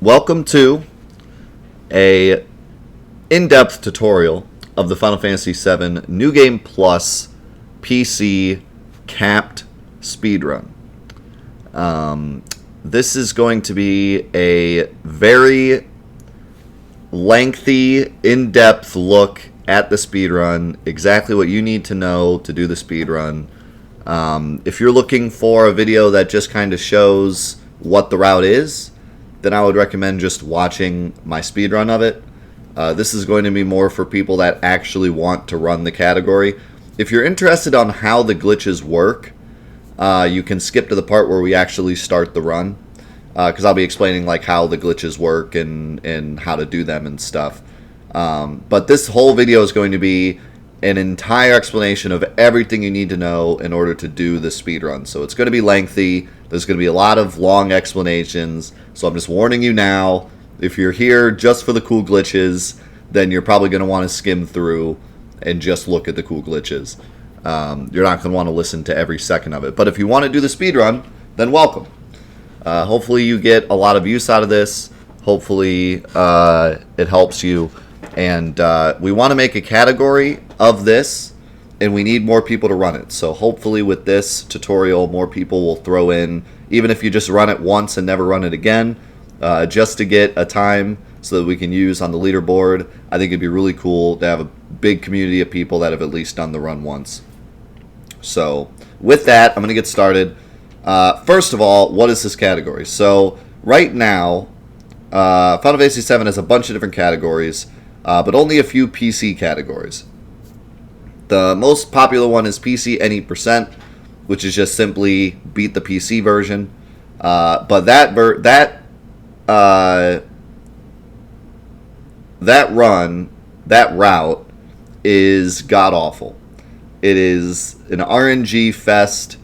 welcome to a in-depth tutorial of the Final Fantasy VII New Game Plus PC capped speedrun. This is going to be a very lengthy, in-depth look at the speedrun, exactly what you need to know to do the speedrun. If you're looking for a video that just kind of shows what the route is, then I would recommend just watching my speedrun of it. This is going to be more for people that actually want to run the category. If you're interested on how the glitches work, you can skip to the part where we actually start the run, because I'll be explaining like how the glitches work and how to do them and stuff. But this whole video is going to be an entire explanation of everything you need to know in order to do the speedrun. So it's going to be lengthy. There's going to be a lot of long explanations. So I'm just warning you now, if you're here just for the cool glitches, then you're probably going to want to skim through and just look at the cool glitches. You're not going to want to listen to every second of it. But if you want to do the speedrun, then welcome. Hopefully you get a lot of use out of this. Hopefully it helps you. And we want to make a category of this, and we need more people to run it. So hopefully with this tutorial, more people will throw in, even if you just run it once and never run it again, just to get a time so that we can use on the leaderboard. I think it'd be really cool to have a big community of people that have at least done the run once. So with that, I'm going to get started. First of all, what is this category? So right now, Final Fantasy VII has a bunch of different categories, but only a few PC categories. The most popular one is PC any%, which is just simply beat the PC version. But that route is god awful. It is an RNG fest.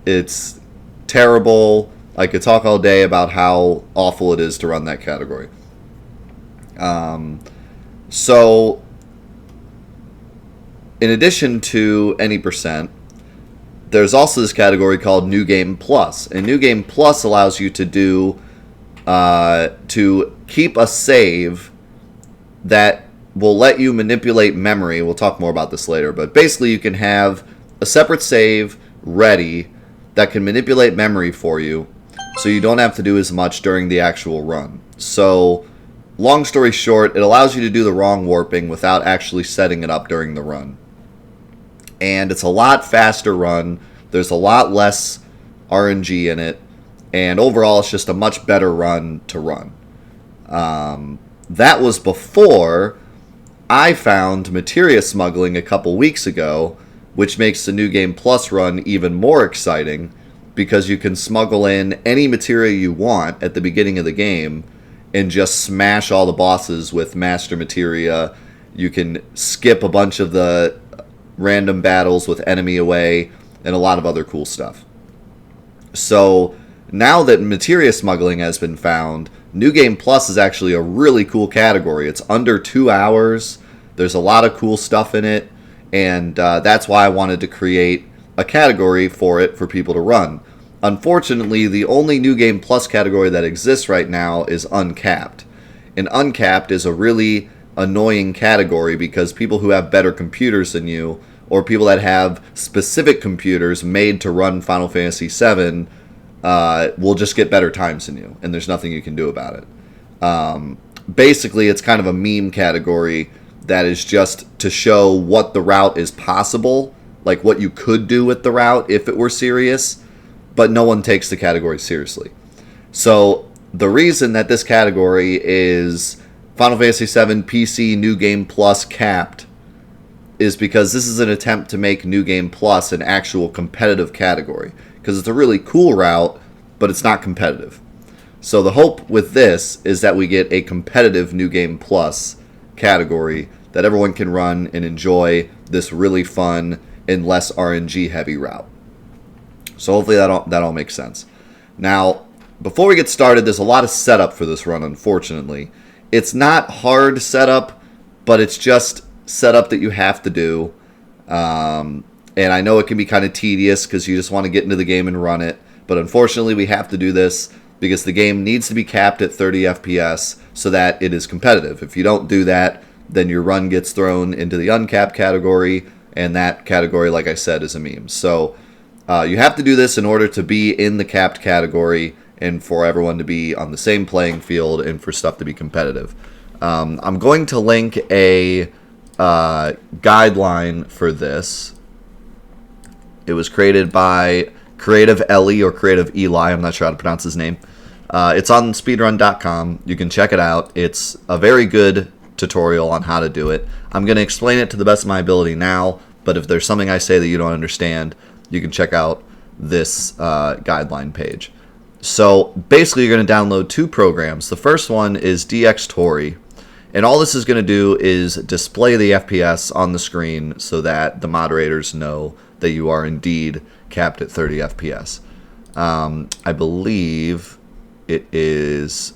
It's terrible. I could talk all day about how awful it is to run that category. So, in addition to any%, there's also this category called New Game Plus. And New Game Plus allows you to do, to keep a save that will let you manipulate memory. We'll talk more about this later. But basically you can have a separate save ready that can manipulate memory for you, so you don't have to do as much during the actual run. So, long story short, it allows you to do the wrong warping without actually setting it up during the run. And it's a lot faster run. There's a lot less RNG in it. And overall, it's just a much better run to run. That was before I found Materia smuggling a couple weeks ago, which makes the New Game Plus run even more exciting, because you can smuggle in any materia you want at the beginning of the game and just smash all the bosses with master materia. You can skip a bunch of the random battles with enemy away and a lot of other cool stuff. So now that materia smuggling has been found, New Game Plus is actually a really cool category. It's under 2 hours. There's a lot of cool stuff in it. And that's why I wanted to create a category for it for people to run. Unfortunately, the only New Game Plus category that exists right now is Uncapped. And Uncapped is a really annoying category because people who have better computers than you, or people that have specific computers made to run Final Fantasy VII, will just get better times than you, and there's nothing you can do about it. Basically, it's kind of a meme category that is just to show what the route is possible, like what you could do with the route if it were serious, but no one takes the category seriously. So the reason that this category is Final Fantasy VII PC New Game Plus capped is because this is an attempt to make New Game Plus an actual competitive category, because it's a really cool route, but it's not competitive. So the hope with this is that we get a competitive New Game Plus category that everyone can run and enjoy this really fun and less RNG heavy route. So hopefully that all makes sense. Now, before we get started, there's a lot of setup for this run, unfortunately. It's not hard setup, but it's just setup that you have to do. And I know it can be kind of tedious because you just want to get into the game and run it. But unfortunately, we have to do this because the game needs to be capped at 30 FPS so that it is competitive. If you don't do that, then your run gets thrown into the uncapped category, and that category, like I said, is a meme. So you have to do this in order to be in the capped category and for everyone to be on the same playing field and for stuff to be competitive. I'm going to link a guideline for this. It was created by Creative Ellie or Creative Eli. I'm not sure how to pronounce his name. It's on speedrun.com. You can check it out. It's a very good tutorial on how to do it. I'm going to explain it to the best of my ability now, but if there's something I say that you don't understand, you can check out this guideline page. So basically you're going to download two programs. The first one is DxTory, and all this is going to do is display the FPS on the screen so that the moderators know that you are indeed capped at 30 FPS. I believe it is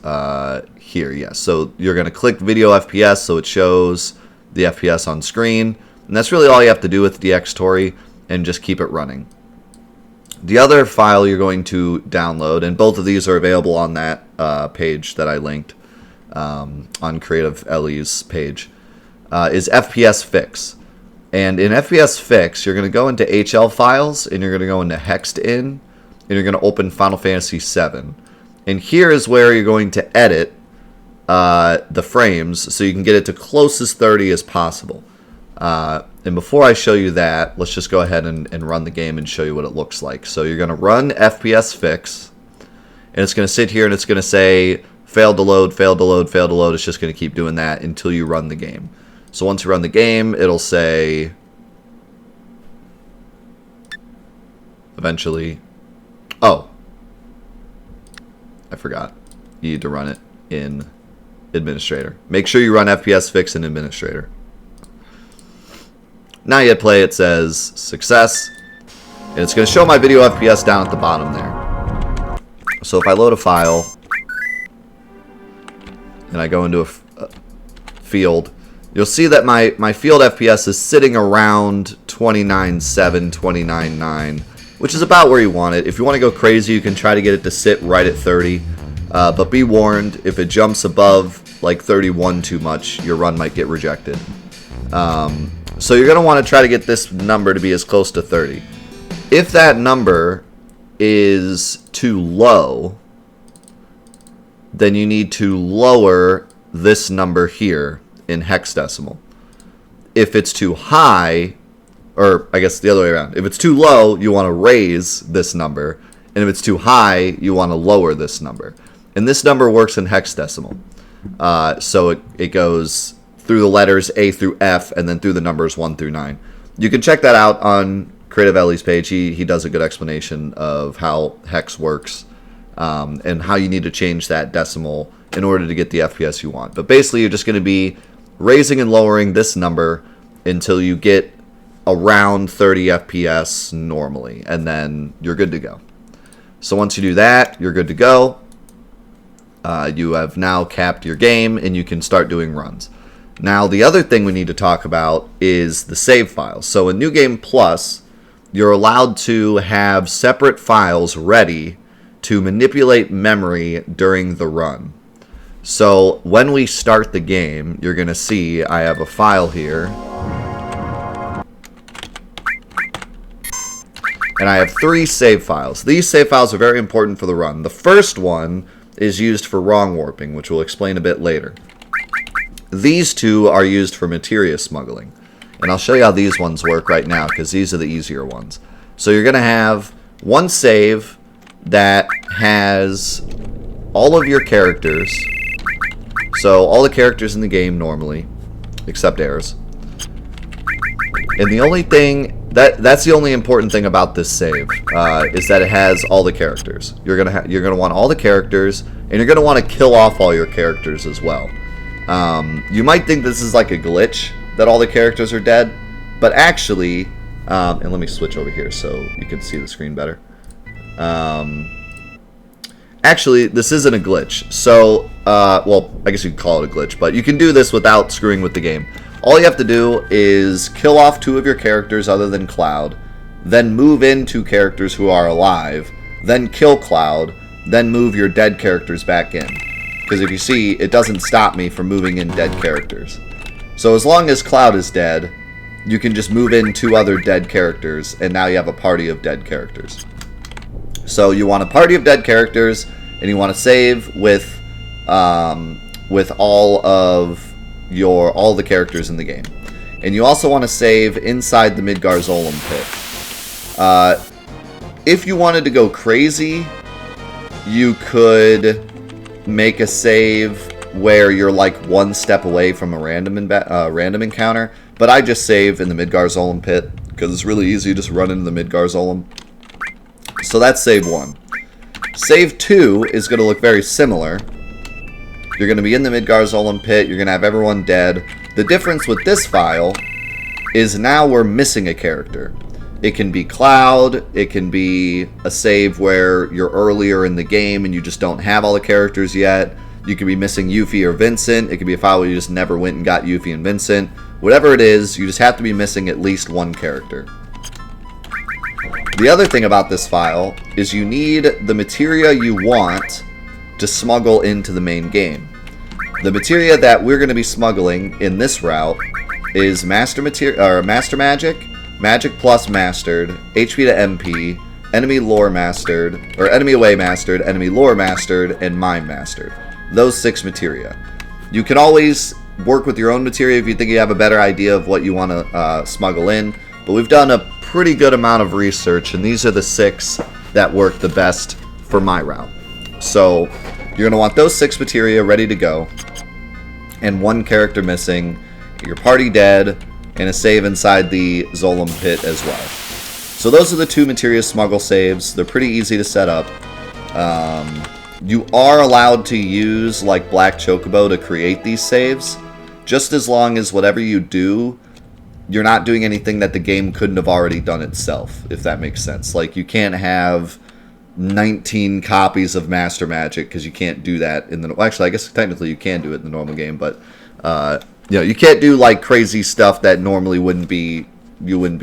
here, yes. So you're going to click video FPS so it shows the FPS on screen. And that's really all you have to do with DxTory, and just keep it running. The other file you're going to download, and both of these are available on that page that I linked on Creative Ellie's page, is FPS Fix. And in FPS Fix, you're going to go into HL files, and you're going to go into Hexed-In, and you're going to open Final Fantasy VII. And here is where you're going to edit the frames so you can get it to close as 30 as possible. And before I show you that, let's just go ahead and run the game and show you what it looks like. So you're going to run FPS Fix, and it's going to sit here and it's going to say failed to load, failed to load, failed to load. It's just going to keep doing that until you run the game. So once you run the game, it'll say eventually, oh, I forgot. You need to run it in Administrator. Make sure you run FPS Fix in Administrator. Now you hit play, it says success, and it's going to show my video FPS down at the bottom there. So if I load a file, and I go into a field, you'll see that my field FPS is sitting around 29.7, 29.9, which is about where you want it. If you want to go crazy, you can try to get it to sit right at 30, but be warned, if it jumps above like 31 too much, your run might get rejected. So you're going to want to try to get this number to be as close to 30. If that number is too low, then you need to lower this number here in hexadecimal. If it's too high, or I guess the other way around, if it's too low, you want to raise this number, and if it's too high, you want to lower this number. And this number works in hexadecimal. So it goes through the letters A through F, and then through the numbers 1 through 9. You can check that out on Creative Ellie's page. He does a good explanation of how hex works, and how you need to change that decimal in order to get the FPS you want. But basically, you're just going to be raising and lowering this number until you get around 30 FPS normally, and then you're good to go. So once you do that, you're good to go. You have now capped your game, and you can start doing runs. Now, the other thing we need to talk about is the save files. So in New Game Plus, you're allowed to have separate files ready to manipulate memory during the run. So when we start the game, you're going to see I have a file here. And I have 3 save files. These save files are very important for the run. The first one is used for wrong warping, which we'll explain a bit later. These 2 are used for materia smuggling. And I'll show you how these ones work right now, because these are the easier ones. So you're going to have one save that has all of your characters. So all the characters in the game normally, except Ares. And the only thing, that's the only important thing about this save, is that it has all the characters. You're gonna want all the characters, and you're gonna want to kill off all your characters as well. You might think this is like a glitch, that all the characters are dead, but actually, and let me switch over here so you can see the screen better. Actually, this isn't a glitch. So, well, I guess you could call it a glitch, but you can do this without screwing with the game. All you have to do is kill off 2 of your characters other than Cloud, then move in 2 characters who are alive, then kill Cloud, then move your dead characters back in. Because if you see, it doesn't stop me from moving in dead characters. So as long as Cloud is dead, you can just move in 2 other dead characters, and now you have a party of dead characters. So you want a party of dead characters, and you want to save with all the characters in the game. And you also want to save inside the Midgar Zolom pit. If you wanted to go crazy, you could make a save where you're like 1 step away from a random encounter. But I just save in the Midgar Zolom pit because it's really easy to just run into the Midgar Zolom. So that's save 1. Save 2 is going to look very similar. You're going to be in the Midgar Zolom pit. You're going to have everyone dead. The difference with this file is now we're missing a character. It can be Cloud. It can be a save where you're earlier in the game and you just don't have all the characters yet. You could be missing Yuffie or Vincent. It could be a file where you just never went and got Yuffie and Vincent. Whatever it is, you just have to be missing at least 1 character. The other thing about this file is you need the materia you want to smuggle into the main game. The materia that we're going to be smuggling in this route is Master Magic, Magic Plus Mastered, HP to MP, Enemy Lore Mastered, or Enemy Away Mastered, Enemy Lore Mastered, and Mime Mastered. Those 6 materia. You can always work with your own materia if you think you have a better idea of what you want to smuggle in, but we've done a pretty good amount of research, and these are the 6 that work the best for my route. So you're going to want those 6 materia ready to go, and 1 character missing, your party dead, and a save inside the Zolom pit as well. So those are the 2 materia smuggle saves. They're pretty easy to set up. You are allowed to use like Black Chocobo to create these saves, just as long as whatever you do, you're not doing anything that the game couldn't have already done itself, if that makes sense. Like, you can't have 19 copies of Master Magic, because you can't do that in the... Well, actually, I guess technically you can do it in the normal game, but you can't do like crazy stuff that normally you wouldn't be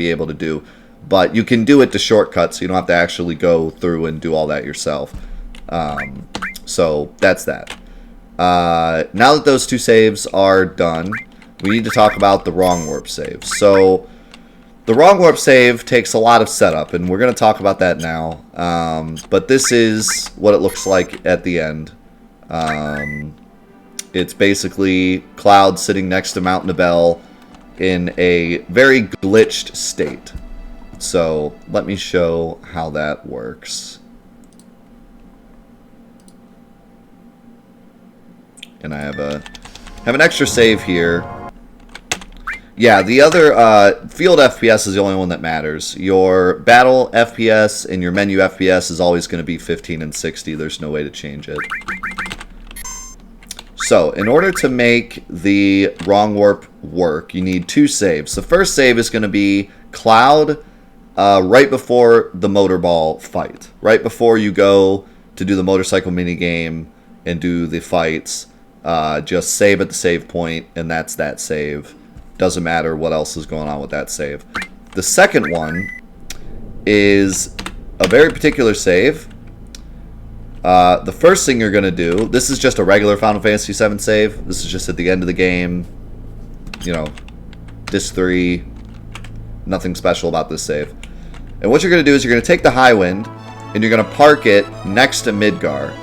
able to do. But you can do it to shortcuts, so you don't have to actually go through and do all that yourself. So that's that. Now that those 2 saves are done, we need to talk about the wrong warp save. So the wrong warp save takes a lot of setup, and we're going to talk about that now. But this is what it looks like at the end. It's basically Cloud sitting next to Mount Nibel in a very glitched state. So let me show how that works. And I have an extra save here. Yeah, the other field FPS is the only one that matters. Your battle FPS and your menu FPS is always going to be 15 and 60. There's no way to change it. So, in order to make the wrong warp work, you need 2 saves. The first save is going to be Cloud right before the motorball fight. Right before you go to do the motorcycle minigame and do the fights. Just save at the save point, and that's that save. Doesn't matter what else is going on with that save. The second one is a very particular save. The first thing you're going to do, this is just a regular Final Fantasy VII save. This is just at the end of the game. You know, Disc 3. Nothing special about this save. And what you're going to do is you're going to take the Highwind, and you're going to park it next to Midgar.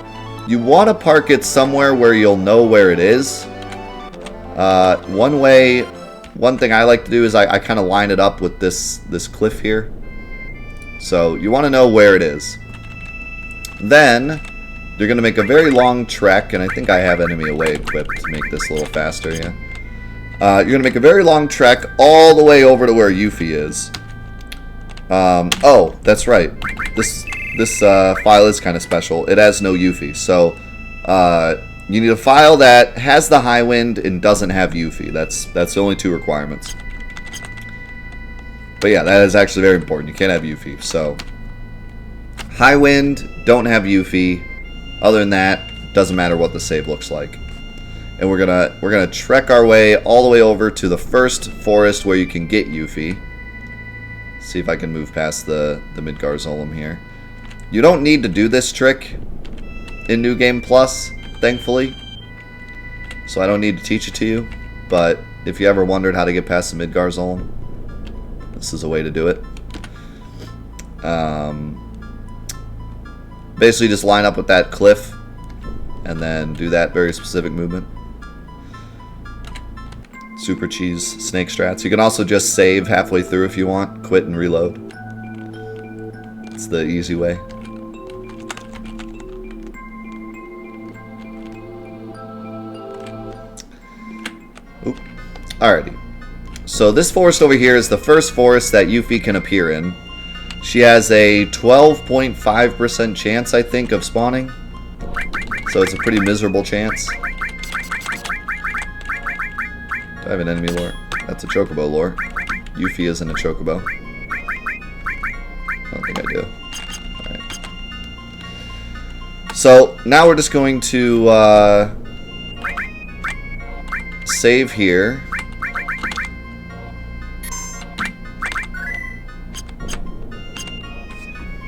You want to park it somewhere where you'll know where it is. One thing I like to do is I kind of line it up with this cliff here. So you want to know where it is. Then you're going to make a very long trek, and I think I have Enemy Away equipped to make this a little faster. Yeah. You're going to make a very long trek all the way over to where Yuffie is. Oh, that's right. This file is kind of special. It has no Yuffie, so you need a file that has the Highwind and doesn't have Yuffie. That's the only 2 requirements. But yeah, that is actually very important. You can't have Yuffie. So Highwind, don't have Yuffie. Other than that, doesn't matter what the save looks like. And we're gonna trek our way all the way over to the first forest where you can get Yuffie. See if I can move past the Midgar Zolom here. You don't need to do this trick in New Game Plus, thankfully. So I don't need to teach it to you. But if you ever wondered how to get past the Midgar zone, this is a way to do it. Basically just line up with that cliff and then do that very specific movement. Super cheese snake strats. You can also just save halfway through if you want. Quit and reload. It's the easy way. Oop. Alrighty. So this forest over here is the first forest that Yuffie can appear in. She has a 12.5% chance, I think, of spawning. So it's a pretty miserable chance. Do I have an enemy lore? That's a chocobo lore. Yuffie isn't a chocobo. I don't think I do. Alright. So now we're just going to save here.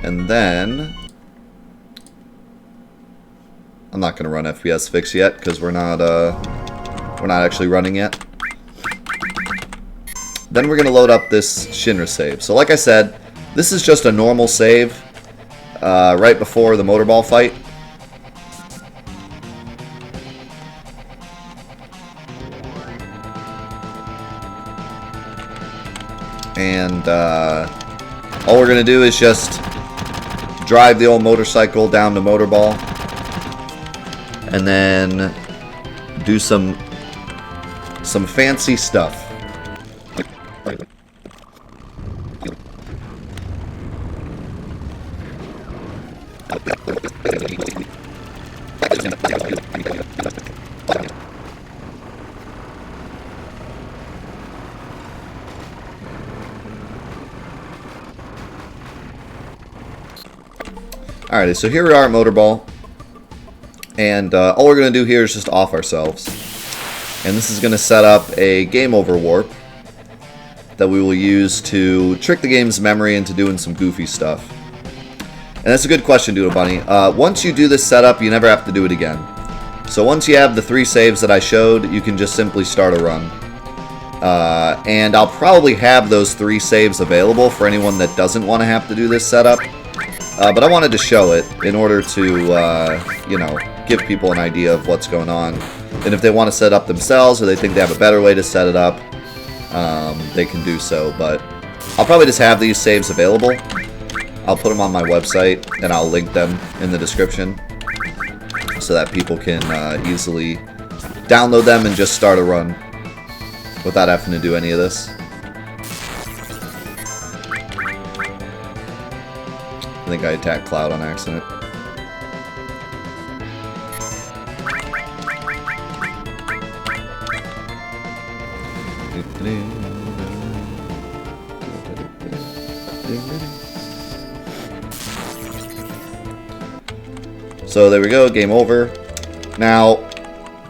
And then I'm not going to run FPS Fix yet because we're not actually running yet. Then we're going to load up this Shinra save. So like I said, this is just a normal save right before the motorball fight. And all we're going to do is just drive the old motorcycle down to motorball and then do some fancy stuff. Alrighty, so here we are at Motorball, and all we're going to do here is just off ourselves, and this is going to set up a game over warp that we will use to trick the game's memory into doing some goofy stuff. And that's a good question, Doodle Bunny. Once you do this setup, you never have to do it again. So once you have the 3 saves that I showed, you can just simply start a run. And I'll probably have those 3 saves available for anyone that doesn't want to have to do this setup. But I wanted to show it in order to, you know, give people an idea of what's going on. And if they want to set it up themselves or they think they have a better way to set it up, they can do so. But I'll probably just have these saves available. I'll put them on my website and I'll link them in the description so that people can easily download them and just start a run without having to do any of this. I think I attacked Cloud on accident. So there we go, game over. Now,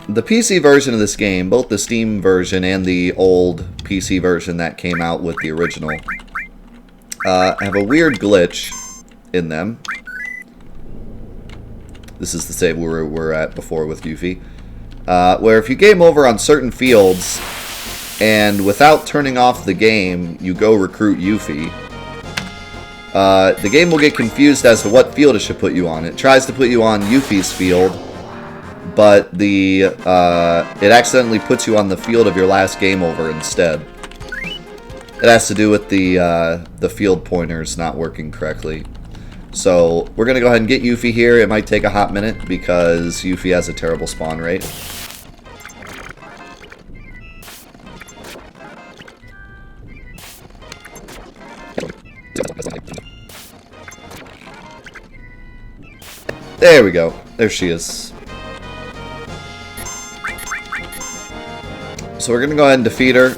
the PC version of this game, both the Steam version and the old PC version that came out with the original, have a weird glitch in them. This is the save we were at before with Yuffie, where if you game over on certain fields and without turning off the game you go recruit Yuffie, the game will get confused as to what field it should put you on. It tries to put you on Yuffie's field, but it accidentally puts you on the field of your last game over instead. It has to do with the field pointers not working correctly. So we're going to go ahead and get Yuffie here. It might take a hot minute because Yuffie has a terrible spawn rate. There we go. There she is. So we're going to go ahead and defeat her.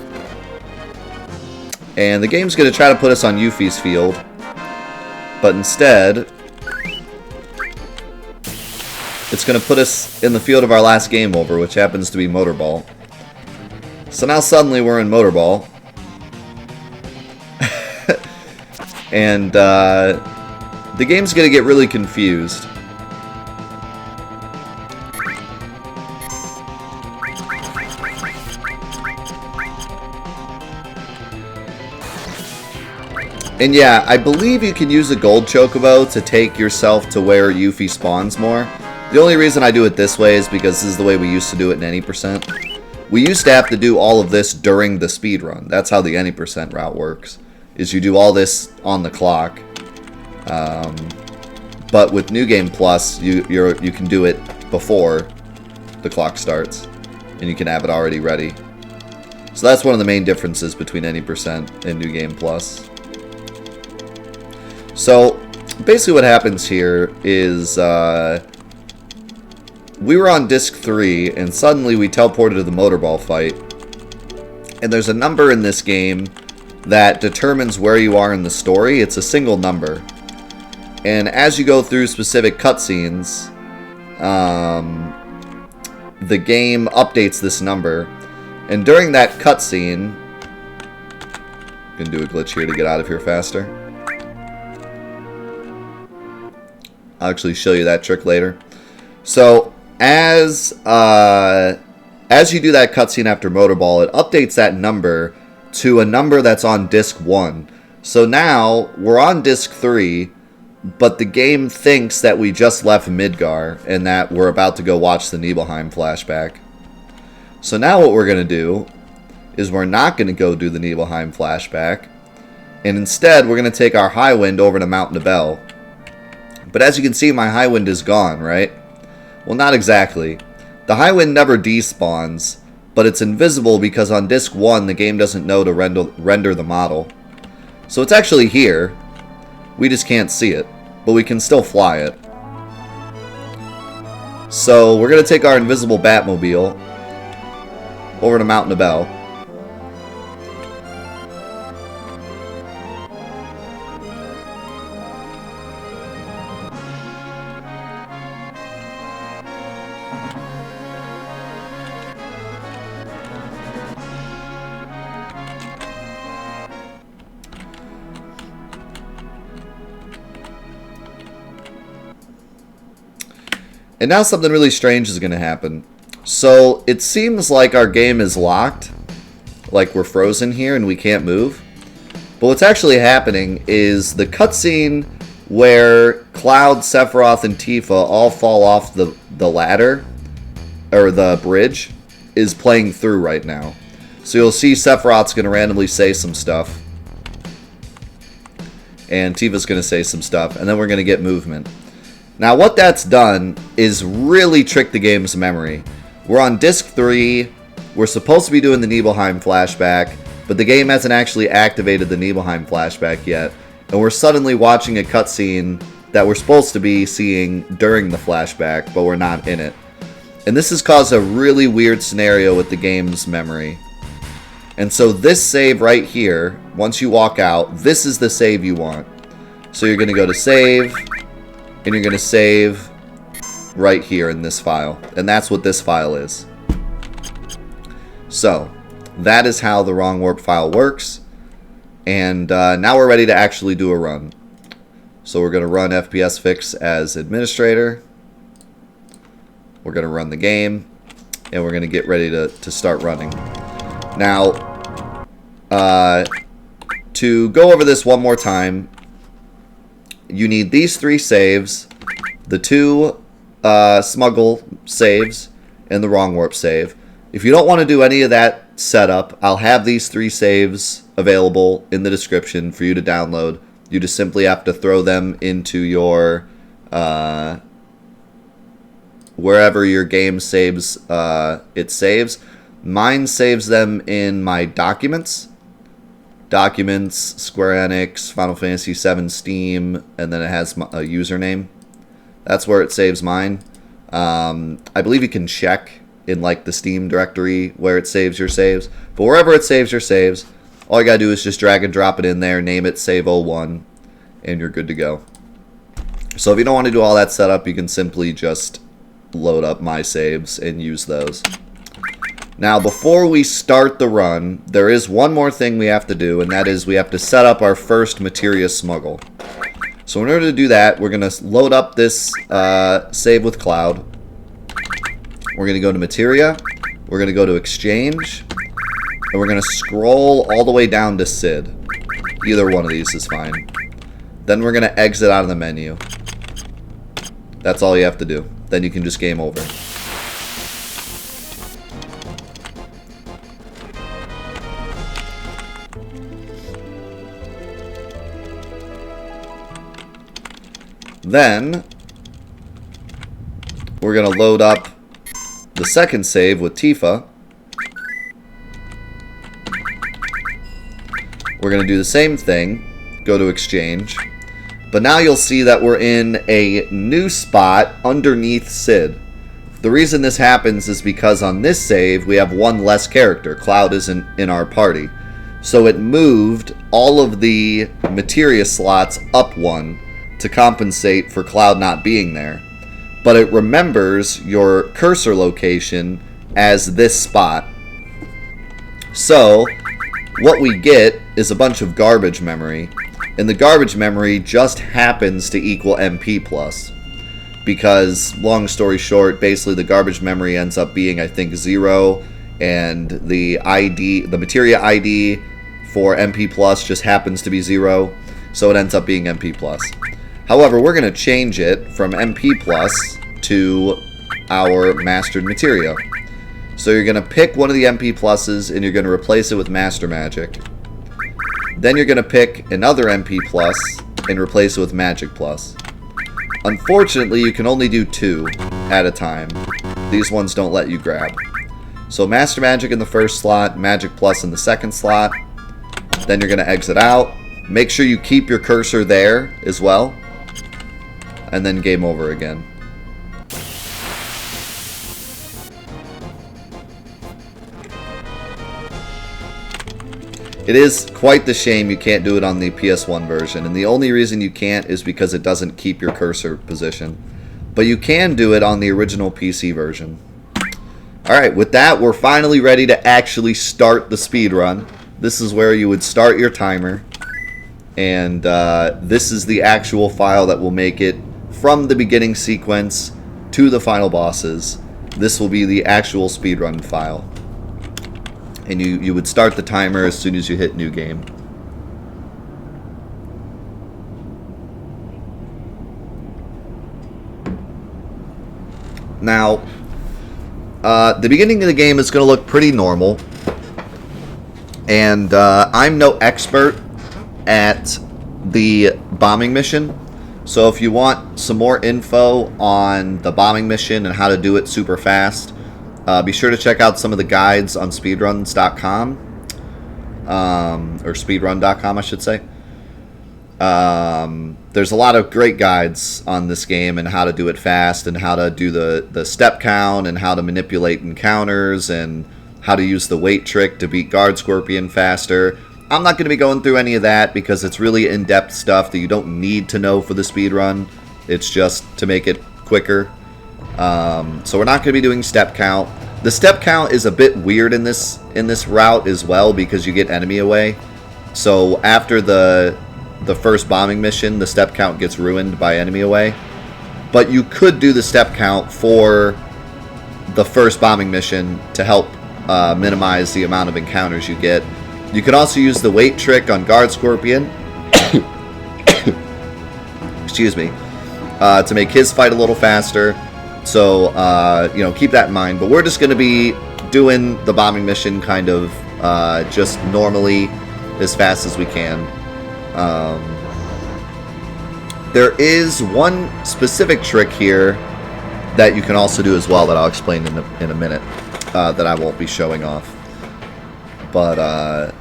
And the game's going to try to put us on Yuffie's field. But instead, it's going to put us in the field of our last game over, which happens to be Motorball. So now suddenly we're in Motorball. And the game's going to get really confused. And yeah, I believe you can use a gold chocobo to take yourself to where Yuffie spawns more. The only reason I do it this way is because this is the way we used to do it in any percent. We used to have to do all of this during the speed run. That's how the any percent route works, is you do all this on the clock. But with New Game Plus, you can do it before the clock starts, and you can have it already ready. So that's one of the main differences between any percent and New Game Plus. So basically what happens here is we were on disc 3 and suddenly we teleported to the motorball fight, and there's a number in this game that determines where you are in the story. It's a single number, and as you go through specific cutscenes, the game updates this number. And during that cutscene, I'm gonna do a glitch here to get out of here faster. I'll actually show you that trick later. So as you do that cutscene after Motorball, it updates that number to a number that's on disc 1. So now we're on disc 3, but the game thinks that we just left Midgar and that we're about to go watch the Nibelheim flashback. So now what we're going to do is we're not going to go do the Nibelheim flashback, and instead we're going to take our Highwind over to Mount Nibel. But as you can see, my Highwind is gone, right? Well, not exactly. The Highwind never despawns, but it's invisible because on disc 1 the game doesn't know to render the model. So it's actually here. We just can't see it, but we can still fly it. So we're going to take our invisible Batmobile over to Mount Nibel. And now something really strange is going to happen. So it seems like our game is locked, like we're frozen here and we can't move. But what's actually happening is the cutscene where Cloud, Sephiroth, and Tifa all fall off the ladder, or the bridge, is playing through right now. So you'll see Sephiroth's going to randomly say some stuff, and Tifa's going to say some stuff, and then we're going to get movement. Now what that's done is really trick the game's memory. We're on disc 3, we're supposed to be doing the Nibelheim flashback, but the game hasn't actually activated the Nibelheim flashback yet, and we're suddenly watching a cutscene that we're supposed to be seeing during the flashback, but we're not in it. And this has caused a really weird scenario with the game's memory. And so this save right here, once you walk out, this is the save you want. So you're going to go to save, and you're going to save right here in this file. And that's what this file is. So that is how the wrong warp file works. And now we're ready to actually do a run. So we're going to run FPS Fix as administrator. We're going to run the game. And we're going to get ready to start running. Now, to go over this one more time, you need these 3 saves, the 2 smuggle saves, and the wrong warp save. If you don't want to do any of that setup, I'll have these 3 saves available in the description for you to download. You just simply have to throw them into your wherever your game saves it saves. Mine saves them in my documents, Square Enix, Final Fantasy VII, Steam, and then it has a username. That's where it saves mine. I believe you can check in like the Steam directory where it saves your saves, but wherever it saves your saves, all you gotta do is just drag and drop it in there, name it Save 01, and you're good to go. So if you don't want to do all that setup, you can simply just load up my saves and use those. Now, before we start the run, there is one more thing we have to do, and that is we have to set up our first Materia smuggle. So in order to do that, we're going to load up this save with Cloud. We're going to go to Materia, we're going to go to Exchange, and we're going to scroll all the way down to Sid. Either one of these is fine. Then we're going to exit out of the menu. That's all you have to do. Then you can just game over. Then we're going to load up the second save with Tifa. We're going to do the same thing. Go to exchange. But now you'll see that we're in a new spot underneath Sid. The reason this happens is because on this save, we have one less character. Cloud isn't in our party. So it moved all of the materia slots up one to compensate for Cloud not being there. But it remembers your cursor location as this spot. So what we get is a bunch of garbage memory. And the garbage memory just happens to equal MP+. Because, long story short, basically the garbage memory ends up being, I think, 0. And the ID, the materia ID for MP+, just happens to be 0. So it ends up being MP+. However, we're going to change it from MP+ to our mastered materia. So you're going to pick one of the MP+s and you're going to replace it with Master Magic. Then you're going to pick another MP+ and replace it with Magic+. Unfortunately, you can only do 2 at a time. These ones don't let you grab. So Master Magic in the first slot, Magic+ in the second slot. Then you're going to exit out. Make sure you keep your cursor there as well. And then game over again. It is quite the shame you can't do it on the PS1 version, and the only reason you can't is because it doesn't keep your cursor position. But you can do it on the original PC version. Alright, with that, we're finally ready to actually start the speedrun. This is where you would start your timer, and this is the actual file that will make it from the beginning sequence to the final bosses. This will be the actual speedrun file. And you would start the timer as soon as you hit new game. Now, the beginning of the game is going to look pretty normal. And I'm no expert at the bombing mission. So if you want some more info on the bombing mission and how to do it super fast, be sure to check out some of the guides on speedruns.com, or speedrun.com, I should say. There's a lot of great guides on this game and how to do it fast and how to do the step count and how to manipulate encounters and how to use the weight trick to beat Guard Scorpion faster. I'm not going to be going through any of that because it's really in-depth stuff that you don't need to know for the speedrun. It's just to make it quicker. So we're not going to be doing step count. The step count is a bit weird in this route as well because you get enemy away. So after the first bombing mission, the step count gets ruined by enemy away. But you could do the step count for the first bombing mission to help minimize the amount of encounters you get. You can also use the weight trick on Guard Scorpion. Excuse me. To make his fight a little faster. So, keep that in mind. But we're just going to be doing the bombing mission kind of just normally as fast as we can. There is one specific trick here that you can also do as well that I'll explain in a minute that I won't be showing off. But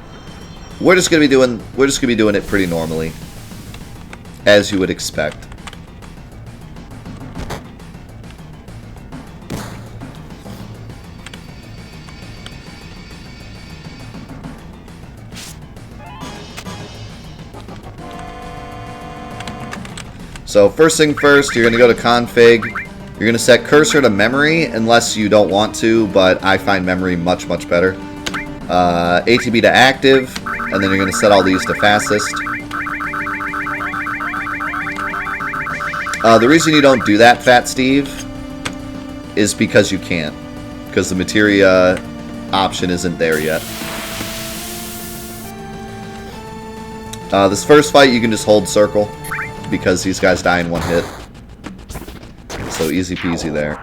we're just going to be doing it pretty normally, as you would expect. So first thing first, you're going to go to config. You're going to set cursor to memory unless you don't want to, but I find memory much, much better. ATB to active, and then you're going to set all these to fastest. The reason you don't do that, Fat Steve, is because you can't. Because the materia option isn't there yet. This first fight, you can just hold circle, because these guys die in one hit. So easy peasy there.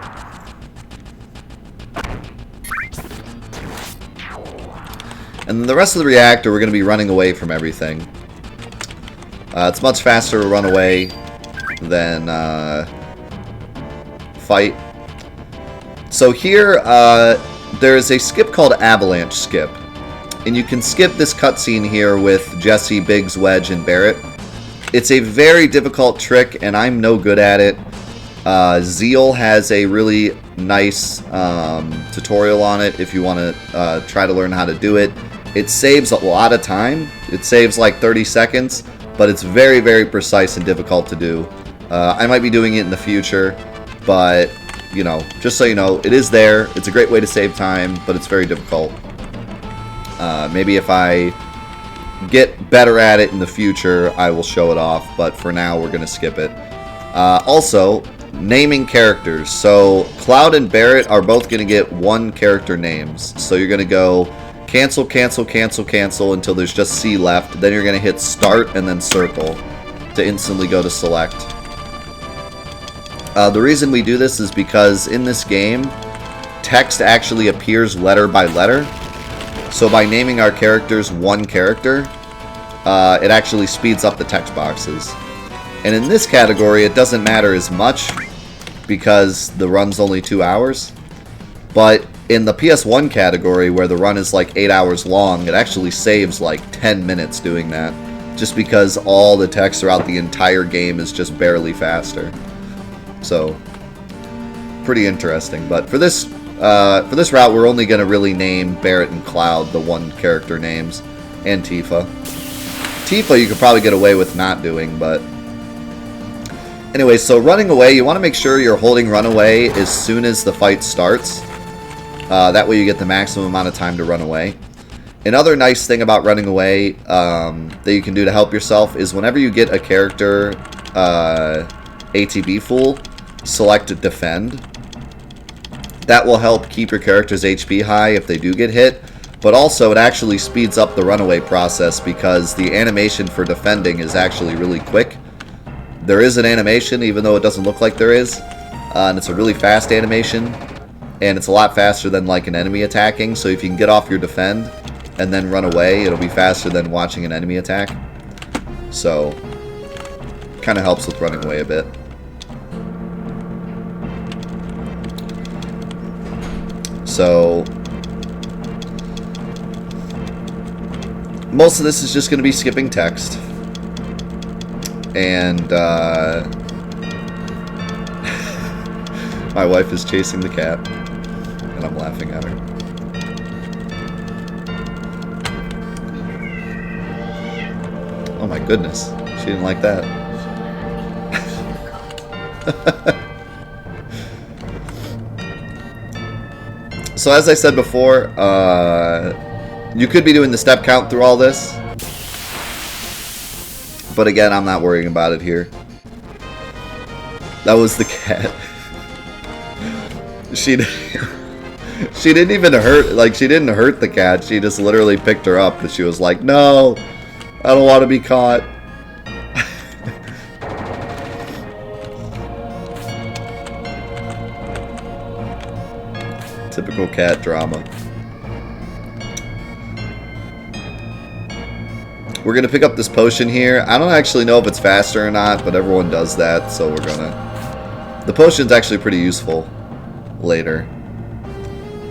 And then the rest of the reactor, we're going to be running away from everything. It's much faster to run away than fight. So here, there's a skip called Avalanche Skip. And you can skip this cutscene here with Jesse, Biggs, Wedge, and Barrett. It's a very difficult trick, and I'm no good at it. Zeal has a really nice tutorial on it if you want to try to learn how to do it. It saves a lot of time. It saves like 30 seconds, but it's very, very precise and difficult to do. I might be doing it in the future, but, you know, just so you know, it is there. It's a great way to save time, but it's very difficult. Maybe if I get better at it in the future, I will show it off, but for now, we're going to skip it. Also, naming characters. So, Cloud and Barrett are both going to get one character names. So, you're going to go cancel, cancel, cancel, cancel until there's just C left. Then you're going to hit start and then circle to instantly go to select. The reason we do this is because in this game, text actually appears letter by letter. So by naming our characters one character, it actually speeds up the text boxes. And in this category, it doesn't matter as much because the run's only 2 hours. But in the PS1 category, where the run is like 8 hours long, it actually saves like 10 minutes doing that. Just because all the text throughout the entire game is just barely faster. So, pretty interesting. But for this route, we're only going to really name Barrett and Cloud the one character names, and Tifa. Tifa you could probably get away with not doing, but... Anyway, so running away, you want to make sure you're holding run away as soon as the fight starts. That way you get the maximum amount of time to run away. Another nice thing about running away that you can do to help yourself is whenever you get a character ATB full, select Defend. That will help keep your character's HP high if they do get hit, but also it actually speeds up the runaway process because the animation for defending is actually really quick. There is an animation, even though it doesn't look like there is, and it's a really fast animation, and it's a lot faster than like an enemy attacking, so if you can get off your defend and then run away, it'll be faster than watching an enemy attack. So, kind of helps with running away a bit. So, most of this is just going to be skipping text. And, my wife is chasing the cat, and I'm laughing at her. Oh my goodness, she didn't like that. So as I said before, you could be doing the step count through all this. But again, I'm not worrying about it here. That was the cat. She didn't even hurt, like, she didn't hurt the cat. She just literally picked her up, and she was like, no, I don't want to be caught. Typical cat drama. We're going to pick up this potion here. I don't actually know if it's faster or not, but everyone does that, so we're going to... The potion's actually pretty useful later.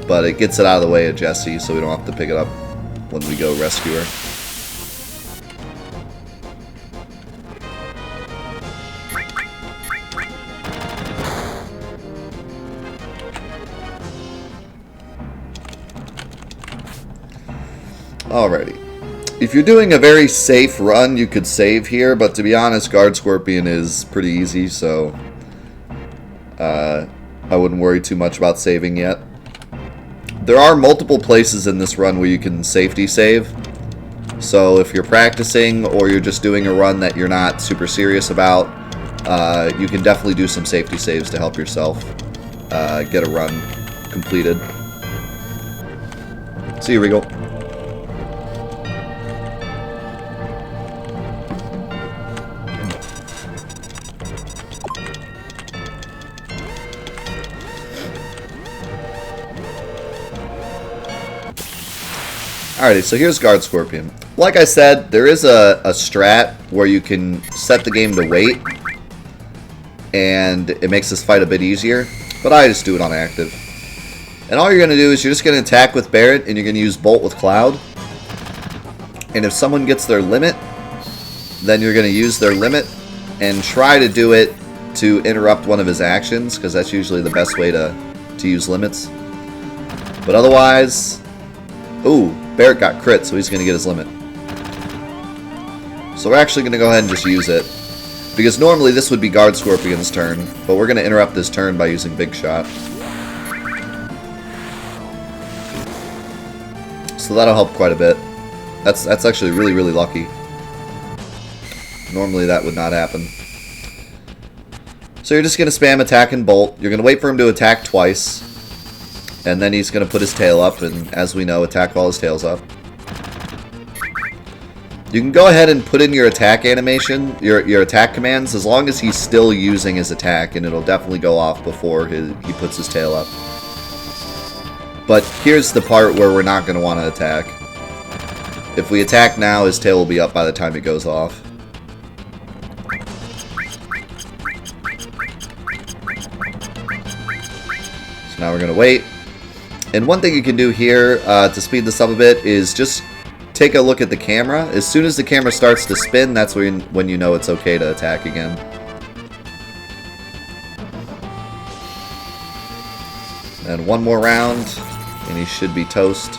But it gets it out of the way of Jessie, so we don't have to pick it up when we go rescue her. Alrighty. If you're doing a very safe run, you could save here, but to be honest, Guard Scorpion is pretty easy, so I wouldn't worry too much about saving yet. There are multiple places in this run where you can safety save, so if you're practicing or you're just doing a run that you're not super serious about, you can definitely do some safety saves to help yourself get a run completed. So here we go. Alrighty, so here's Guard Scorpion. Like I said, there is a strat where you can set the game to wait, and it makes this fight a bit easier, but I just do it on active. And all you're going to do is you're just going to attack with Barret, and you're going to use Bolt with Cloud. And if someone gets their limit, then you're going to use their limit and try to do it to interrupt one of his actions, because that's usually the best way to use limits. But otherwise... Ooh, Barret got crit, so he's going to get his limit. So we're actually going to go ahead and just use it. Because normally this would be Guard Scorpion's turn, but we're going to interrupt his turn by using Big Shot. So that'll help quite a bit. That's actually really, really lucky. Normally that would not happen. So you're just going to spam attack and bolt. You're going to wait for him to attack twice. And then he's going to put his tail up, and as we know, attack while his tail's up. You can go ahead and put in your attack animation, your attack commands, as long as he's still using his attack, and it'll definitely go off before he puts his tail up. But here's the part where we're not going to want to attack. If we attack now, his tail will be up by the time it goes off. So now we're going to wait. And one thing you can do here to speed this up a bit is just take a look at the camera. As soon as the camera starts to spin, that's when you know it's okay to attack again. And one more round, and he should be toast.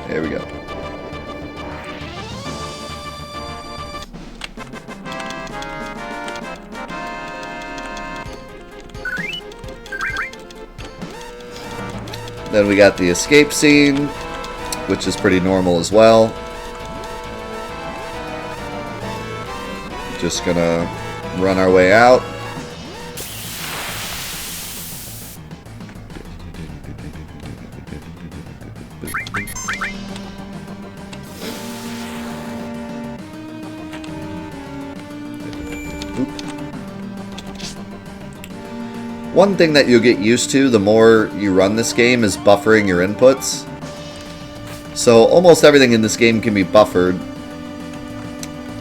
There we go. Then we got the escape scene, which is pretty normal as well. Just gonna run our way out. One thing that you'll get used to the more you run this game is buffering your inputs. So almost everything in this game can be buffered.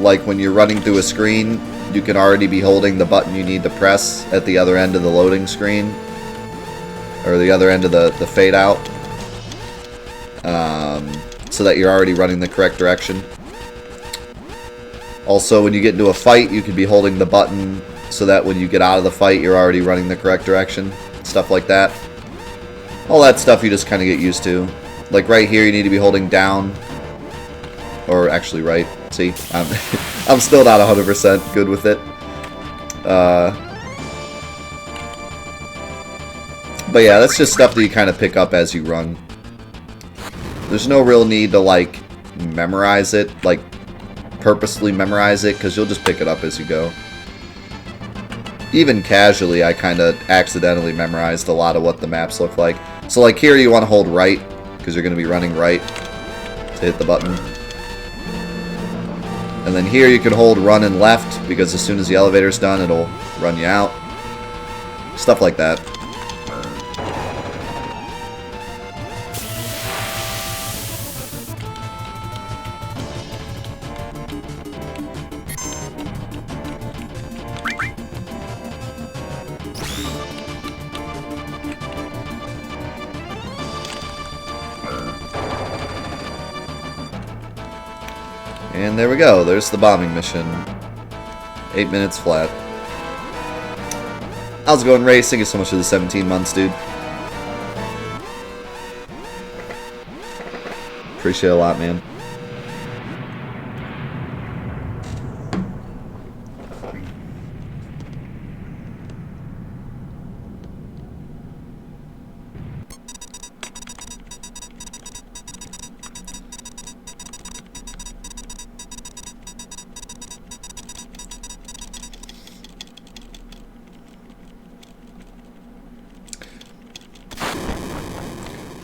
Like when you're running through a screen, you can already be holding the button you need to press at the other end of the loading screen. Or the other end of the fade out. So that you're already running the correct direction. Also, when you get into a fight, you can be holding the button so that when you get out of the fight, you're already running the correct direction. Stuff like that. All that stuff you just kind of get used to. Like right here, you need to be holding down. Or actually right. See? I'm still not 100% good with it. But yeah, that's just stuff that you kind of pick up as you run. There's no real need to, like, memorize it. Like, purposely memorize it, because you'll just pick it up as you go. Even casually, I kind of accidentally memorized a lot of what the maps look like. So like here you want to hold right, because you're going to be running right to hit the button. And then here you can hold run and left, because as soon as the elevator's done, it'll run you out. Stuff like that. And there we go, there's the bombing mission. 8 minutes flat. How's it going, Race? Thank you so much for the 17 months, dude. Appreciate it a lot, man.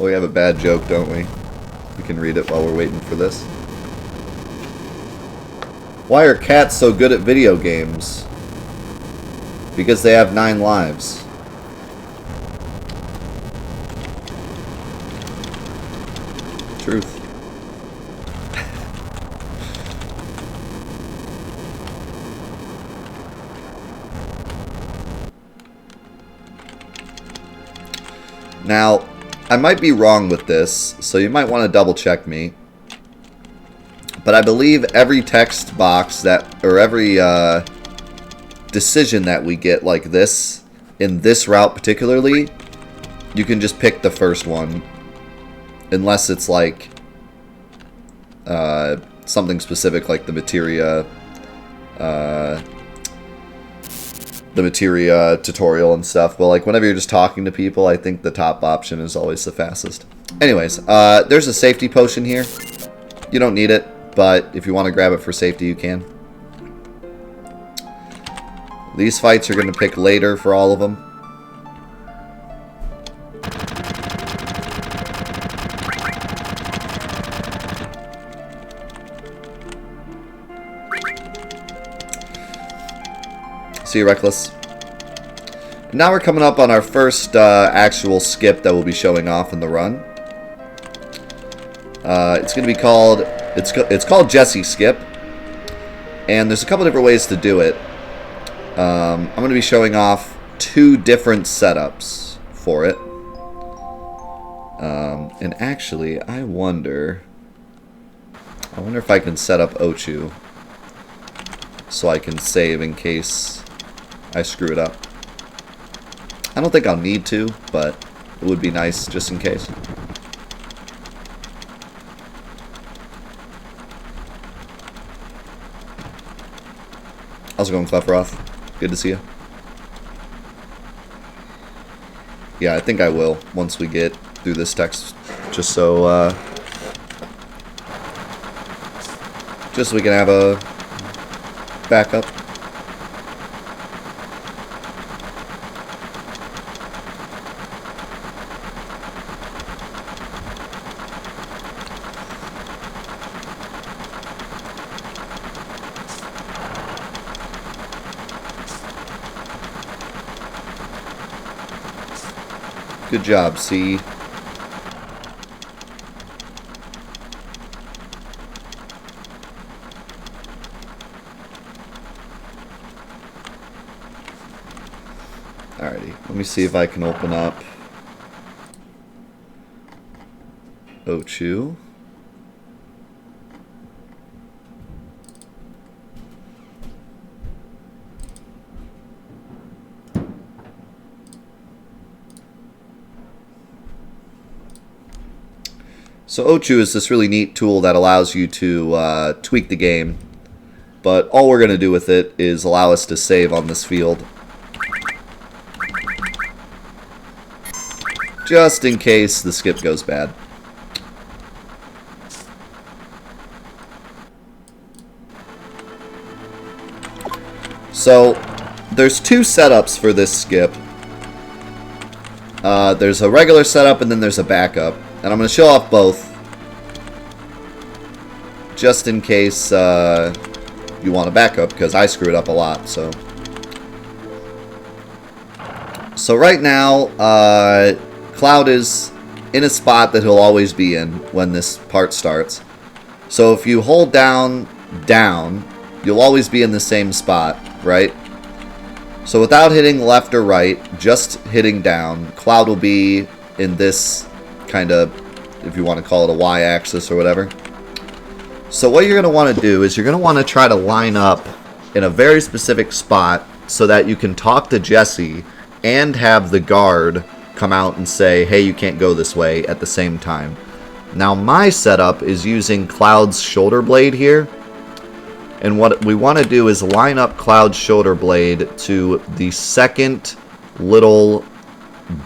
We have a bad joke, don't we? We can read it while we're waiting for this. Why are cats so good at video games? Because they have 9 lives. Truth. Now, I might be wrong with this, so you might want to double check me. But I believe every text box that, or every decision that we get like this, in this route particularly, you can just pick the first one. Unless it's like something specific like the Materia tutorial and stuff. But like whenever you're just talking to people, I think the top option is always the fastest. Anyways, there's a safety potion here. You don't need it, but if you want to grab it for safety, you can. These fights are going to pick later for all of them. See you, Reckless. Now we're coming up on our first actual skip that we'll be showing off in the run. It's going to be called, it's called Jesse Skip, and there's a couple different ways to do it. I'm going to be showing off 2 different setups for it. And actually, I wonder if I can set up Ochu so I can save in case I screw it up. I don't think I'll need to, but it would be nice just in case. How's it going, Sephiroth? Good to see you. Yeah, I think I will once we get through this text, just so we can have a backup. Good job, C. Alrighty, let me see if I can open up Ochu. So Ochu is this really neat tool that allows you to tweak the game, but all we're going to do with it is allow us to save on this field. Just in case the skip goes bad. So there's 2 setups for this skip. There's a regular setup and then there's a backup. And I'm going to show off both, just in case you want a backup, because I screw it up a lot. So right now, Cloud is in a spot that he'll always be in when this part starts. So if you hold down, you'll always be in the same spot, right? So without hitting left or right, just hitting down, Cloud will be in this kind of, if you want to call it a y-axis or whatever. So what you're going to want to do is you're going to want to try to line up in a very specific spot so that you can talk to Jesse and have the guard come out and say, hey, you can't go this way at the same time. Now my setup is using Cloud's shoulder blade here. And what we want to do is line up Cloud's shoulder blade to the second little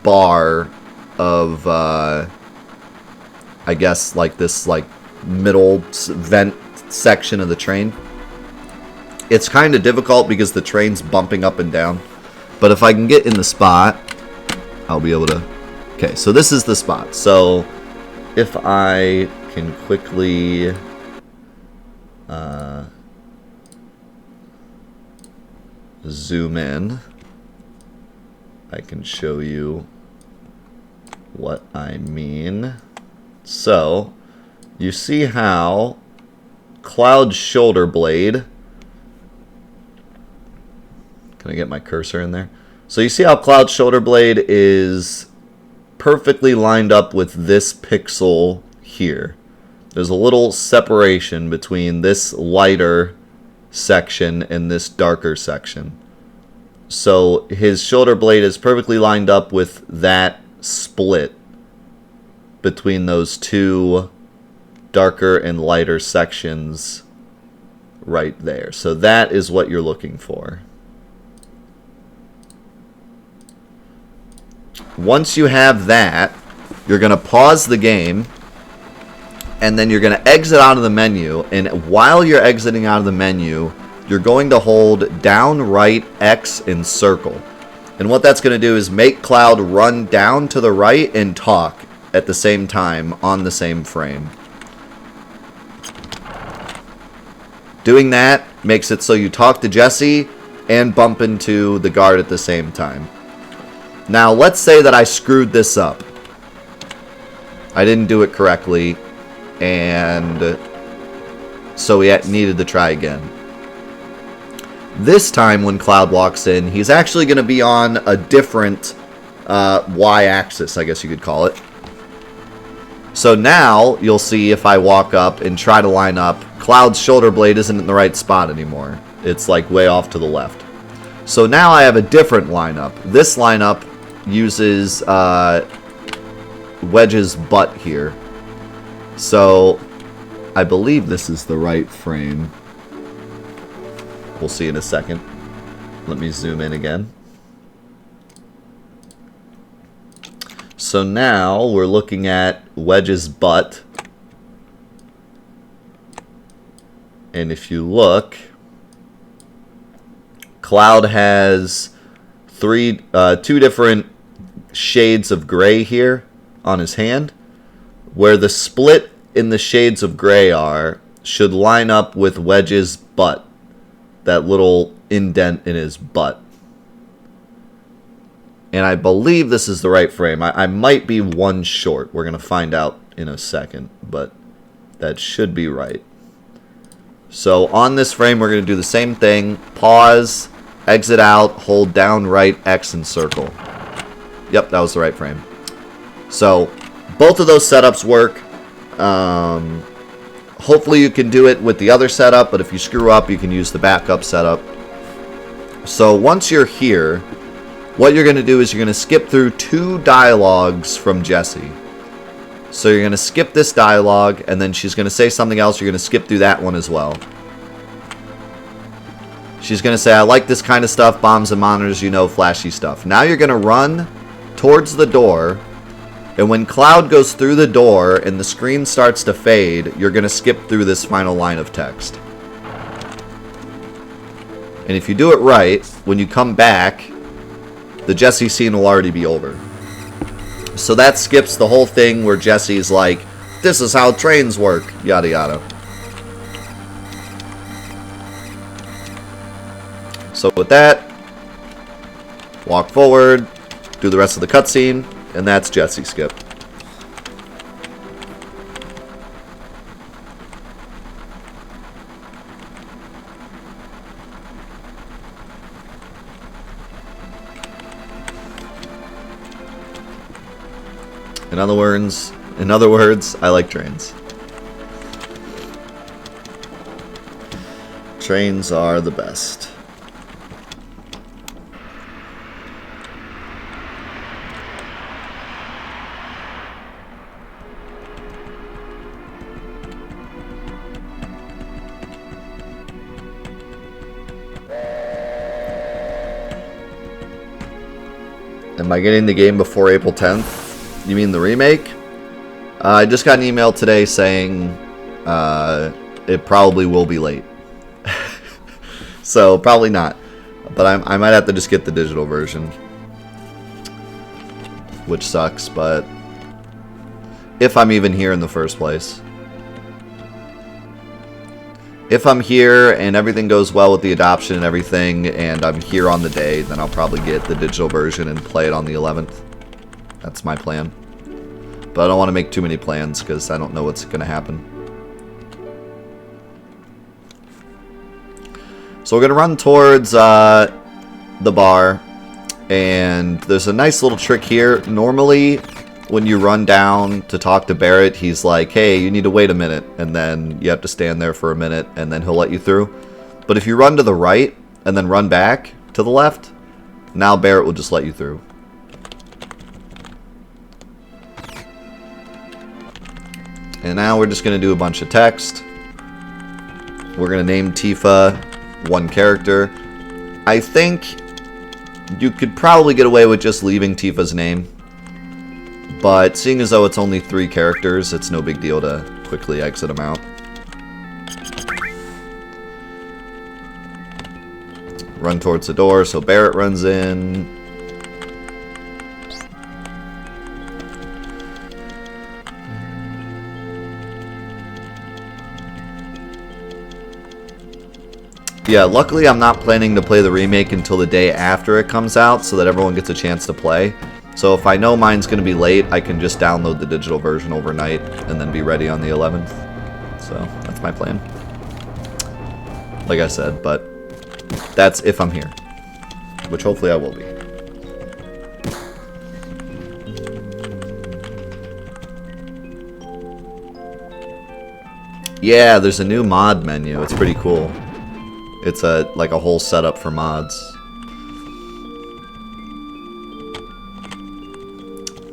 bar of, I guess, like this like middle vent section of the train. It's kind of difficult because the train's bumping up and down. But if I can get in the spot, I'll be able to... Okay, so this is the spot. So if I can quickly zoom in, I can show you what I mean. So, you see how Cloud's shoulder blade, can I get my cursor in there? So you see how Cloud's shoulder blade is perfectly lined up with this pixel here. There's a little separation between this lighter section and this darker section. So his shoulder blade is perfectly lined up with that split between those two darker and lighter sections right there. So that is what you're looking for. Once you have that, you're going to pause the game, and then you're going to exit out of the menu, and while you're exiting out of the menu, you're going to hold down, right, X, and circle. And what that's going to do is make Cloud run down to the right and talk at the same time on the same frame. Doing that makes it so you talk to Jesse and bump into the guard at the same time. Now, let's say that I screwed this up. I didn't do it correctly, and so we needed to try again. This time, when Cloud walks in, he's actually going to be on a different y-axis, I guess you could call it. So now, you'll see if I walk up and try to line up, Cloud's shoulder blade isn't in the right spot anymore. It's like way off to the left. So now I have a different lineup. This lineup uses Wedge's butt here. So I believe this is the right frame. We'll see in a second. Let me zoom in again. So now we're looking at Wedge's butt. And if you look, Cloud has two different shades of gray here on his hand. Where the split in the shades of gray are should line up with Wedge's butt. That little indent in his butt. And I believe this is the right frame. I might be one short. We're going to find out in a second. But that should be right. So on this frame, we're going to do the same thing. Pause, exit out, hold down, right, X, and circle. Yep, that was the right frame. So both of those setups work. Hopefully you can do it with the other setup, but if you screw up, you can use the backup setup. So once you're here, what you're going to do is you're going to skip through 2 dialogues from Jessie. So you're going to skip this dialogue, and then she's going to say something else. You're going to skip through that one as well. She's going to say, I like this kind of stuff, bombs and monitors, you know, flashy stuff. Now you're going to run towards the door, and when Cloud goes through the door and the screen starts to fade, you're going to skip through this final line of text. And if you do it right, when you come back, the Jessie scene will already be over. So that skips the whole thing where Jessie's like, this is how trains work, yada yada. So with that, walk forward, do the rest of the cutscene, and that's Jessie skip. In other words, I like trains. Trains are the best. Am I getting the game before April 10th? You mean the remake? I just got an email today saying it probably will be late. So, probably not. But I might have to just get the digital version. Which sucks, but if I'm even here in the first place. If I'm here and everything goes well with the adoption and everything, and I'm here on the day, then I'll probably get the digital version and play it on the 11th. That's my plan. But I don't want to make too many plans because I don't know what's going to happen. So we're going to run towards the bar. And there's a nice little trick here. Normally, when you run down to talk to Barrett, he's like, hey, you need to wait a minute. And then you have to stand there for a minute, and then he'll let you through. But if you run to the right and then run back to the left, now Barrett will just let you through. And now we're just going to do a bunch of text. We're going to name Tifa one character. I think you could probably get away with just leaving Tifa's name. But seeing as though it's only 3 characters, it's no big deal to quickly exit them out. Run towards the door, so Barrett runs in. Yeah, luckily I'm not planning to play the remake until the day after it comes out so that everyone gets a chance to play. So if I know mine's going to be late, I can just download the digital version overnight and then be ready on the 11th. So that's my plan. Like I said, but that's if I'm here, which hopefully I will be. Yeah, there's a new mod menu. It's pretty cool. It's like a whole setup for mods.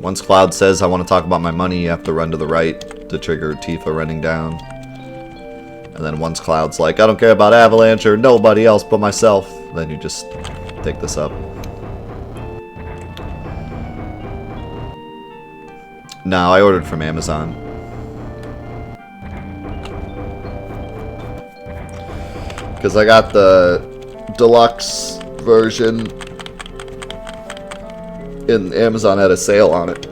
Once Cloud says, I want to talk about my money, you have to run to the right to trigger Tifa running down. And then once Cloud's like, I don't care about Avalanche or nobody else but myself, then you just take this up. No, I ordered from Amazon. Because I got the deluxe version and Amazon had a sale on it.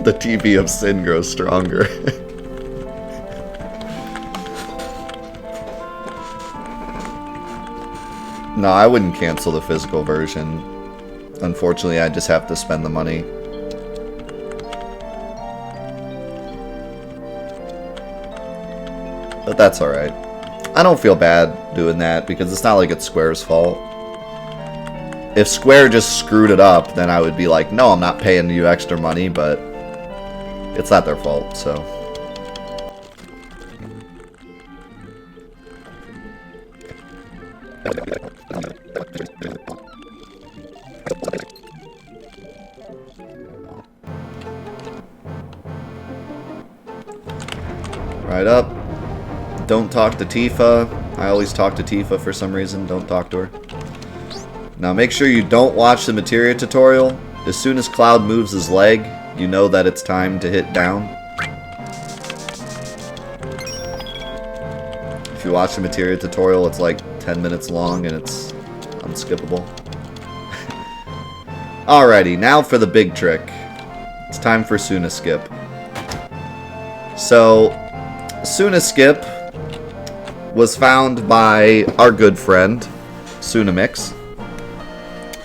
The TV of sin grows stronger. No, I wouldn't cancel the physical version. Unfortunately, I just have to spend the money. But that's alright. I don't feel bad doing that because it's not like it's Square's fault. If Square just screwed it up, then I would be like, no, I'm not paying you extra money, but it's not their fault, so. Right up. Don't talk to Tifa. I always talk to Tifa for some reason. Don't talk to her. Now make sure you don't watch the Materia tutorial. As soon as Cloud moves his leg, you know that it's time to hit down. If you watch the Materia tutorial, it's like 10 minutes long and it's unskippable. Alrighty, now for the big trick. It's time for Suna skip. So, Suna skip was found by our good friend, Suna Mix,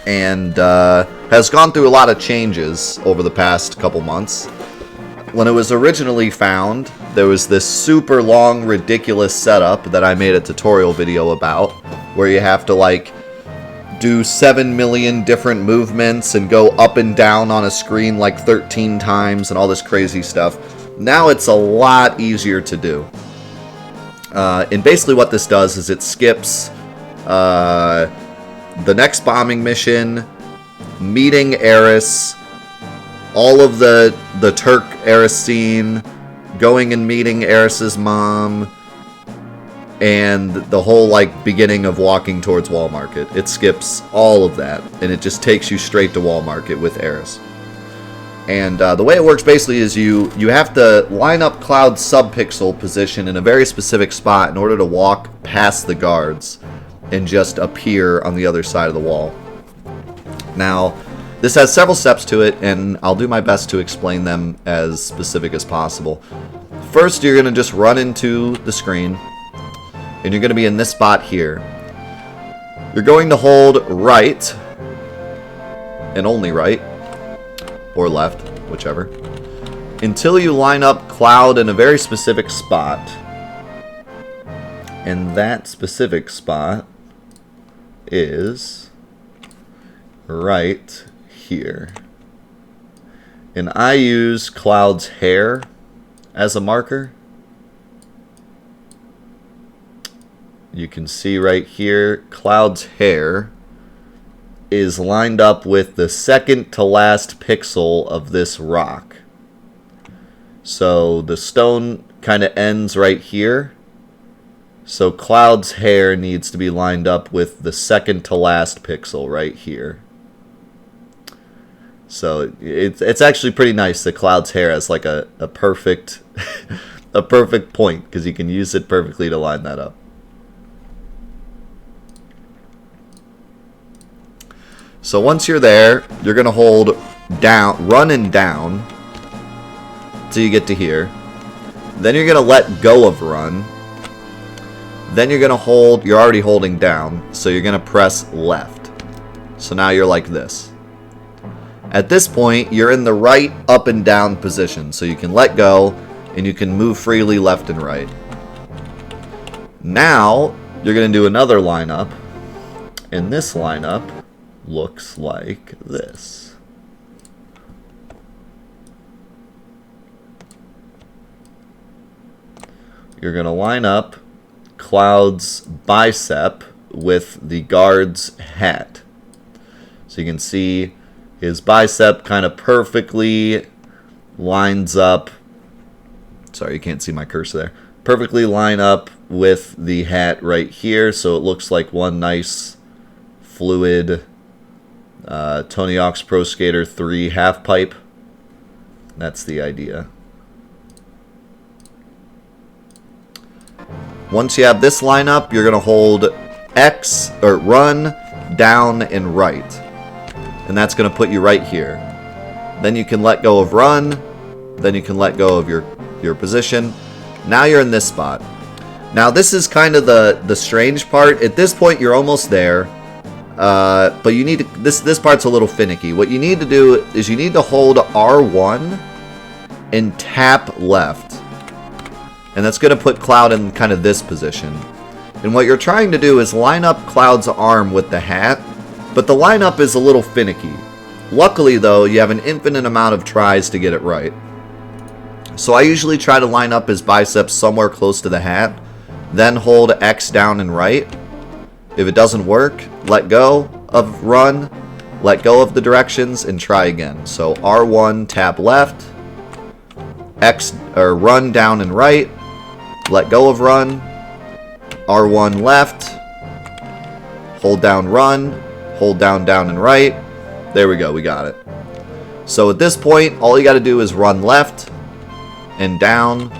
and has gone through a lot of changes over the past couple months. When it was originally found, there was this super long, ridiculous setup that I made a tutorial video about, where you have to, like, do 7 million different movements and go up and down on a screen like 13 times and all this crazy stuff. Now it's a lot easier to do. And basically what this does is it skips the next bombing mission, meeting Eris, all of the Turk Eris scene, going and meeting Eris's mom, and the whole like beginning of walking towards Wall Market. It skips all of that, and it just takes you straight to Wall Market with Eris. And the way it works basically is you have to line up Cloud's subpixel position in a very specific spot in order to walk past the guards and just appear on the other side of the wall. Now, This has several steps to it, and I'll do my best to explain them as specific as possible. First, you're going to just run into the screen, and you're going to be in this spot here. You're going to hold right, and only right, or left, whichever, until you line up Cloud in a very specific spot. And that specific spot is right here. And I use Cloud's hair as a marker. You can see right here, Cloud's hair is lined up with the second to last pixel of this rock. So the stone kind of ends right here. So Cloud's hair needs to be lined up with the second to last pixel right here. So it's actually pretty nice that Cloud's hair has like a perfect a perfect point, because you can use it perfectly to line that up. So once you're there, you're going to hold down, run and down till you get to here. Then you're going to let go of run. Then you're going to hold, you're already holding down, so you're going to press left. So now you're like this. At this point, you're in the right up and down position, so you can let go and you can move freely left and right. Now, you're going to do another lineup, and this lineup looks like this. You're going to line up Cloud's bicep with the guard's hat. So you can see his bicep kind of perfectly lines up. Sorry, you can't see my cursor there. Perfectly line up with the hat right here, so it looks like one nice fluid Tony Hawk's Pro Skater 3 half pipe. That's the idea. Once you have this lineup, you're going to hold X, or run, down, and right. And that's going to put you right here. Then you can let go of run. Then you can let go of your position. Now you're in this spot. Now this is kind of the strange part. At this point, you're almost there. But you need to, this part's a little finicky. What you need to do is you need to hold R1 and tap left. And that's going to put Cloud in kind of this position. And what you're trying to do is line up Cloud's arm with the hat, but the lineup is a little finicky. Luckily though, you have an infinite amount of tries to get it right. So I usually try to line up his biceps somewhere close to the hat, then hold X down and right. If it doesn't work, let go of run, let go of the directions, and try again. So R1, tap left, X, or run down and right, let go of run, R1 left, hold down run, hold down down and right. There we go, we got it. So at this point, all you got to do is run left and down,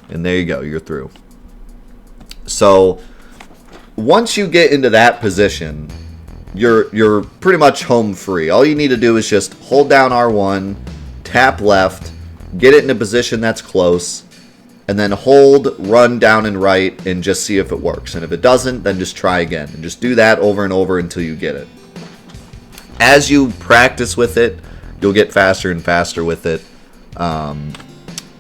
and there you go, you're through. So once you get into that position, you're pretty much home free. All you need to do is just hold down R1, tap left, get it in a position that's close, and then hold, run down and right, and just see if it works. And if it doesn't, then just try again. And just do that over and over until you get it. As you practice with it, you'll get faster and faster with it.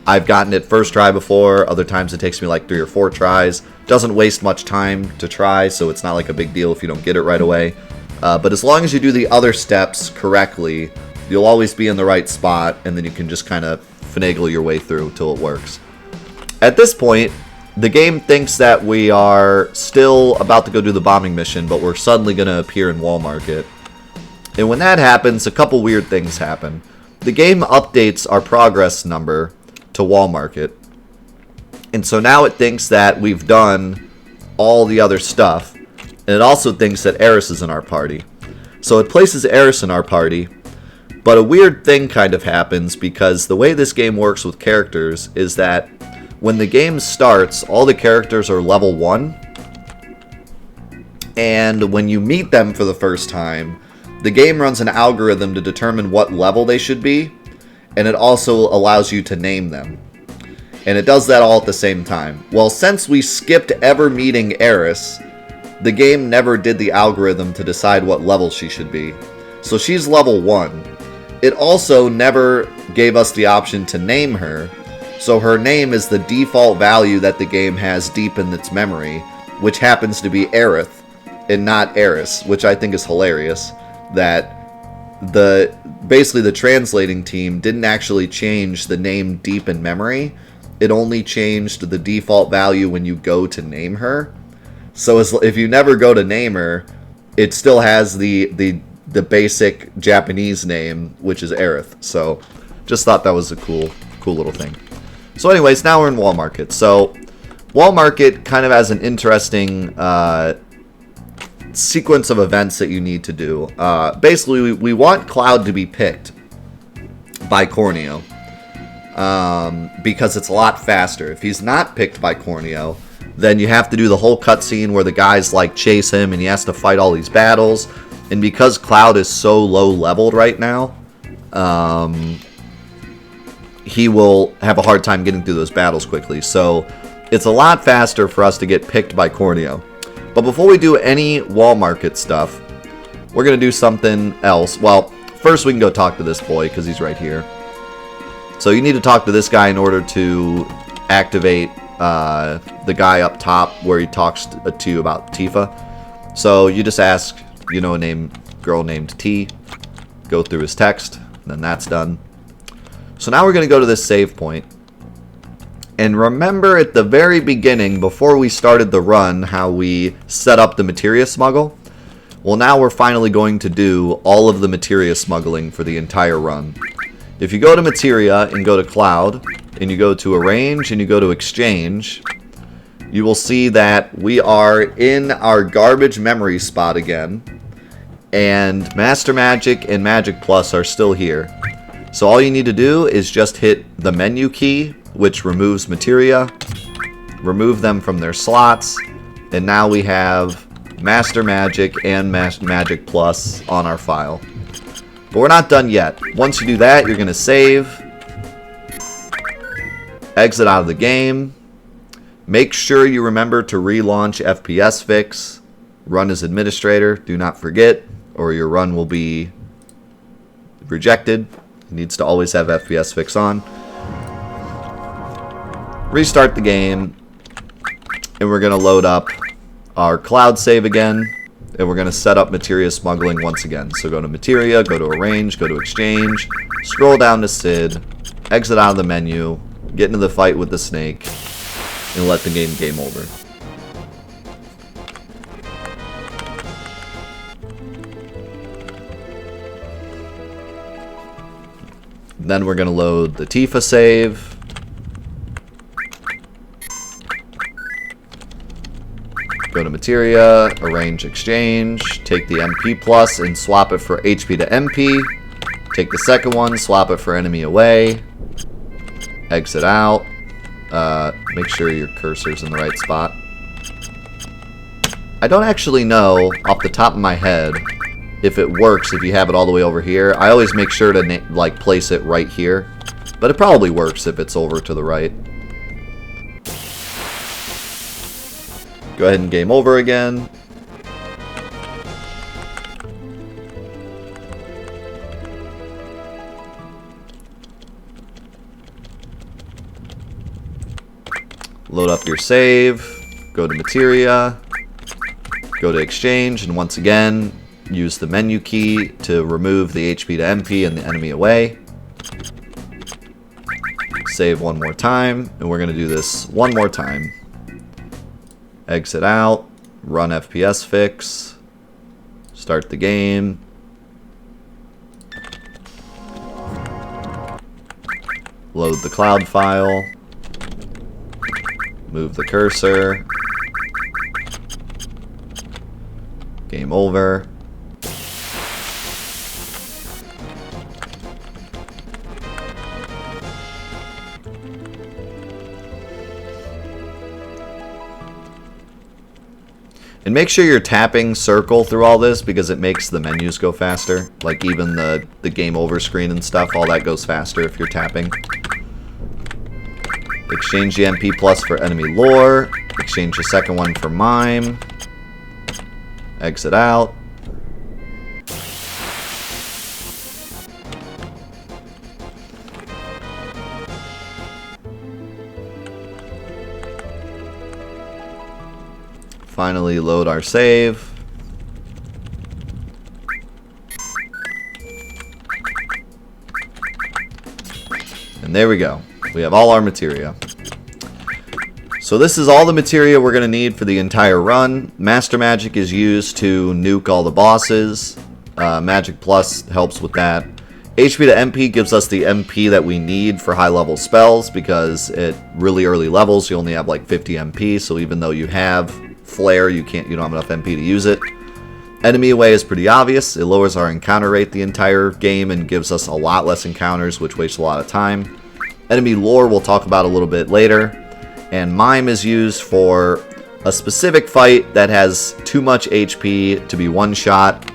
I've gotten it first try before. Other times it takes me like 3 or 4 tries. Doesn't waste much time to try, so it's not like a big deal if you don't get it right away. But as long as you do the other steps correctly, you'll always be in the right spot, and then you can just kind of finagle your way through till it works. At this point, the game thinks that we are still about to go do the bombing mission, but we're suddenly going to appear in Wall Market. And when that happens, a couple weird things happen. The game updates our progress number to Wall Market. And so now it thinks that we've done all the other stuff. And it also thinks that Eris is in our party. So it places Eris in our party. But a weird thing kind of happens, because the way this game works with characters is that when the game starts, all the characters are level 1. And when you meet them for the first time, the game runs an algorithm to determine what level they should be, and it also allows you to name them. And it does that all at the same time. Well, since we skipped ever meeting Eris, the game never did the algorithm to decide what level she should be. So she's level 1. It also never gave us the option to name her, so her name is the default value that the game has deep in its memory, which happens to be Aerith and not Eris, which I think is hilarious, that basically the translating team didn't actually change the name deep in memory. It only changed the default value when you go to name her. So if you never go to name her, it still has the basic Japanese name, which is Aerith. So just thought that was a cool little thing. So anyways, now we're in Wall Market. So Wall Market kind of has an interesting sequence of events that you need to do. Basically, we want Cloud to be picked by Corneo. Because it's a lot faster. If he's not picked by Corneo, then you have to do the whole cutscene where the guys like chase him and he has to fight all these battles. And because Cloud is so low leveled right now, he will have a hard time getting through those battles quickly. So it's a lot faster for us to get picked by Corneo. But before we do any Wall Market stuff, we're going to do something else. Well, first we can go talk to this boy because he's right here. So you need to talk to this guy in order to activate the guy up top where he talks to you about Tifa. So you just ask, you know, a girl named T, go through his text, and then that's done. So now we're going to go to this save point. And remember at the very beginning, before we started the run, how we set up the Materia smuggle? Well, now we're finally going to do all of the Materia smuggling for the entire run. If you go to Materia and go to Cloud, and you go to Arrange and you go to Exchange, you will see that we are in our garbage memory spot again, and Master Magic and Magic Plus are still here. So all you need to do is just hit the menu key, which removes Materia, remove them from their slots, and now we have Master Magic and Magic Plus on our file. But we're not done yet. Once you do that, you're going to save, exit out of the game, make sure you remember to relaunch FPS Fix, run as administrator, do not forget, or your run will be rejected. It needs to always have FPS Fix on. Restart the game, and we're going to load up our Cloud save again. And we're going to set up Materia smuggling once again. So go to Materia, go to Arrange, go to Exchange, scroll down to Sid, exit out of the menu, get into the fight with the snake, and let the game over. Then we're going to load the Tifa save. Go to Materia, Arrange Exchange, take the MP Plus and swap it for HP to MP. Take the second one, swap it for enemy away. Exit out. Make sure your cursor's in the right spot. I don't actually know, off the top of my head, if it works if you have it all the way over here. I always make sure to place it right here. But it probably works if it's over to the right. Go ahead and game over again. Load up your save. Go to Materia. Go to Exchange, and once again, use the menu key to remove the HP to MP and the enemy away. Save one more time, and we're going to do this one more time. Exit out, run FPS Fix, start the game. Load the Cloud file. Move the cursor. Game over. And make sure you're tapping circle through all this because it makes the menus go faster. Like even the game over screen and stuff, all that goes faster if you're tapping. Exchange the MP plus for enemy lore. Exchange the second one for mime. Exit out. Finally load our save. And there we go. We have all our materia. So this is all the materia we're going to need for the entire run. Master Magic is used to nuke all the bosses. Magic Plus helps with that. HP to MP gives us the MP that we need for high level spells because at really early levels you only have like 50 MP, so even though you have Flare, you don't have enough MP to use it. Enemy away is pretty obvious. It lowers our encounter rate the entire game and gives us a lot less encounters, which wastes a lot of time. Enemy lore we'll talk about a little bit later. And mime is used for a specific fight that has too much HP to be one shot.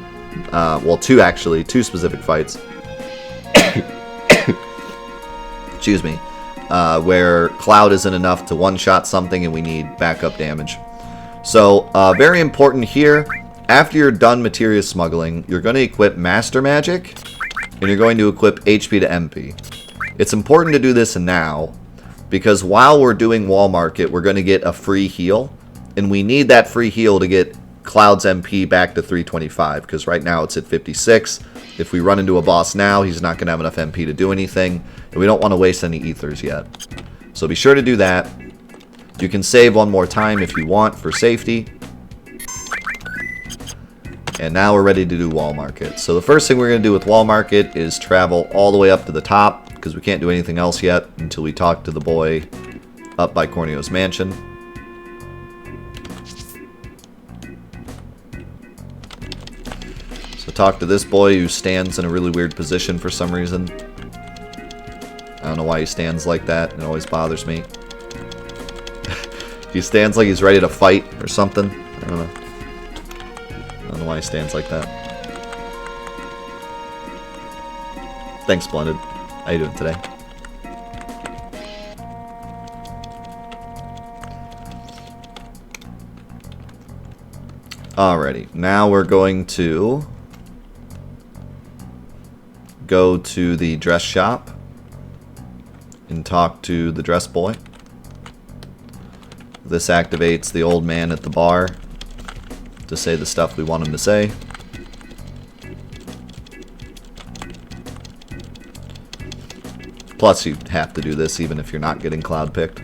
Well, two specific fights. Excuse me. Where Cloud isn't enough to one shot something and we need backup damage. So, very important here, after you're done materia smuggling, you're going to equip Master Magic, and you're going to equip HP to MP. It's important to do this now, because while we're doing Wall Market, we're going to get a free heal, and we need that free heal to get Cloud's MP back to 325, because right now it's at 56. If we run into a boss now, he's not going to have enough MP to do anything, and we don't want to waste any ethers yet. So be sure to do that. You can save one more time if you want for safety. And now we're ready to do Wall Market. So the first thing we're going to do with Wall Market is travel all the way up to the top, because we can't do anything else yet until we talk to the boy up by Corneo's mansion. So talk to this boy who stands in a really weird position for some reason. I don't know why he stands like that. It always bothers me. He stands like he's ready to fight or something. I don't know. I don't know why he stands like that. Thanks, Splendid. How you doing today? Alrighty. Now we're going to go to the dress shop and talk to the dress boy. This activates the old man at the bar to say the stuff we want him to say. Plus, you have to do this even if you're not getting Cloud picked.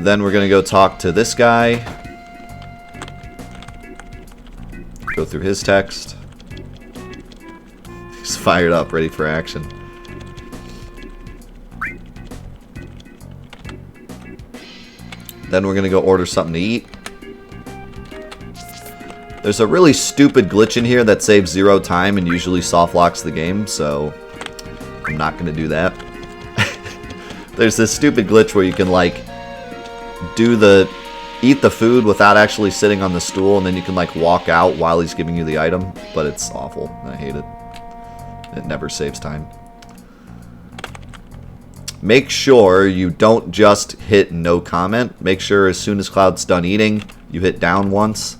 Then we're going to go talk to this guy. Go through his text. He's fired up, ready for action. Then we're going to go order something to eat. There's a really stupid glitch in here that saves 0 time and usually soft locks the game, so I'm not going to do that. There's this stupid glitch where you can like eat the food without actually sitting on the stool, and then you can like walk out while he's giving you the item, but it's awful. I hate it. It never saves time. Make sure you don't just hit no comment. Make sure as soon as Cloud's done eating, you hit down once.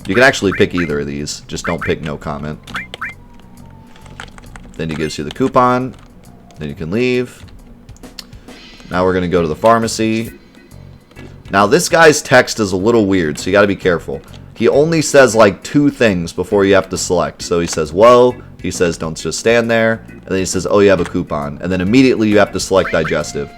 You can actually pick either of these. Just don't pick no comment. Then he gives you the coupon. Then you can leave. Now we're going to go to the pharmacy. Now this guy's text is a little weird, so you got to be careful. He only says like 2 things before you have to select. So he says, whoa. He says, don't just stand there. And then he says, oh, you have a coupon. And then immediately you have to select digestive.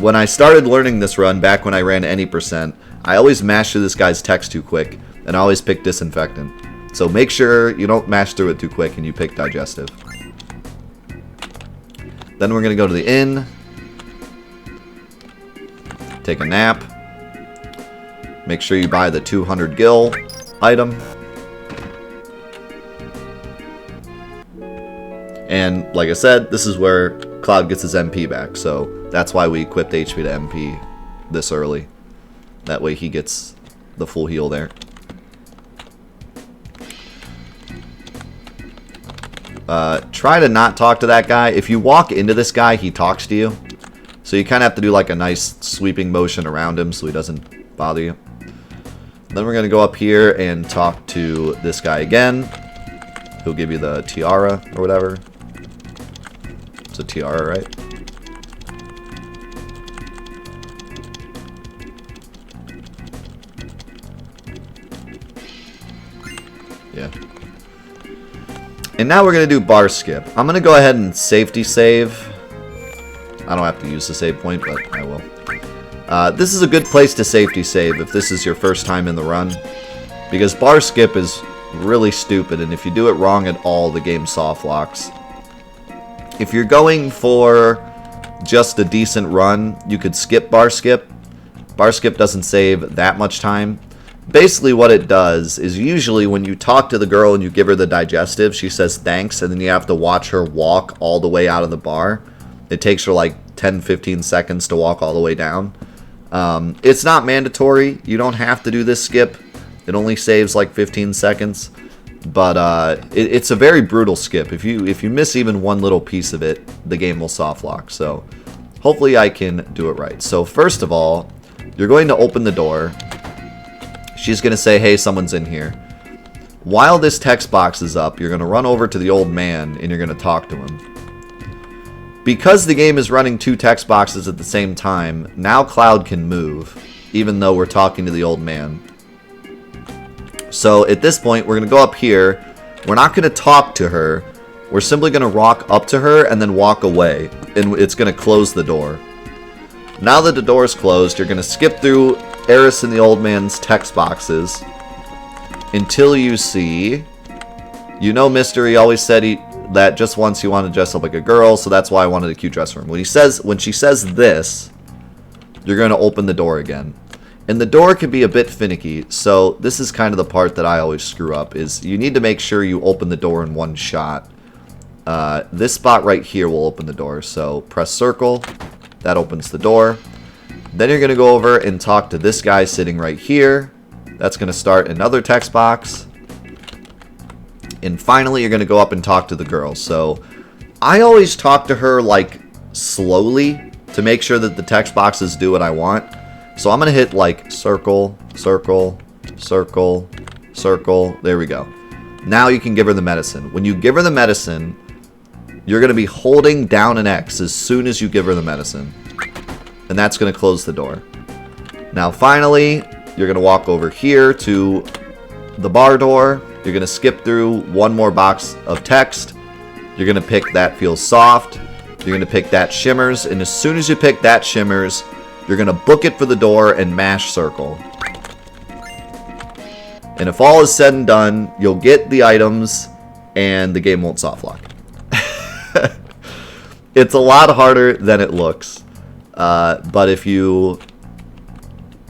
When I started learning this run, back when I ran any %, I always mashed through this guy's text too quick. And I always pick disinfectant. So make sure you don't mash through it too quick and you pick digestive. Then we're going to go to the inn. Take a nap. Make sure you buy the 200 gil item. And like I said, this is where Cloud gets his MP back. So that's why we equipped HP to MP this early. That way he gets the full heal there. Try to not talk to that guy. If you walk into this guy, he talks to you. So you kind of have to do like a nice sweeping motion around him so he doesn't bother you. Then we're going to go up here and talk to this guy again. He'll give you the tiara or whatever. It's a tiara, right? Yeah. And now we're going to do bar skip. I'm going to go ahead and safety save. I don't have to use the save point, but I will. This is a good place to safety save if this is your first time in the run. Because bar skip is really stupid, and if you do it wrong at all, the game soft locks. If you're going for just a decent run, you could skip bar skip. Bar skip doesn't save that much time. Basically what it does is usually when you talk to the girl and you give her the digestive, she says thanks, and then you have to watch her walk all the way out of the bar. It takes her like 10-15 seconds to walk all the way down. It's not mandatory. You don't have to do this skip. It only saves like 15 seconds. But it's a very brutal skip. If you miss even one little piece of it, the game will soft lock. So hopefully I can do it right. So first of all, you're going to open the door. She's going to say, hey, someone's in here. While this text box is up, you're going to run over to the old man and you're going to talk to him. Because the game is running two text boxes at the same time, now Cloud can move, even though we're talking to the old man. So at this point, we're going to go up here. We're not going to talk to her. We're simply going to walk up to her and then walk away. And it's going to close the door. Now that the door is closed, you're going to skip through Eris and the old man's text boxes until you see... You know Mystery always said that just once he wanted to dress up like a girl, so that's why I wanted a cute dress for him. When she says this, you're going to open the door again. And the door can be a bit finicky, so this is kind of the part that I always screw up, is you need to make sure you open the door in one shot. This spot right here will open the door, so press circle, that opens the door. Then you're going to go over and talk to this guy sitting right here. That's going to start another text box. And finally, you're going to go up and talk to the girl. So I always talk to her like slowly to make sure that the text boxes do what I want. So I'm going to hit like circle, circle, circle, circle. There we go. Now you can give her the medicine. When you give her the medicine, you're going to be holding down an X as soon as you give her the medicine. And that's going to close the door. Now finally, you're going to walk over here to the bar door. You're going to skip through one more box of text. You're going to pick that feels soft. You're going to pick that shimmers. And as soon as you pick that shimmers, you're going to book it for the door and mash circle. And if all is said and done, you'll get the items and the game won't soft lock. It's a lot harder than it looks. But if you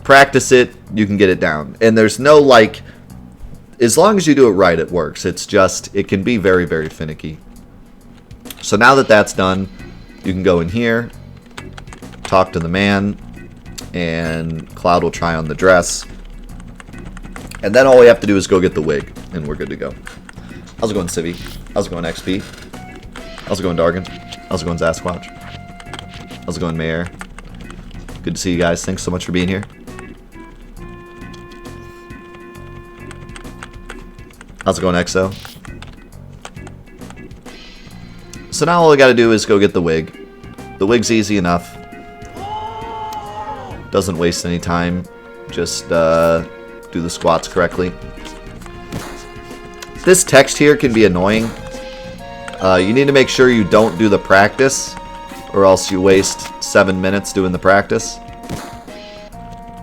practice it, you can get it down. And there's no like... As long as you do it right, it works. It's just, it can be very, very finicky. So now that that's done, you can go in here, talk to the man, and Cloud will try on the dress. And then all we have to do is go get the wig, and we're good to go. How's it going, Civvy? How's it going, XP? How's it going, Dargan? How's it going, Zasquatch? How's it going, Mayor? Good to see you guys. Thanks so much for being here. How's it going, EXO? So now all we gotta do is go get the wig. The wig's easy enough. Doesn't waste any time. Just do the squats correctly. This text here can be annoying. You need to make sure you don't do the practice, or else you waste 7 minutes doing the practice.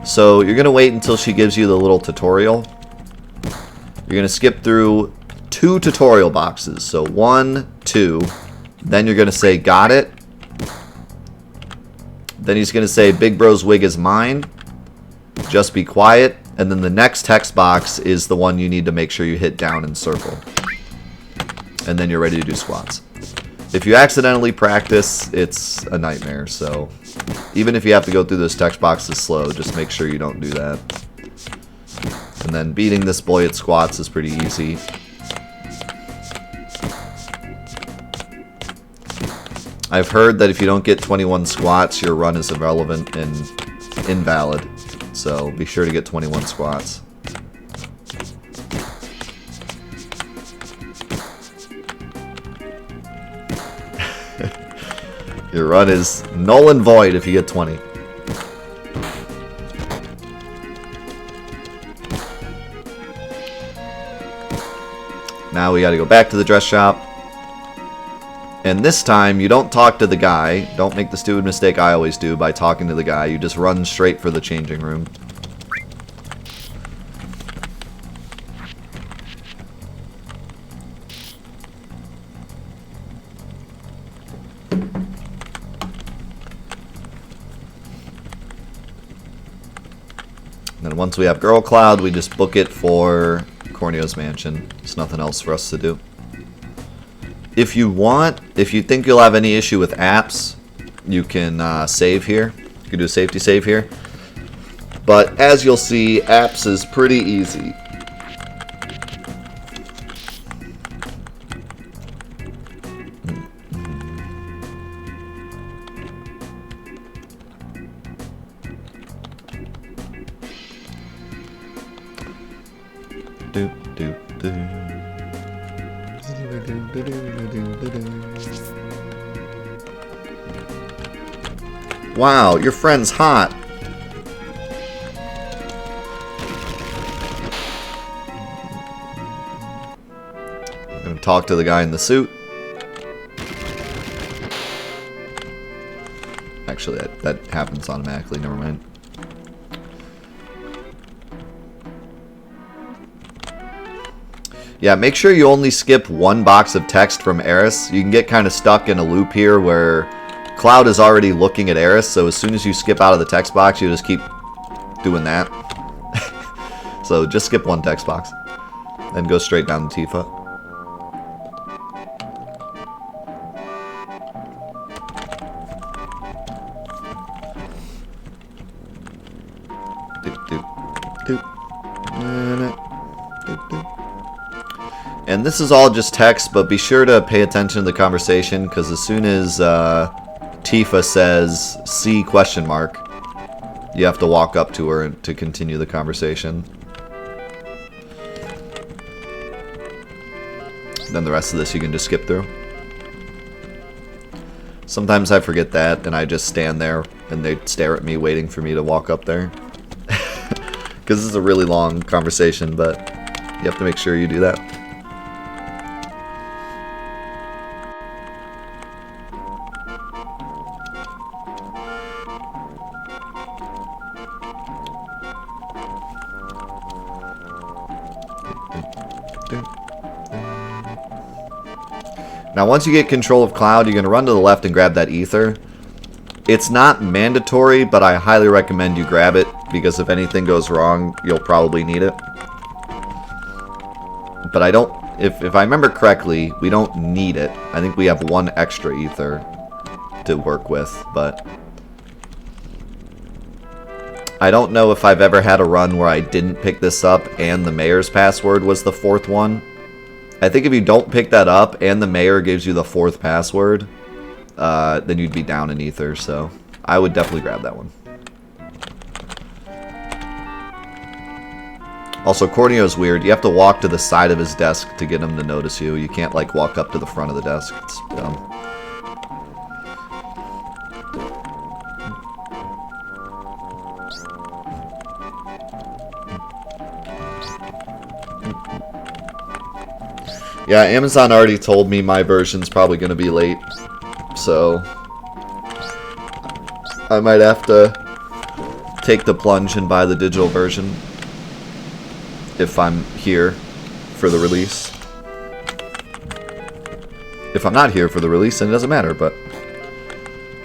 So you're gonna wait until she gives you the little tutorial. You're going to skip through 2 tutorial boxes. So 1, 2. Then you're going to say, got it. Then he's going to say, Big Bro's wig is mine. Just be quiet. And then the next text box is the one you need to make sure you hit down and circle. And then you're ready to do squats. If you accidentally practice, it's a nightmare. So Even if you have to go through those text boxes slow, just make sure you don't do that. And then beating this boy at squats is pretty easy. I've heard that if you don't get 21 squats, your run is irrelevant and invalid. So be sure to get 21 squats. Your run is null and void if you get 20. Now we gotta go back to the dress shop. And this time, you don't talk to the guy. Don't make the stupid mistake I always do by talking to the guy. You just run straight for the changing room. And once we have Girl Cloud, we just book it for Corneo's mansion. There's nothing else for us to do. If you want, if you think you'll have any issue with apps, you can save here. You can do a safety save here. But as you'll see, apps is pretty easy. Wow, your friend's hot. I'm gonna talk to the guy in the suit. Actually, that happens automatically, never mind. Yeah, make sure you only skip one box of text from Eris. You can get kind of stuck in a loop here where Cloud is already looking at Eris, so as soon as you skip out of the text box, you just keep doing that. So just skip one text box, then go straight down to Tifa. And this is all just text, but be sure to pay attention to the conversation, because as soon as Tifa says C question mark, you have to walk up to her to continue the conversation. Then the rest of this you can just skip through. Sometimes I forget that, and I just stand there, and they stare at me waiting for me to walk up there. Because this is a really long conversation, but you have to make sure you do that. Now once you get control of Cloud, you're going to run to the left and grab that ether. It's not mandatory, but I highly recommend you grab it, because if anything goes wrong, you'll probably need it. But I don't, if I remember correctly, we don't need it. I think we have one extra ether to work with, but I don't know if I've ever had a run where I didn't pick this up and the mayor's password was the fourth one. I think if you don't pick that up and the mayor gives you the fourth password, then you'd be down in ether, so I would definitely grab that one. Also, Corneo's weird. You have to walk to the side of his desk to get him to notice you. You can't, like, walk up to the front of the desk. It's dumb. Yeah, Amazon already told me my version's probably going to be late, so I might have to take the plunge and buy the digital version if I'm here for the release. If I'm not here for the release, then it doesn't matter, but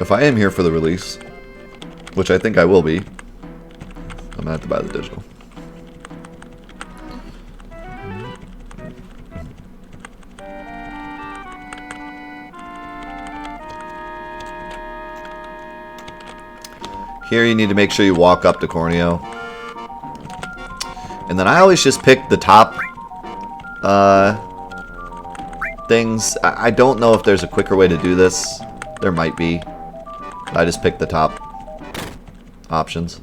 if I am here for the release, which I think I will be, I'm going to have to buy the digital. Here you need to make sure you walk up to Corneo. And then I always just pick the top things. I don't know if there's a quicker way to do this. There might be. I just pick the top options.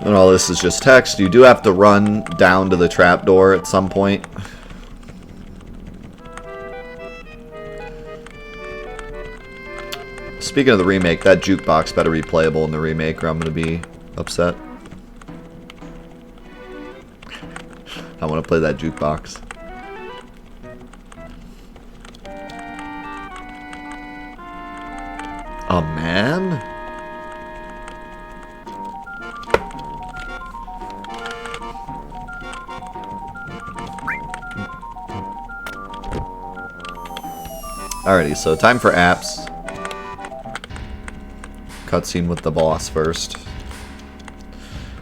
And all this is just text. You do have to run down to the trapdoor at some point. Speaking of the remake, that jukebox better be playable in the remake or I'm going to be upset. I want to play that jukebox. Oh, man. Alrighty, so time for apps. Cutscene with the boss first.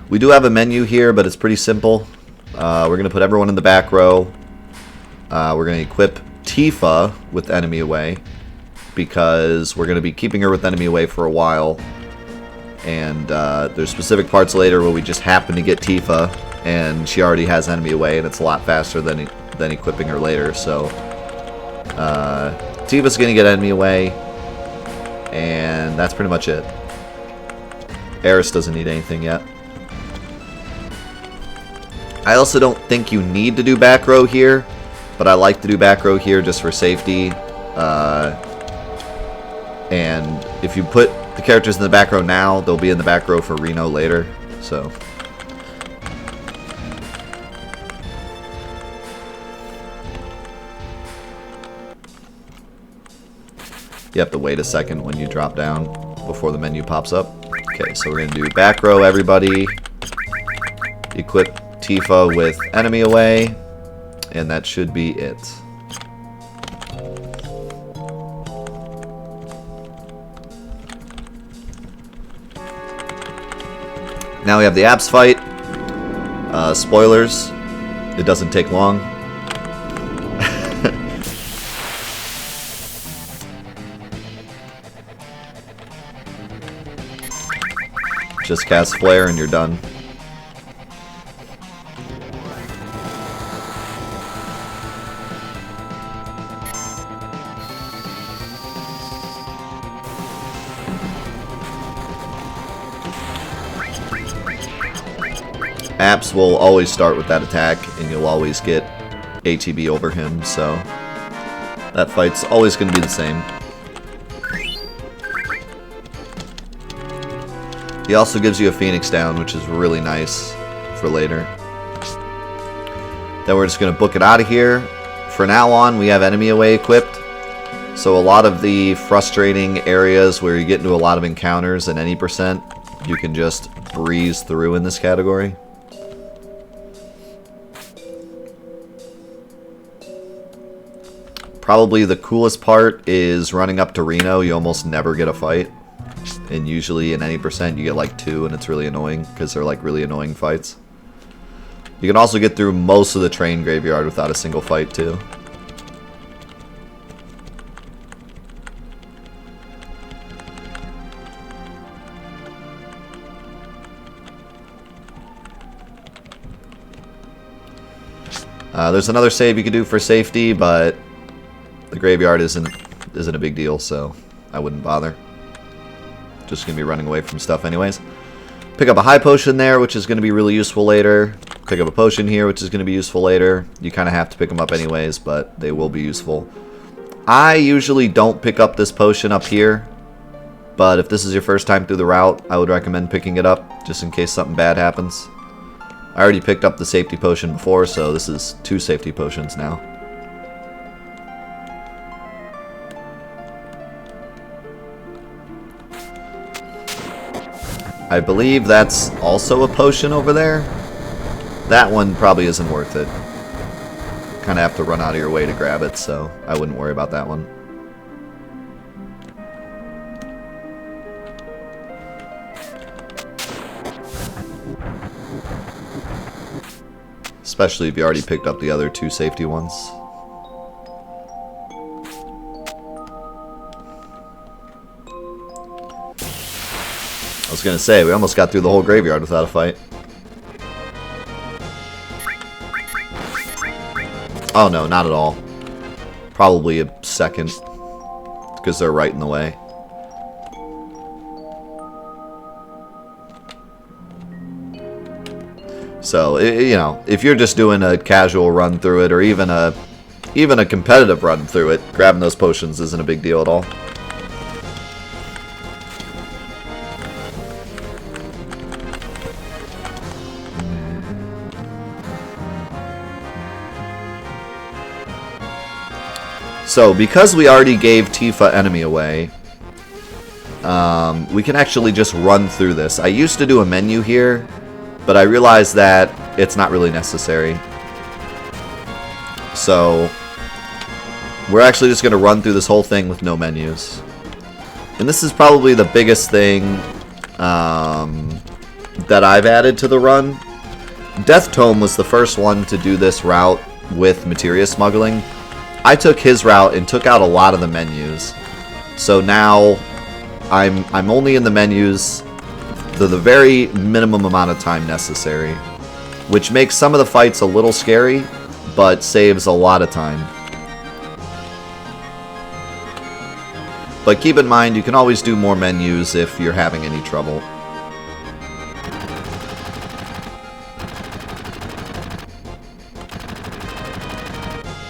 We do have a menu here, but it's pretty simple. We're going to put everyone in the back row. We're going to equip Tifa with enemy away, because we're going to be keeping her with enemy away for a while. And there's specific parts later where we just happen to get Tifa, and she already has enemy away, and it's a lot faster than equipping her later. So Tifa's going to get enemy away, and that's pretty much it. Eris doesn't need anything yet. I also don't think you need to do back row here, but I like to do back row here just for safety. And if you put the characters in the back row now, they'll be in the back row for Reno later. So you have to wait a second when you drop down before the menu pops up. Okay, so we're going to do back row, everybody. Equip Tifa with enemy away. And that should be it. Now we have the apps fight. Spoilers. It doesn't take long. Just cast Flare and you're done. Apps will always start with that attack, and you'll always get ATB over him, so that fight's always going to be the same. He also gives you a Phoenix down, which is really nice for later. Then we're just going to book it out of here. For now on, we have enemy away equipped, so a lot of the frustrating areas where you get into a lot of encounters at any percent, you can just breeze through in this category. Probably the coolest part is running up to Reno. You almost never get a fight. And usually in any percent you get like 2, and it's really annoying because they're like really annoying fights. You can also get through most of the train graveyard without a single fight too. There's another save you could do for safety, but the graveyard isn't a big deal, so I wouldn't bother. Just gonna be running away from stuff anyways. Pick up a high potion there, which is gonna be really useful later. Pick up a potion here, which is gonna be useful later. You kind of have to pick them up anyways, but they will be useful. I usually don't pick up this potion up here, but if this is your first time through the route, I would recommend picking it up just in case something bad happens. I already picked up the safety potion before, so this is 2 safety potions now. I believe that's also a potion over there. That one probably isn't worth it. Kind of have to run out of your way to grab it, so I wouldn't worry about that one. Especially if you already picked up the other 2 safety ones. I was gonna say, we almost got through the whole graveyard without a fight. Oh no, not at all. Probably a second. Because they're right in the way. So, you know, if you're just doing a casual run through it, or even a competitive run through it, grabbing those potions isn't a big deal at all. So, because we already gave Tifa enemy away, we can actually just run through this. I used to do a menu here, but I realized that it's not really necessary. So, we're actually just going to run through this whole thing with no menus. And this is probably the biggest thing that I've added to the run. Death Tome was the first one to do this route with Materia smuggling. I took his route and took out a lot of the menus. So now I'm only in the menus the very minimum amount of time necessary, which makes some of the fights a little scary, but saves a lot of time. But keep in mind, you can always do more menus if you're having any trouble.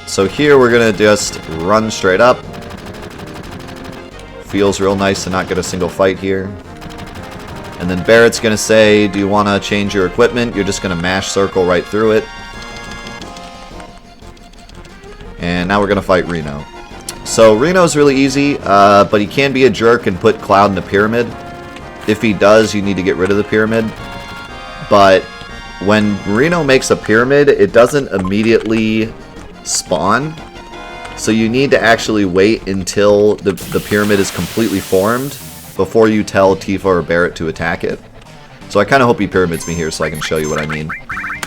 So here we're going to just run straight up. Feels real nice to not get a single fight here. And then Barrett's going to say, do you want to change your equipment? You're just going to mash circle right through it. And now we're going to fight Reno. So Reno's really easy, but he can be a jerk and put Cloud in a pyramid. If he does, you need to get rid of the pyramid. But when Reno makes a pyramid, it doesn't immediately spawn, so you need to actually wait until the pyramid is completely formed before you tell Tifa or Barrett to attack it. So I kind of hope he pyramids me here so I can show you what I mean.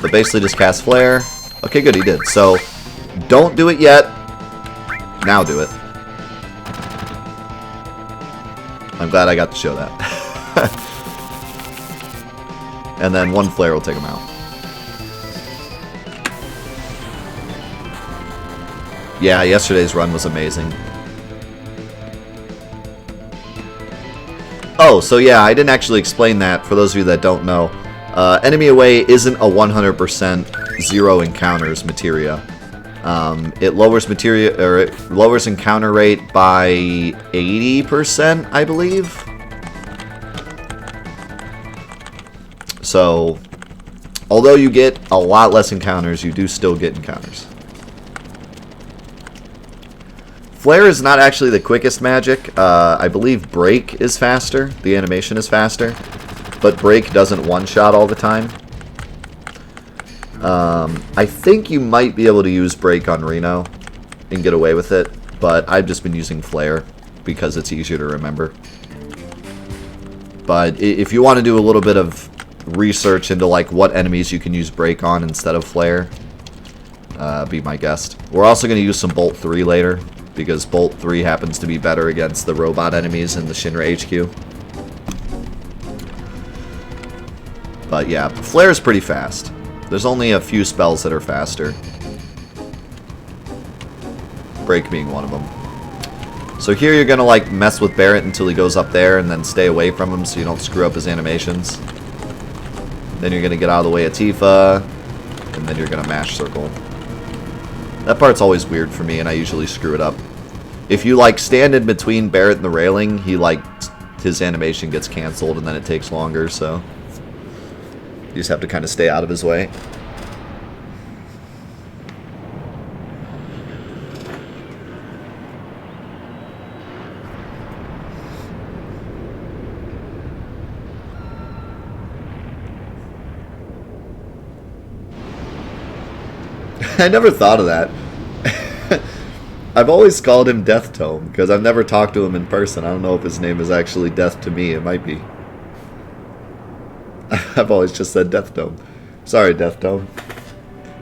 But basically just cast Flare. Okay, good, he did. So don't do it yet. Now do it. I'm glad I got to show that. And then one Flare will take him out. Yeah, yesterday's run was amazing. Oh, so yeah, I didn't actually explain that for those of you that don't know. Enemy Away isn't a 100% zero encounters materia. It lowers materia, or it lowers encounter rate by 80%, I believe. So, although you get a lot less encounters, you do still get encounters. Flare is not actually the quickest magic. I believe Break is faster. The animation is faster. But Break doesn't one-shot all the time. I think you might be able to use Break on Reno and get away with it. But I've just been using Flare because it's easier to remember. But if you want to do a little bit of research into like what enemies you can use Break on instead of Flare, be my guest. We're also going to use some Bolt 3 later, because Bolt 3 happens to be better against the robot enemies in the Shinra HQ. But yeah, Flare is pretty fast. There's only a few spells that are faster. Break being one of them. So here you're going to like mess with Barrett until he goes up there and then stay away from him so you don't screw up his animations. Then you're going to get out of the way of Tifa, and then you're going to mash circle. That part's always weird for me, and I usually screw it up. If you like stand in between Barrett and the railing, his animation gets canceled, and then it takes longer. So you just have to kind of stay out of his way. I never thought of that. I've always called him Death Tome, because I've never talked to him in person. I don't know if his name is actually Death to me. It might be. I've always just said Death Tome. Sorry, Death Tome.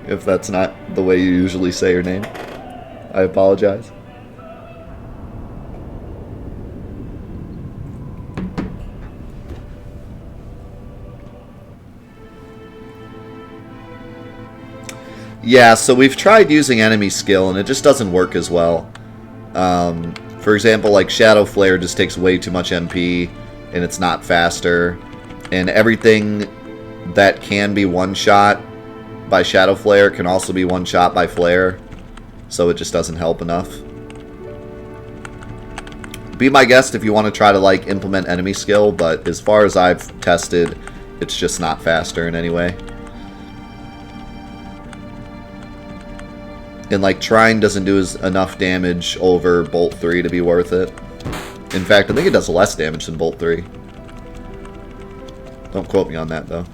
If that's not the way you usually say your name, I apologize. Yeah, so we've tried using enemy skill, and it just doesn't work as well. For example, like Shadow Flare just takes way too much MP, and it's not faster. And everything that can be one-shot by Shadow Flare can also be one-shot by Flare, so it just doesn't help enough. Be my guest if you want to try to, like, implement enemy skill, but as far as I've tested, it's just not faster in any way. And, like, Trine doesn't do enough damage over Bolt 3 to be worth it. In fact, I think it does less damage than Bolt 3. Don't quote me on that, though.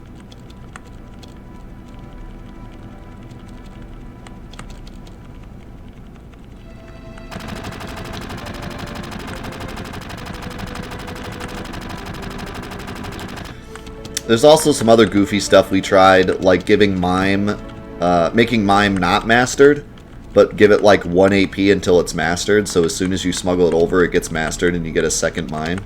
There's also some other goofy stuff we tried, like giving Mime, making Mime not mastered, but give it like 1 AP until it's mastered, so as soon as you smuggle it over, it gets mastered and you get a second Mime.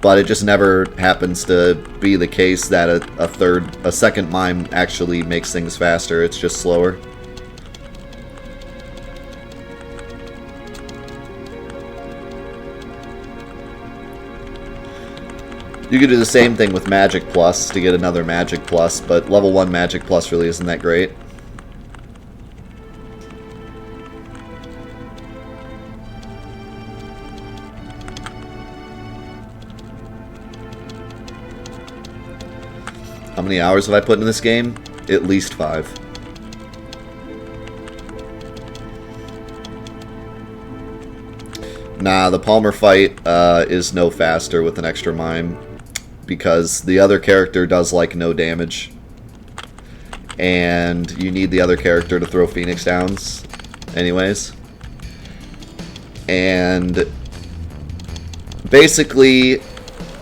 But it just never happens to be the case that a second Mime actually makes things faster, it's just slower. You could do the same thing with Magic Plus to get another Magic Plus, but level 1 Magic Plus really isn't that great. How many hours have I put in this game? At least 5. Nah, the Palmer fight is no faster with an extra Mime, because the other character does like no damage. And you need the other character to throw Phoenix Downs anyways. And basically,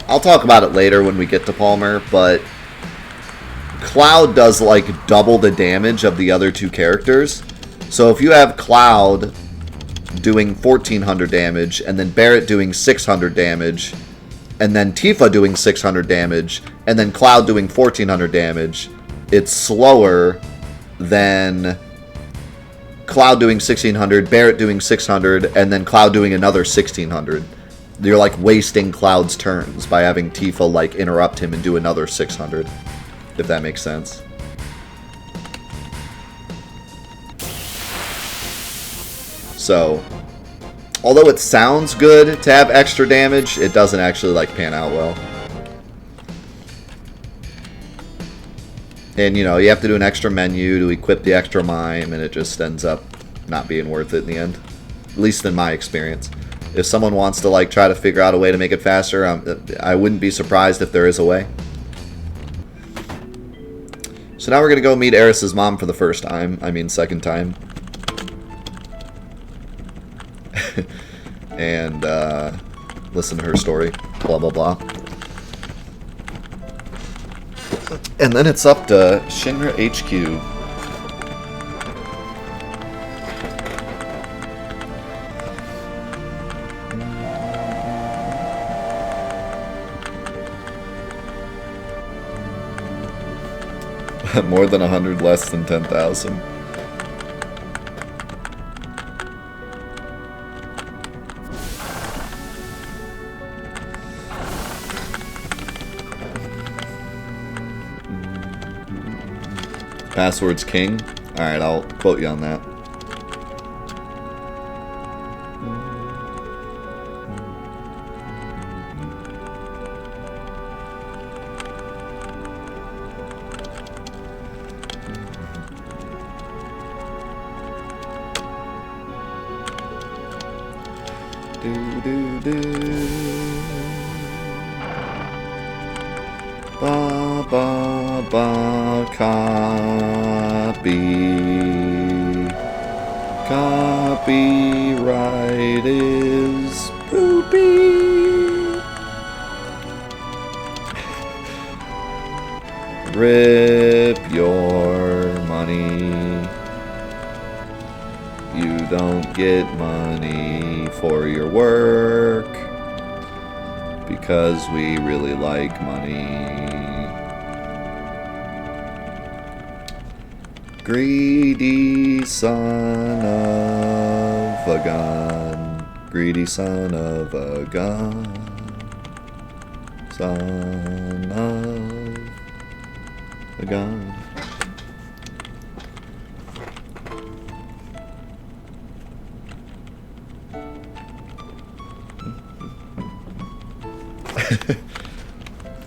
I'll talk about it later when we get to Palmer, but Cloud does like double the damage of the other two characters. So if you have Cloud doing 1400 damage, and then Barret doing 600 damage, and then Tifa doing 600 damage, and then Cloud doing 1400 damage, it's slower than Cloud doing 1600, Barret doing 600, and then Cloud doing another 1600. You're like wasting Cloud's turns by having Tifa like interrupt him and do another 600. If that makes sense. So, although it sounds good to have extra damage, it doesn't actually like pan out well. And you know, you have to do an extra menu to equip the extra Mime, and it just ends up not being worth it in the end. At least in my experience. If someone wants to like try to figure out a way to make it faster, I wouldn't be surprised if there is a way. So now we're going to go meet Eris's mom for the first time. I mean, second time. And listen to her story. Blah, blah, blah. And then it's up to Shinra HQ. More than 100, less than 10,000. Password's king. Alright, I'll quote you on that. Ba ba ba copy. Copyright is poopy. Rip your money. money. You don't get money for your work because we really like money. Greedy son of a gun. Greedy son of a gun. Son of a gun.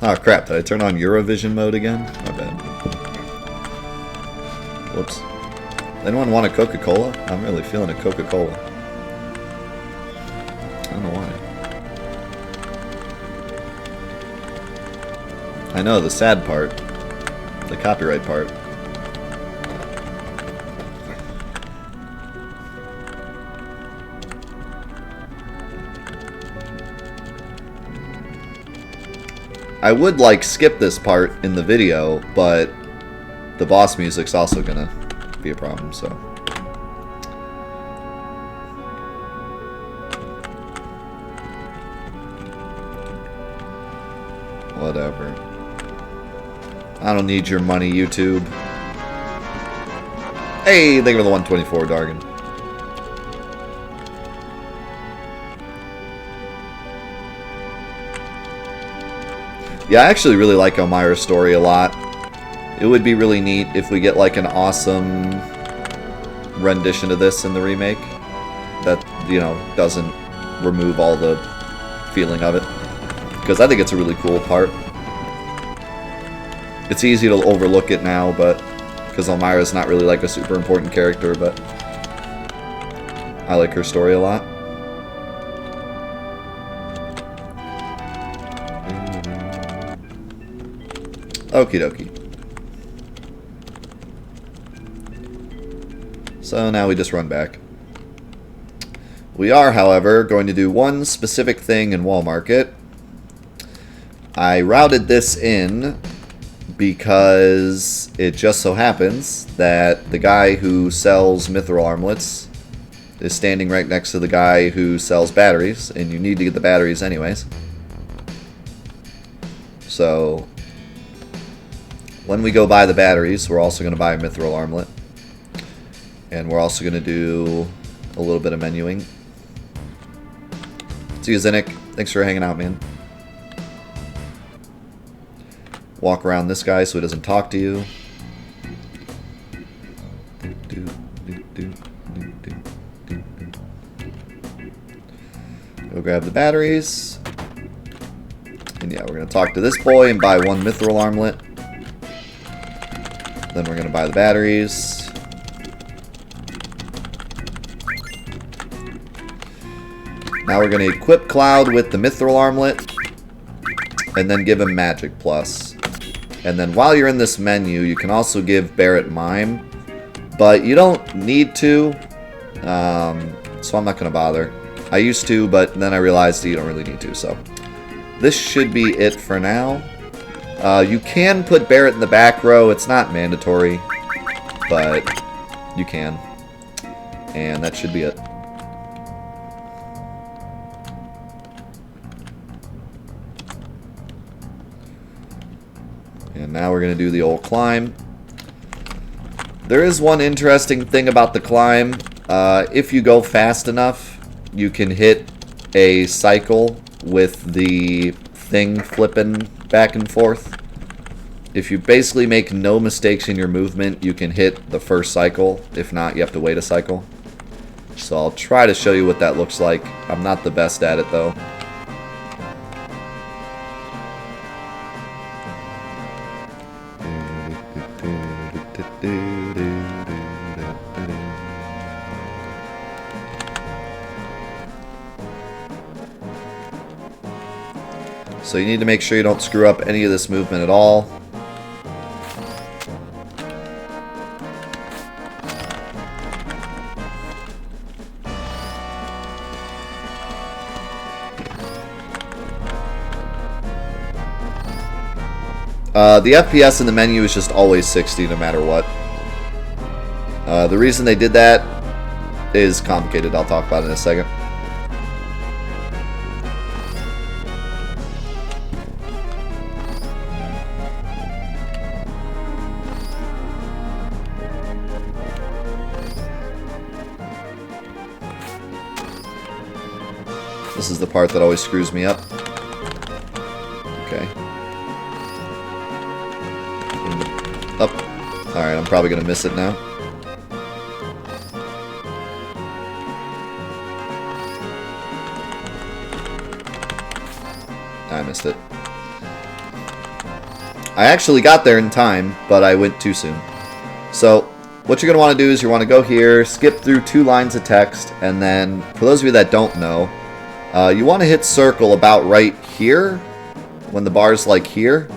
Oh crap, did I turn on Eurovision mode again? My bad. Whoops. Anyone want a Coca-Cola? I'm really feeling a Coca-Cola. I don't know why. I know, the sad part. The copyright part. I would like skip this part in the video, but the boss music's also gonna be a problem, so. Whatever. I don't need your money, YouTube. Hey, thank you for the 124, Dargan. Yeah, I actually really like Elmira's story a lot. It would be really neat if we get like an awesome rendition of this in the remake that, you know, doesn't remove all the feeling of it. Because I think it's a really cool part. It's easy to overlook it now, but because Elmira's not really like a super important character, but I like her story a lot. Okie dokie. So now we just run back. We are, however, going to do one specific thing in Wall Market. I routed this in because it just so happens that the guy who sells mithril armlets is standing right next to the guy who sells batteries, and you need to get the batteries anyways. So when we go buy the batteries, we're also going to buy a mithril armlet. And we're also going to do a little bit of menuing. See you, Zinnick. Thanks for hanging out, man. Walk around this guy so he doesn't talk to you. Go grab the batteries. And yeah, we're going to talk to this boy and buy one mithril armlet. Then we're going to buy the batteries. Now we're going to equip Cloud with the mithril armlet. And then give him Magic Plus. And then while you're in this menu, you can also give Barrett Mime. But you don't need to. So I'm not going to bother. I used to, but then I realized that you don't really need to. So this should be it for now. You can put Barrett in the back row. It's not mandatory, but you can. And that should be it. And now we're going to do the old climb. There is one interesting thing about the climb. If you go fast enough, you can hit a cycle with the thing flipping back and forth. If you basically make no mistakes in your movement, you can hit the first cycle. If not, you have to wait a cycle. So I'll try to show you what that looks like. I'm not the best at it, though. So you need to make sure you don't screw up any of this movement at all. The FPS in the menu is just always 60 no matter what. The reason they did that is complicated. I'll talk about it in a second. This is the part that always screws me up. Okay. Up. Alright, I'm probably gonna miss it now. I missed it. I actually got there in time, but I went too soon. So, what you're going to want to do is you want to go here, skip through 2 lines of text, and then, for those of you that don't know, you want to hit circle about right here, when the bar's like here.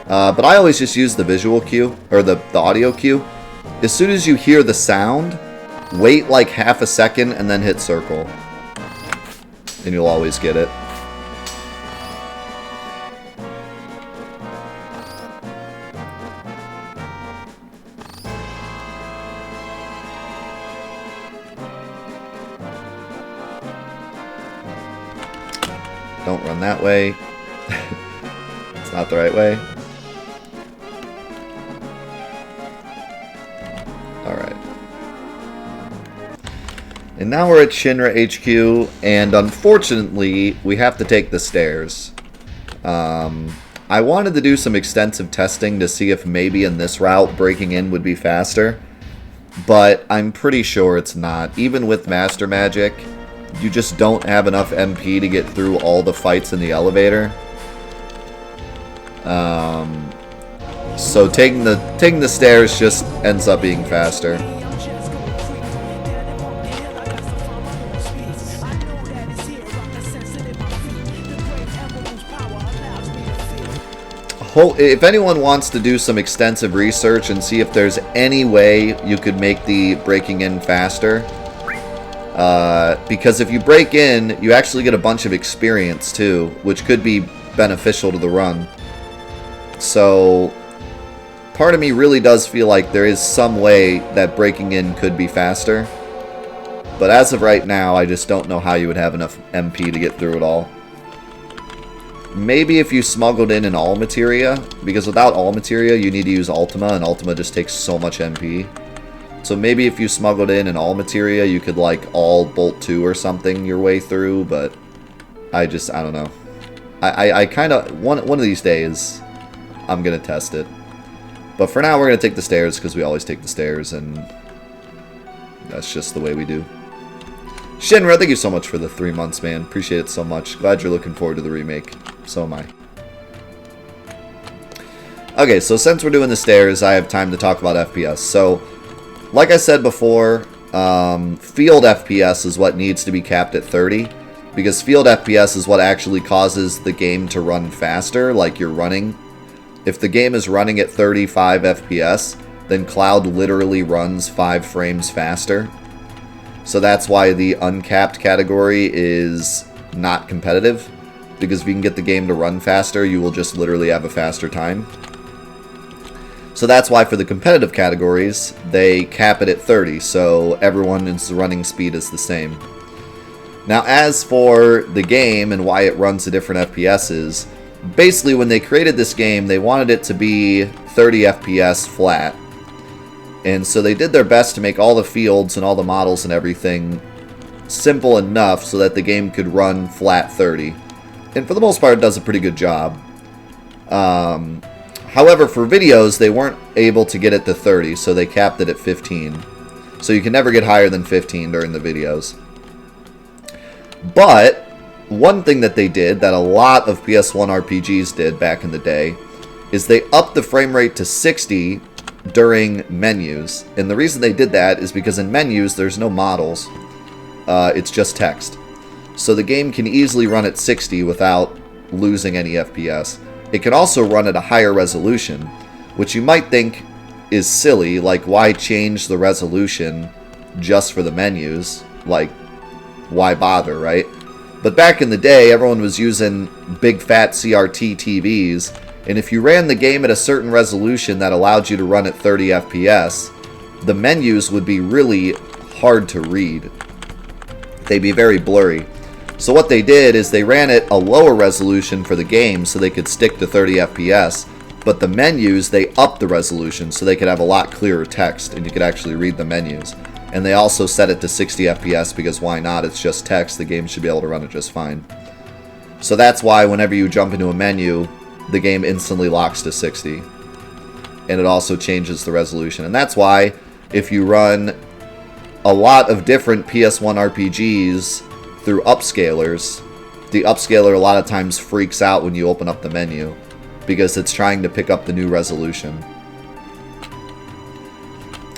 But I always just use the visual cue, or the audio cue. As soon as you hear the sound, wait like half a second and then hit circle. And you'll always get it. Don't run that way. It's not the right way. Alright. And now we're at Shinra HQ, and unfortunately, we have to take the stairs. I wanted to do some extensive testing to see if maybe in this route breaking in would be faster, but I'm pretty sure it's not. Even with Master Magic, you just don't have enough MP to get through all the fights in the elevator. So taking the stairs just ends up being faster. If anyone wants to do some extensive research and see if there's any way you could make the breaking in faster, because if you break in, you actually get a bunch of experience too, which could be beneficial to the run. So, part of me really does feel like there is some way that breaking in could be faster. But as of right now, I just don't know how you would have enough MP to get through it all. Maybe if you smuggled in all materia, because without all materia, you need to use Ultima, and Ultima just takes so much MP. So maybe if you smuggled in all materia, you could like all Bolt 2 or something your way through, but I don't know. I kind of, one of these days, I'm going to test it. But for now, we're going to take the stairs, because we always take the stairs, and that's just the way we do. Shinra, thank you so much for the 3 months, man. Appreciate it so much. Glad you're looking forward to the remake. So am I. Okay, so since we're doing the stairs, I have time to talk about FPS. So, like I said before, field FPS is what needs to be capped at 30. Because field FPS is what actually causes the game to run faster, like you're running. If the game is running at 35 FPS, then Cloud literally runs 5 frames faster. So that's why the uncapped category is not competitive. Because if you can get the game to run faster, you will just literally have a faster time. So that's why for the competitive categories, they cap it at 30, so everyone's running speed is the same. Now as for the game and why it runs at different FPSs, basically when they created this game, they wanted it to be 30 FPS flat. And so they did their best to make all the fields and all the models and everything simple enough so that the game could run flat 30. And for the most part, it does a pretty good job. However, for videos, they weren't able to get it to 30, so they capped it at 15. So you can never get higher than 15 during the videos. But one thing that they did, that a lot of PS1 RPGs did back in the day, is they upped the frame rate to 60 during menus. And the reason they did that is because in menus, there's no models. It's just text. So the game can easily run at 60 without losing any FPS. It can also run at a higher resolution, which you might think is silly, like why change the resolution just for the menus? Like, why bother, right? But back in the day, everyone was using big fat CRT TVs, and if you ran the game at a certain resolution that allowed you to run at 30 FPS, the menus would be really hard to read. They'd be very blurry. So what they did is they ran it a lower resolution for the game so they could stick to 30 FPS, but the menus, they upped the resolution so they could have a lot clearer text and you could actually read the menus. And they also set it to 60 FPS because why not? It's just text. The game should be able to run it just fine. So that's why whenever you jump into a menu, the game instantly locks to 60. And it also changes the resolution. And that's why if you run a lot of different PS1 RPGs through upscalers, the upscaler a lot of times freaks out when you open up the menu because it's trying to pick up the new resolution.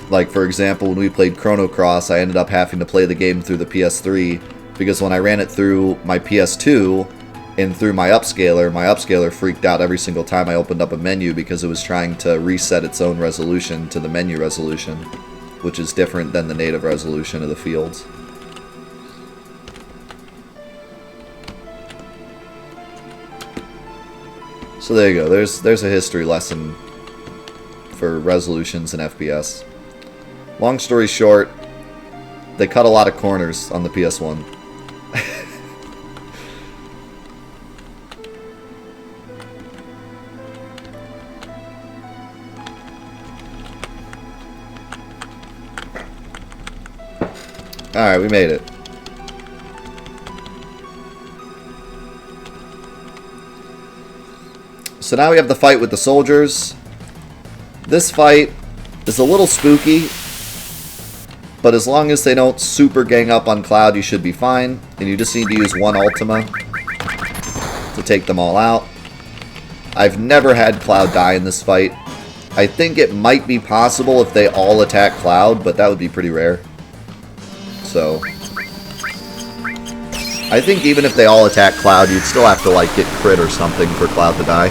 Like, for example, when we played Chrono Cross, I ended up having to play the game through the PS3 because when I ran it through my PS2 and through my upscaler freaked out every single time I opened up a menu because it was trying to reset its own resolution to the menu resolution, which is different than the native resolution of the fields. So there you go. There's a history lesson for resolutions in FPS. Long story short, they cut a lot of corners on the PS1. Alright, we made it. So now we have the fight with the soldiers. This fight is a little spooky, but as long as they don't super gang up on Cloud, you should be fine. And you just need to use one Ultima to take them all out. I've never had Cloud die in this fight. I think it might be possible if they all attack Cloud, but that would be pretty rare. So I think even if they all attack Cloud, you'd still have to like get crit or something for Cloud to die.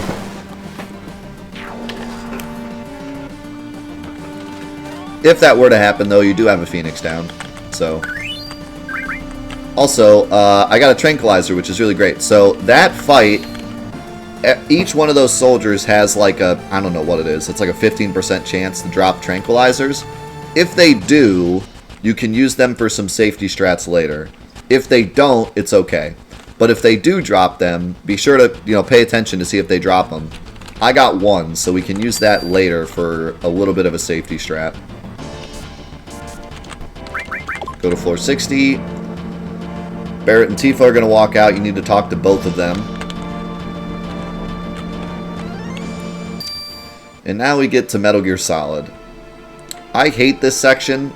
If that were to happen, though, you do have a Phoenix down. So, also, I got a Tranquilizer, which is really great. So, that fight, each one of those soldiers has like a, I don't know what it is. It's like a 15% chance to drop Tranquilizers. If they do, you can use them for some safety strats later. If they don't, it's okay. But if they do drop them, be sure to, pay attention to see if they drop them. I got one, so we can use that later for a little bit of a safety strat. Go to floor 60. Barrett and Tifa are going to walk out. You need to talk to both of them. And now we get to Metal Gear Solid. I hate this section,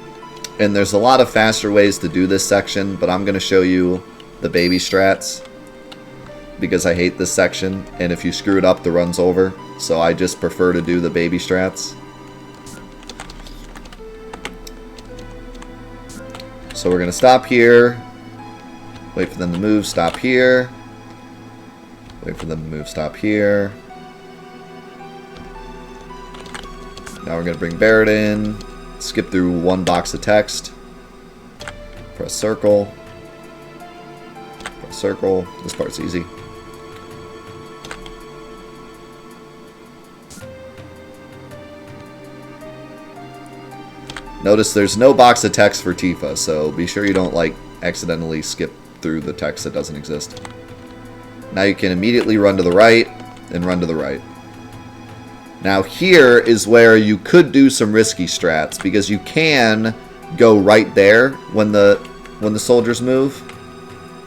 and there's a lot of faster ways to do this section, but I'm going to show you the baby strats because I hate this section, and if you screw it up, the run's over. So I just prefer to do the baby strats. So we're going to stop here, wait for them to move, stop here, wait for them to move, stop here. Now we're going to bring Barrett in, skip through one box of text, press circle, this part's easy. Notice there's no box of text for Tifa, so be sure you don't like accidentally skip through the text that doesn't exist. Now you can immediately run to the right and run to the right. Now here is where you could do some risky strats because you can go right there when the soldiers move,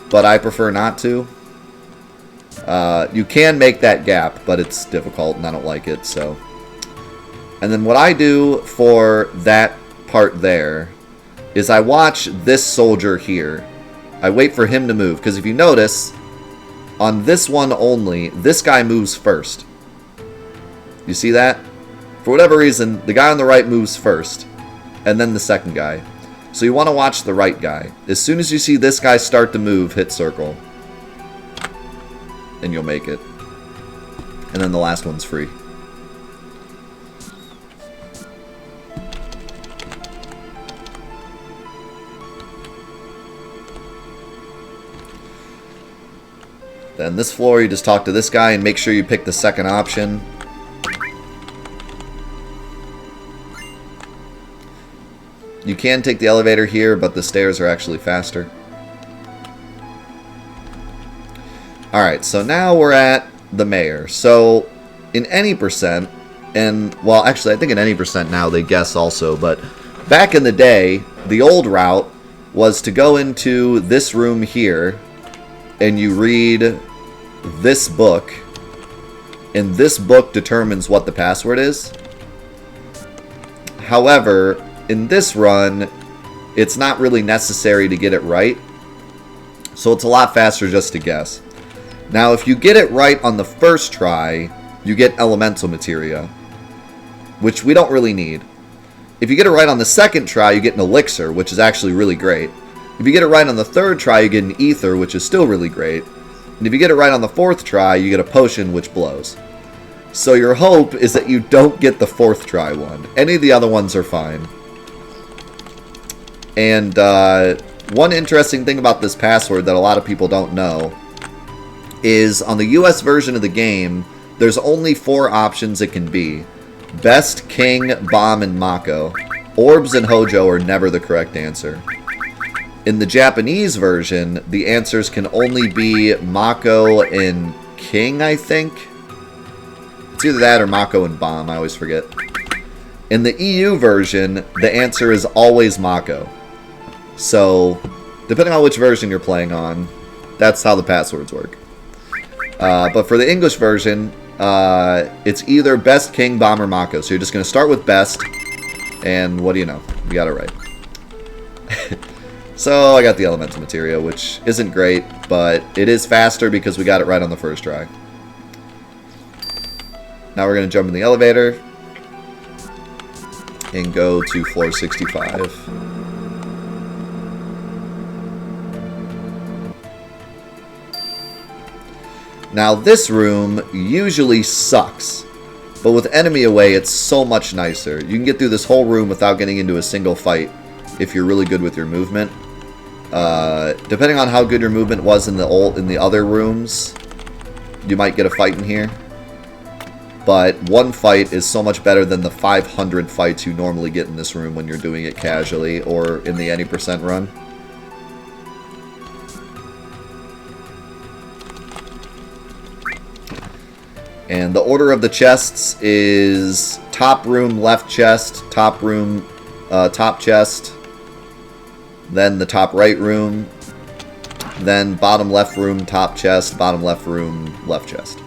but I prefer not to. You can make that gap, but it's difficult and I don't like it. So, and then what I do for that part there is I watch this soldier here. I wait for him to move because if you notice on this one only, this guy moves first. You see that? For whatever reason, the guy on the right moves first and then the second guy. So you want to watch the right guy. As soon as you see this guy start to move, hit circle and you'll make it. And then the last one's free. Then this floor, you just talk to this guy and make sure you pick the second option. You can take the elevator here, but the stairs are actually faster. Alright, so now we're at the mayor. So, in any percent, and, well, actually, I think in any percent now they guess also, but back in the day, the old route was to go into this room here, and you read this book, and this book determines what the password is. However, in this run, it's not really necessary to get it right, so it's a lot faster just to guess. Now, if you get it right on the first try, you get elemental materia, which we don't really need. If you get it right on the second try, you get an elixir, which is actually really great. If you get it right on the third try, you get an ether, which is still really great. And if you get it right on the fourth try, you get a potion, which blows. So your hope is that you don't get the fourth try one. Any of the other ones are fine. And one interesting thing about this password that a lot of people don't know is on the US version of the game, there's only 4 options it can be. Best, King, Bomb, and Mako. Orbs and Hojo are never the correct answer. In the Japanese version, the answers can only be Mako and King, I think. It's either that or Mako and Bomb, I always forget. In the EU version, the answer is always Mako. So, depending on which version you're playing on, that's how the passwords work. But for the English version, it's either Best, King, Bomb, or Mako. So you're just going to start with Best, and what do you know? You got it right. So I got the elemental materia, which isn't great, but it is faster because we got it right on the first try. Now we're going to jump in the elevator and go to floor 65. Now this room usually sucks, but with enemy away it's so much nicer. You can get through this whole room without getting into a single fight if you're really good with your movement. Depending on how good your movement was in the other rooms, you might get a fight in here. But one fight is so much better than the 500 fights you normally get in this room when you're doing it casually or in the any percent run. And the order of the chests is top room, left chest, top room, top chest, then the top right room, then bottom left room, top chest, bottom left room, left chest.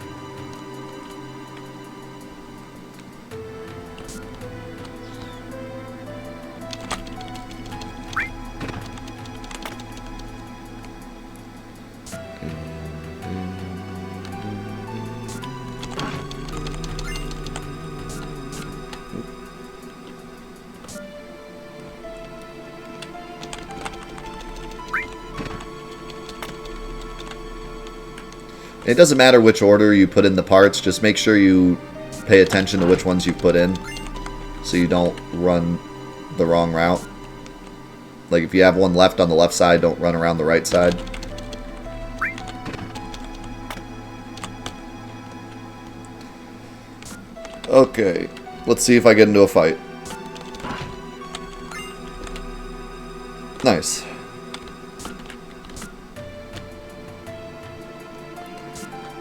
It doesn't matter which order you put in the parts, just make sure you pay attention to which ones you put in so you don't run the wrong route. Like if you have one left on the left side, don't run around the right side. Okay, let's see if I get into a fight. Nice.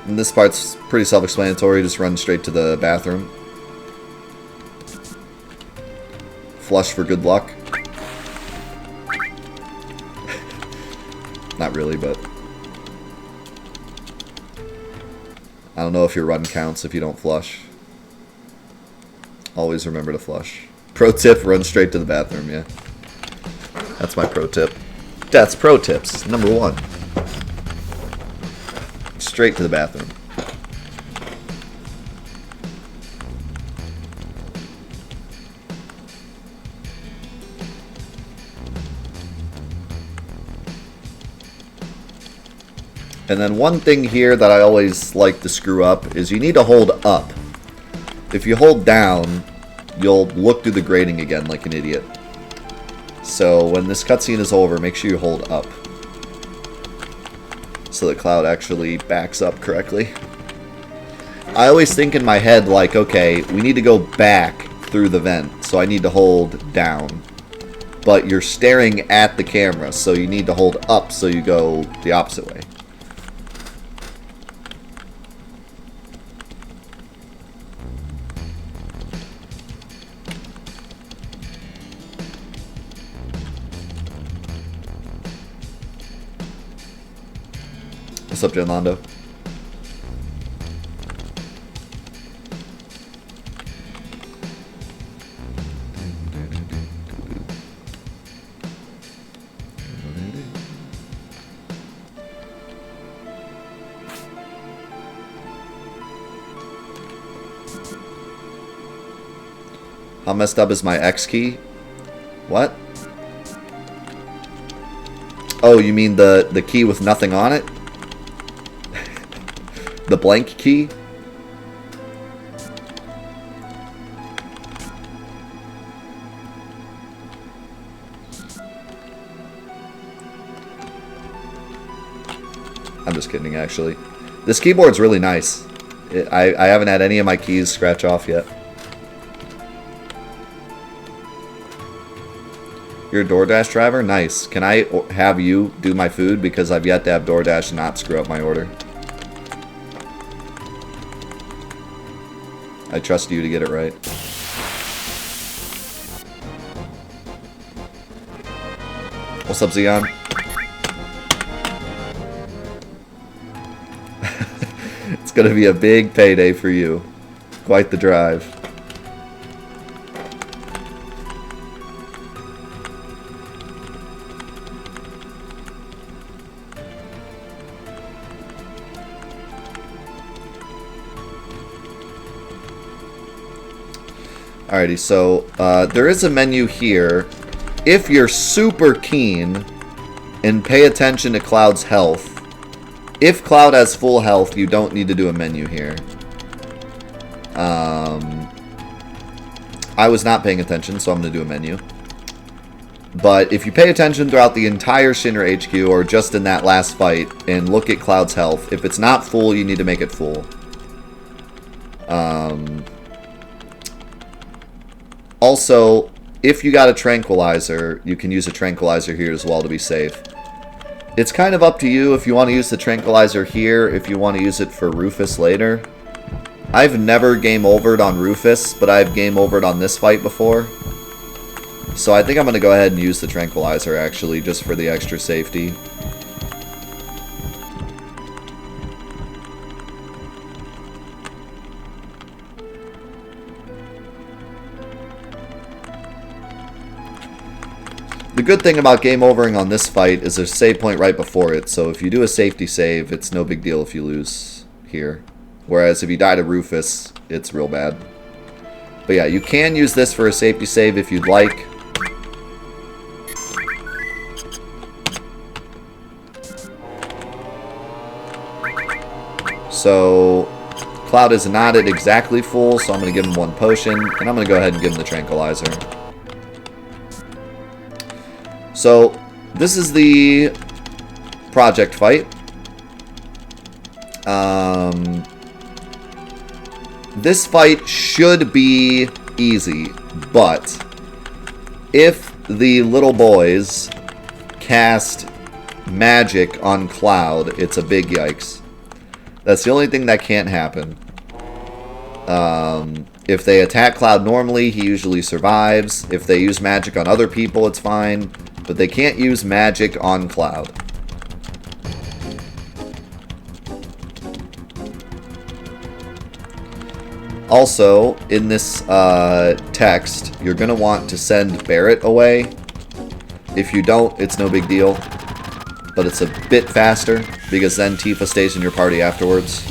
And this part's pretty self-explanatory, just run straight to the bathroom. Flush for good luck. Not really, but... I don't know if your run counts if you don't flush. Always remember to flush. Pro tip, run straight to the bathroom, yeah. That's my pro tip. That's pro tips, number 1. Straight to the bathroom. And then one thing here that I always like to screw up is you need to hold up. If you hold down, you'll look through the grating again like an idiot. So when this cutscene is over, make sure you hold up, so the cloud actually backs up correctly. I always think in my head like, okay, we need to go back through the vent, so I need to hold down. but you're staring at the camera, so you need to hold up so you go the opposite way. What's up, Janlando? How messed up is my X key? What? Oh, you mean the key with nothing on it? The blank key? I'm just kidding, actually. This keyboard's really nice. I haven't had any of my keys scratch off yet. You're a DoorDash driver? Nice. Can I have you do my food? Because I've yet to have DoorDash not screw up my order. I trust you to get it right. What's up, Xeon? It's gonna be a big payday for you. Quite the drive. Alrighty, so there is a menu here. If you're super keen and pay attention to Cloud's health, if Cloud has full health, you don't need to do a menu here. I was not paying attention, so I'm going to do a menu. But if you pay attention throughout the entire Shinra HQ, or just in that last fight, and look at Cloud's health, if it's not full, you need to make it full. Also, if you got a tranquilizer, you can use a tranquilizer here as well to be safe. It's kind of up to you if you want to use the tranquilizer here, if you want to use it for Rufus later. I've never game overed on Rufus, but I've game overed on this fight before. So I think I'm going to go ahead and use the tranquilizer actually, just for the extra safety. The good thing about game overing on this fight is there's a save point right before it, so if you do a safety save, it's no big deal if you lose here. Whereas if you die to Rufus, it's real bad. But yeah, you can use this for a safety save if you'd like. So, Cloud is not at exactly full, so I'm going to give him one potion, and I'm going to go ahead and give him the tranquilizer. So, this is the project fight. This fight should be easy, but if the little boys cast magic on Cloud, it's a big yikes. That's the only thing that can't happen. If they attack Cloud normally, he usually survives. If they use magic on other people, it's fine. But they can't use magic on Cloud. Also, in this text, you're going to want to send Barrett away. If you don't, it's no big deal. But it's a bit faster, because then Tifa stays in your party afterwards.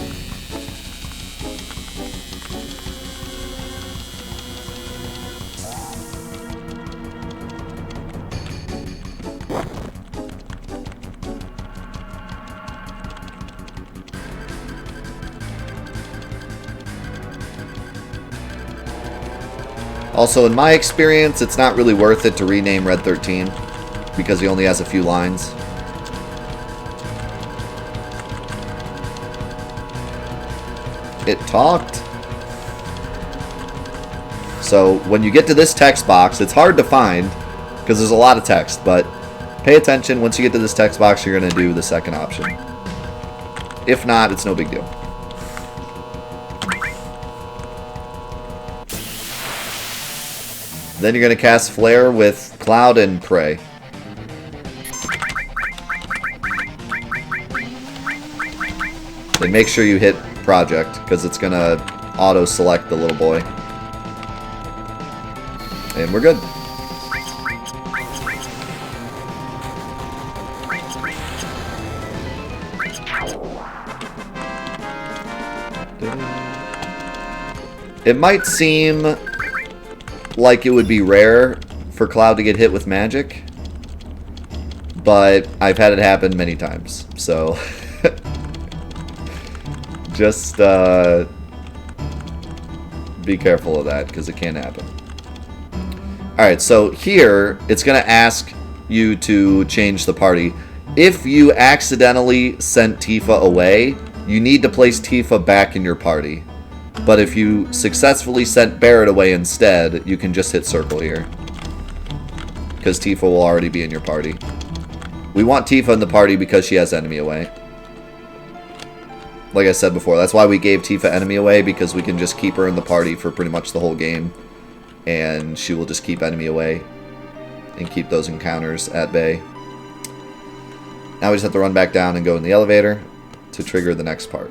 Also, in my experience, it's not really worth it to rename Red 13, because he only has a few lines. It talked. So, when you get to this text box, it's hard to find, because there's a lot of text, but pay attention. Once you get to this text box, you're going to do the second option. If not, it's no big deal. Then you're going to cast Flare with Cloud and Pray. And make sure you hit Project, because it's going to auto-select the little boy. And we're good. It might seem like it would be rare for Cloud to get hit with magic, but I've had it happen many times, so just be careful of that, because it can happen. Alright, so here, it's going to ask you to change the party. If you accidentally sent Tifa away, you need to place Tifa back in your party. But if you successfully sent Barret away instead, you can just hit circle here, because Tifa will already be in your party. We want Tifa in the party because she has enemy away. Like I said before, that's why we gave Tifa enemy away, because we can just keep her in the party for pretty much the whole game. And she will just keep enemy away and keep those encounters at bay. Now we just have to run back down and go in the elevator to trigger the next part.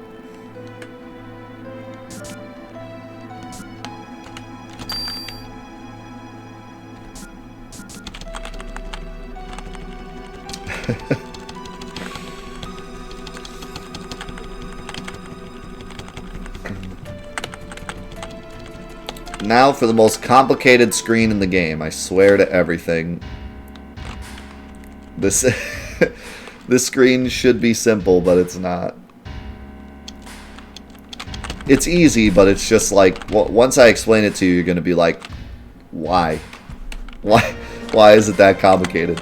Now for the most complicated screen in the game. I swear to everything. This this screen should be simple, but it's not. It's easy, but it's just like, once I explain it to you, you're going to be like, why? Why is it that complicated?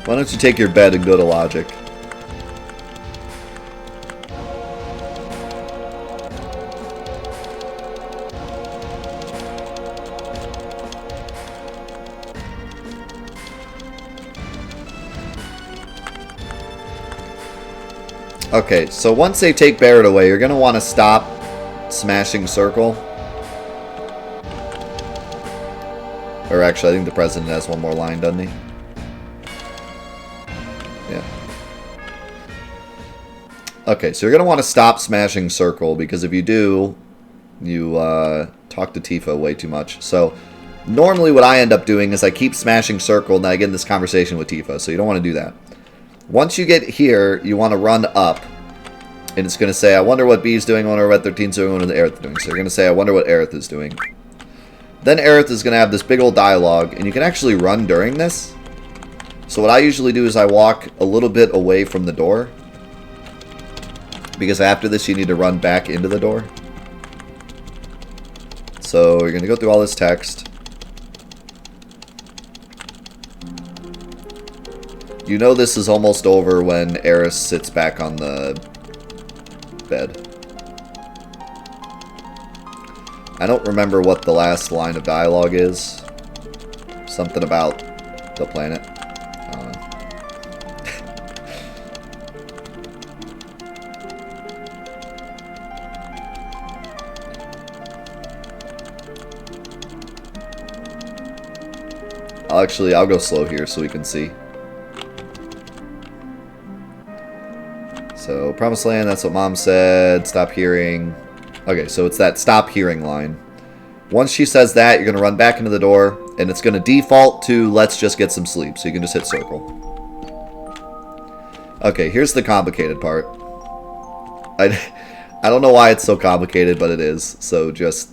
Why don't you take your bed and go to logic? Okay, so once they take Barret away, you're going to want to stop smashing circle. Or actually, I think the president has one more line, doesn't he? Yeah. Okay, so you're going to want to stop smashing circle, because if you do, you talk to Tifa way too much. So normally what I end up doing is I keep smashing circle, and then I get in this conversation with Tifa, so you don't want to do that. Once you get here, you want to run up, and it's going to say, I wonder what B's doing, I wonder what 13's doing, I wonder what Aerith is doing. So you're going to say, I wonder what Aerith is doing. Then Aerith is going to have this big old dialogue, and you can actually run during this. So what I usually do is I walk a little bit away from the door, because after this you need to run back into the door. So you're going to go through all this text. You know this is almost over when Eris sits back on the bed. I don't remember what the last line of dialogue is. Something about the planet. I don't know. I'll go slow here so we can see. So, Promised Land, that's what Mom said. Stop hearing. Okay, so it's that stop hearing line. Once she says that, you're going to run back into the door, and it's going to default to let's just get some sleep. So you can just hit circle. Okay, here's the complicated part. I don't know why it's so complicated, but it is. So just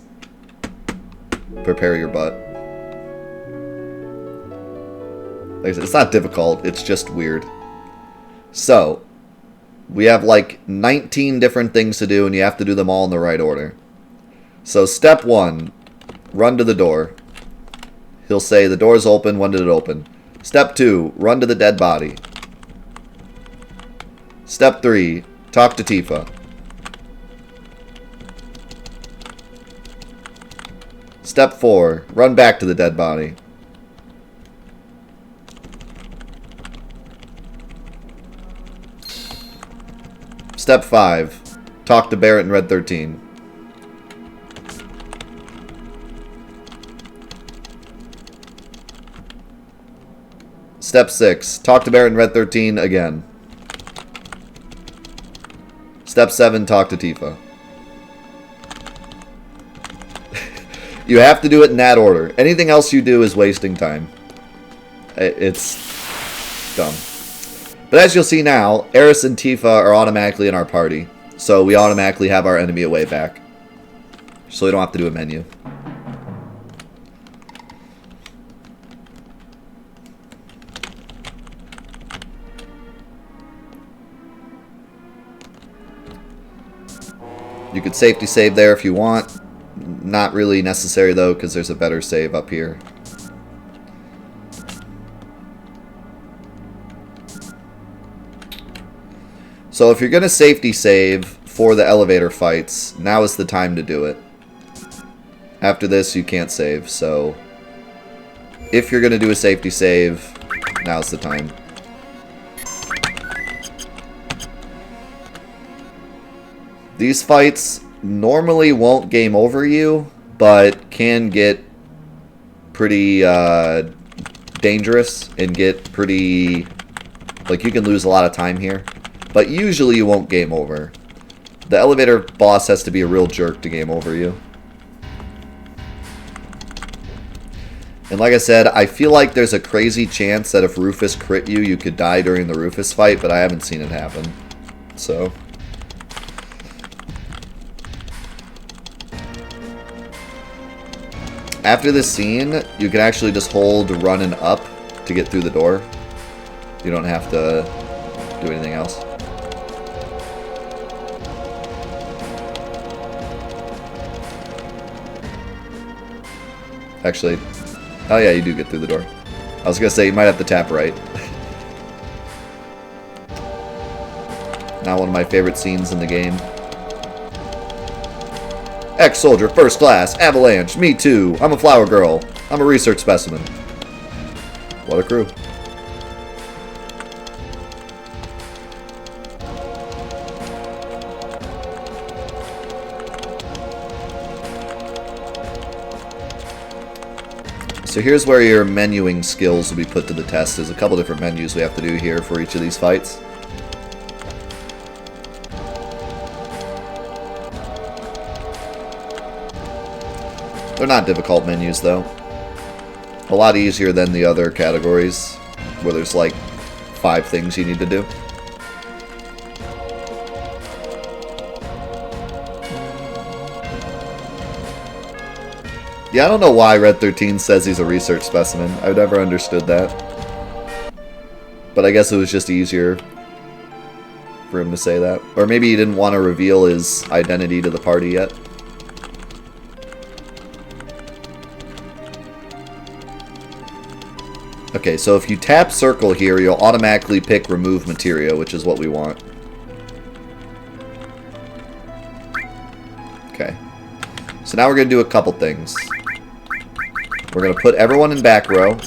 prepare your butt. Like I said, it's not difficult, it's just weird. So, we have like 19 different things to do, and you have to do them all in the right order. So, step 1, run to the door. He'll say, the door's open, when did it open? Step 2, run to the dead body. Step 3, talk to Tifa. Step 4, run back to the dead body. Step 5, talk to Barrett and Red 13. Step 6, talk to Barrett and Red 13 again. Step 7, talk to Tifa. You have to do it in that order. Anything else you do is wasting time. It's dumb. But as you'll see now, Eris and Tifa are automatically in our party. So we automatically have our enemy away back. So we don't have to do a menu. You could safety save there if you want. Not really necessary though, because there's a better save up here. So if you're going to safety save for the elevator fights, now is the time to do it. After this, you can't save, so if you're going to do a safety save, now's the time. These fights normally won't game over you, but can get pretty dangerous and get pretty... like, you can lose a lot of time here. But usually you won't game over. The elevator boss has to be a real jerk to game over you. And like I said, I feel like there's a crazy chance that if Rufus crit you, you could die during the Rufus fight, but I haven't seen it happen. So... after this scene, you can actually just hold run and up to get through the door. You don't have to do anything else. Actually, oh yeah, you do get through the door. I was gonna say, you might have to tap right. Now one of my favorite scenes in the game. Ex-soldier, first class, avalanche, me too. I'm a flower girl. I'm a research specimen. What a crew. So here's where your menuing skills will be put to the test. There's a couple different menus we have to do here for each of these fights. They're not difficult menus though. A lot easier than the other categories where there's like 5 things you need to do. Yeah, I don't know why Red 13 says he's a research specimen. I've never understood that. But I guess it was just easier for him to say that. Or maybe he didn't want to reveal his identity to the party yet. Okay, so if you tap circle here, you'll automatically pick remove Materia, which is what we want. Okay. So now we're going to do a couple things. We're going to put everyone in back row.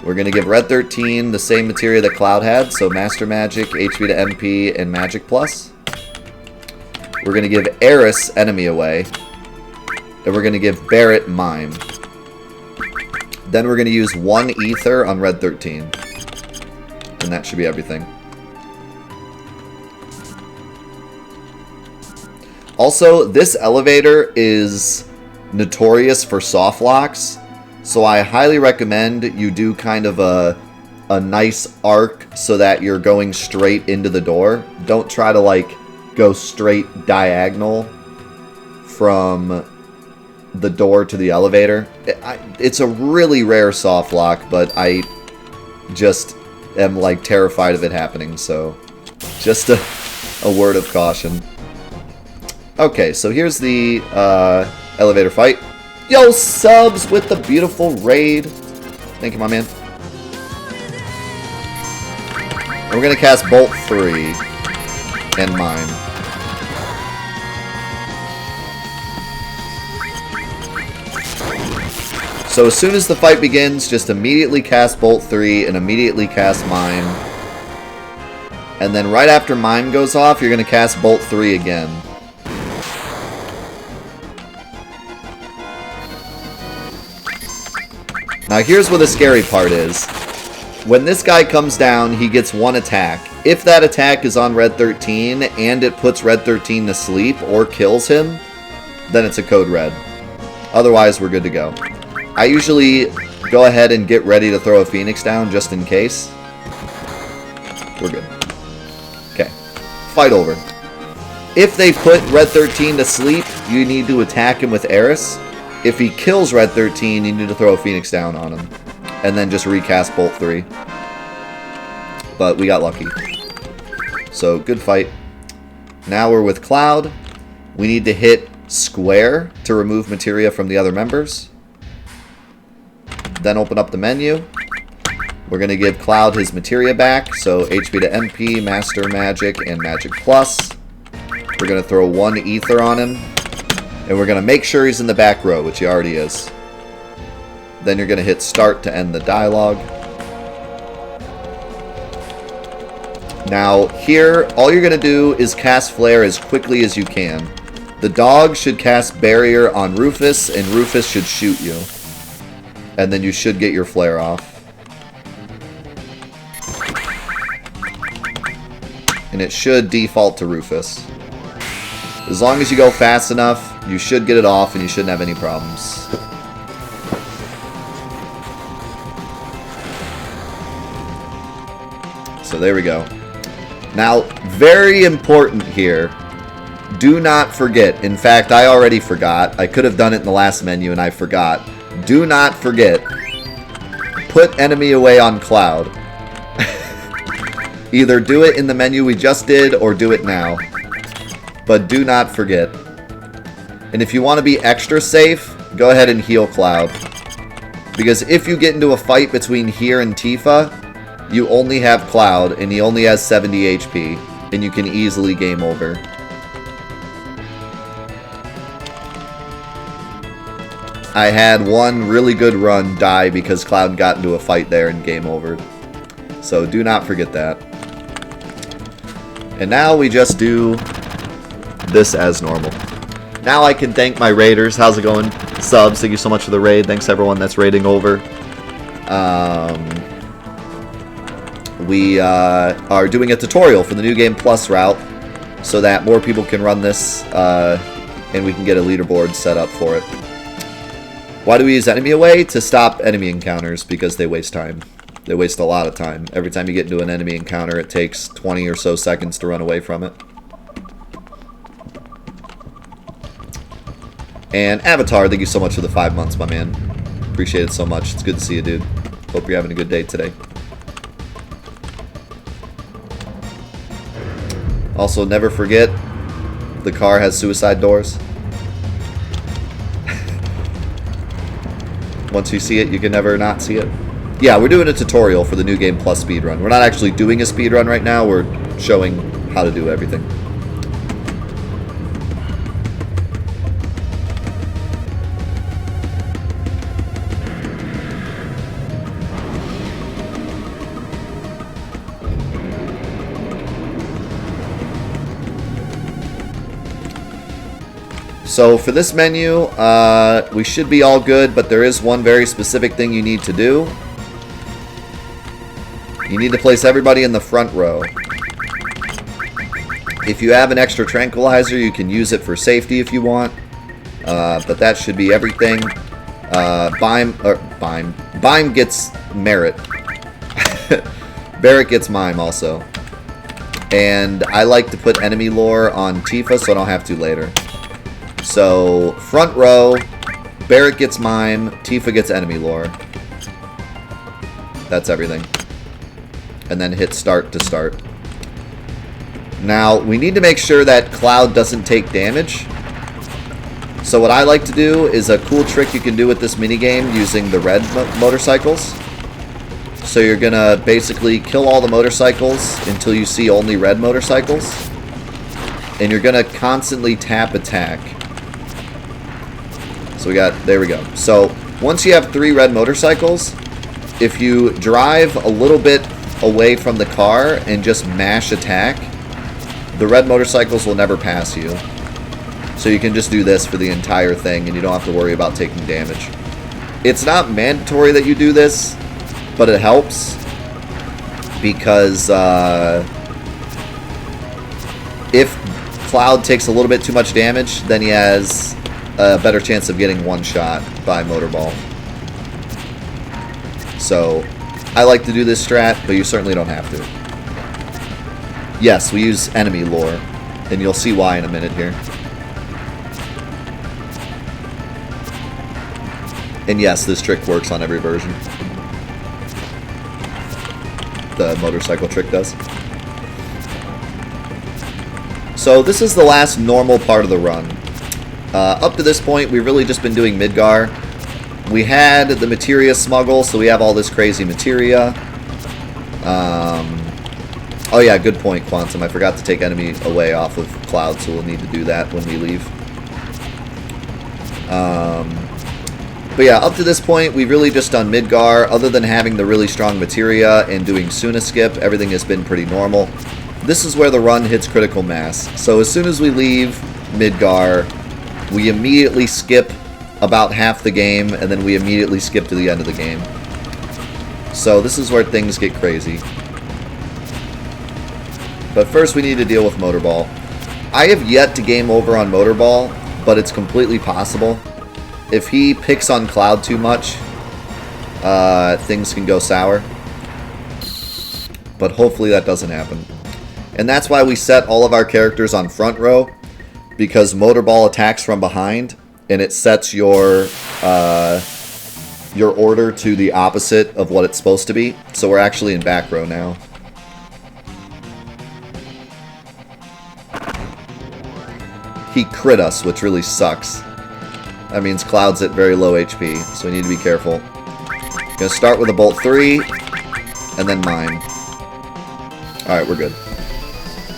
We're going to give Red 13 the same Materia that Cloud had, so Master Magic, HP to MP, and Magic Plus. We're going to give Eris Enemy Away. And we're going to give Barrett Mime. Then we're going to use 1 Ether on Red 13. And that should be everything. Also, this elevator is notorious for soft locks, so I highly recommend you do kind of a nice arc so that you're going straight into the door. Don't try to like go straight diagonal from the door to the elevator. It's a really rare soft lock, but I just am like terrified of it happening, so just a word of caution. Okay, so here's the elevator fight. Yo, subs with the beautiful raid. Thank you, my man. And we're gonna cast Bolt 3 and mine. So as soon as the fight begins, just immediately cast Bolt 3 and immediately cast Mime. And then right after Mime goes off, you're going to cast Bolt 3 again. Now here's where the scary part is. When this guy comes down, he gets one attack. If that attack is on Red 13 and it puts Red 13 to sleep or kills him, then it's a code red. Otherwise, we're good to go. I usually go ahead and get ready to throw a Phoenix down just in case. We're good. Okay. Fight over. If they put Red 13 to sleep, you need to attack him with Eris. If he kills Red 13, you need to throw a Phoenix down on him. And then just recast Bolt 3. But we got lucky. So, good fight. Now we're with Cloud. We need to hit square to remove materia from the other members. Then open up the menu. We're going to give Cloud his materia back. So HP to MP, Master Magic, and Magic Plus. We're going to throw one Ether on him. And we're going to make sure he's in the back row, which he already is. Then you're going to hit Start to end the dialogue. Now, here, all you're going to do is cast Flare as quickly as you can. The dog should cast Barrier on Rufus, and Rufus should shoot you. And then you should get your flare off. And it should default to Rufus. As long as you go fast enough, you should get it off and you shouldn't have any problems. So there we go. Now, very important here. Do not forget. In fact, I already forgot. I could have done it in the last menu and I forgot. Do not forget, put enemy away on Cloud. Either do it in the menu we just did, or do it now. But do not forget. And if you want to be extra safe, go ahead and heal Cloud. Because if you get into a fight between here and Tifa, you only have Cloud, and he only has 70 HP, and you can easily game over. I had one really good run die because Cloud got into a fight there and game over. So do not forget that. And now we just do this as normal. Now I can thank my raiders. How's it going? Subs, thank you so much for the raid. Thanks everyone that's raiding over. We are doing a tutorial for the New Game Plus route so that more people can run this and we can get a leaderboard set up for it. Why do we use enemy away? To stop enemy encounters, because they waste time. They waste a lot of time. Every time you get into an enemy encounter, it takes 20 or so seconds to run away from it. And Avatar, thank you so much for the 5 months, my man. Appreciate it so much. It's good to see you, dude. Hope you're having a good day today. Also, never forget, the car has suicide doors. Once you see it, you can never not see it. Yeah, we're doing a tutorial for the New Game Plus speedrun. We're not actually doing a speedrun right now. We're showing how to do everything. So for this menu, we should be all good, but there is one very specific thing you need to do. You need to place everybody in the front row. If you have an extra tranquilizer, you can use it for safety if you want. But that should be everything. Bime gets merit. Barrett gets mime also. And I like to put enemy lore on Tifa so I don't have to later. So, front row, Barrett gets mime. Tifa gets enemy lore. That's everything. And then hit start to start. Now, we need to make sure that Cloud doesn't take damage. So what I like to do is a cool trick you can do with this minigame using the red motorcycles. So you're going to basically kill all the motorcycles until you see only red motorcycles. And you're going to constantly tap attack. So there we go. So once you have 3 red motorcycles, if you drive a little bit away from the car and just mash attack, the red motorcycles will never pass you. So you can just do this for the entire thing and you don't have to worry about taking damage. It's not mandatory that you do this, but it helps because if Cloud takes a little bit too much damage, then he has a better chance of getting one shot by Motorball. So I like to do this strat, but you certainly don't have to. Yes, we use enemy lore, and you'll see why in a minute here. And yes, this trick works on every version. The motorcycle trick does. So this is the last normal part of the run. Up to this point, we've really just been doing Midgar. We had the Materia smuggle, so we have all this crazy Materia. Oh yeah, good point, Quantum. I forgot to take enemy away off of Cloud, so we'll need to do that when we leave. But yeah, up to this point, we've really just done Midgar. Other than having the really strong Materia and doing Suna skip, everything has been pretty normal. This is where the run hits critical mass. So as soon as we leave Midgar, we immediately skip about half the game, and then we immediately skip to the end of the game. So this is where things get crazy. But first we need to deal with Motorball. I have yet to game over on Motorball, but it's completely possible. If he picks on Cloud too much, things can go sour. But hopefully that doesn't happen. And that's why we set all of our characters on front row, because Motorball attacks from behind, and it sets your order to the opposite of what it's supposed to be. So we're actually in back row now. He crit us, which really sucks. That means Cloud's at very low HP, so we need to be careful. Gonna start with a Bolt 3, and then Mime. Alright, we're good.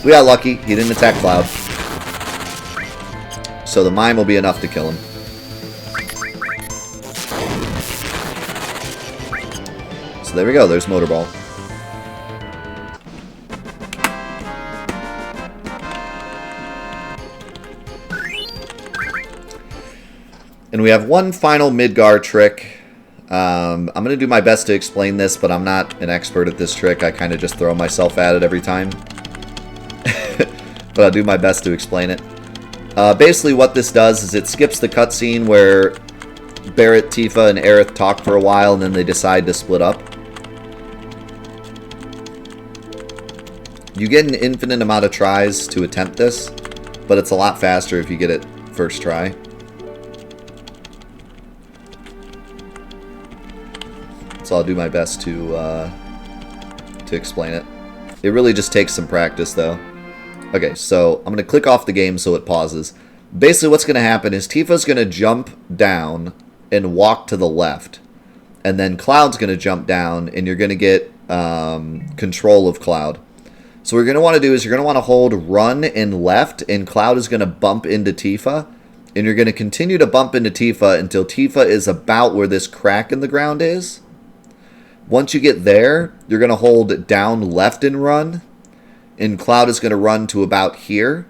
We got lucky, he didn't attack Cloud. So the Mime will be enough to kill him. So there we go, there's Motorball. And we have one final Midgar trick. I'm going to do my best to explain this, but I'm not an expert at this trick. I kind of just throw myself at it every time. But I'll do my best to explain it. Basically what this does is it skips the cutscene where Barrett, Tifa, and Aerith talk for a while and then they decide to split up. You get an infinite amount of tries to attempt this, but it's a lot faster if you get it first try. So I'll do my best to explain it. It really just takes some practice, though. Okay, so I'm going to click off the game so it pauses. Basically what's going to happen is Tifa's going to jump down and walk to the left. And then Cloud's going to jump down and you're going to get control of Cloud. So what you're going to want to do is you're going to want to hold run and left, and Cloud is going to bump into Tifa. And you're going to continue to bump into Tifa until Tifa is about where this crack in the ground is. Once you get there, you're going to hold down left and run, and Cloud is going to run to about here.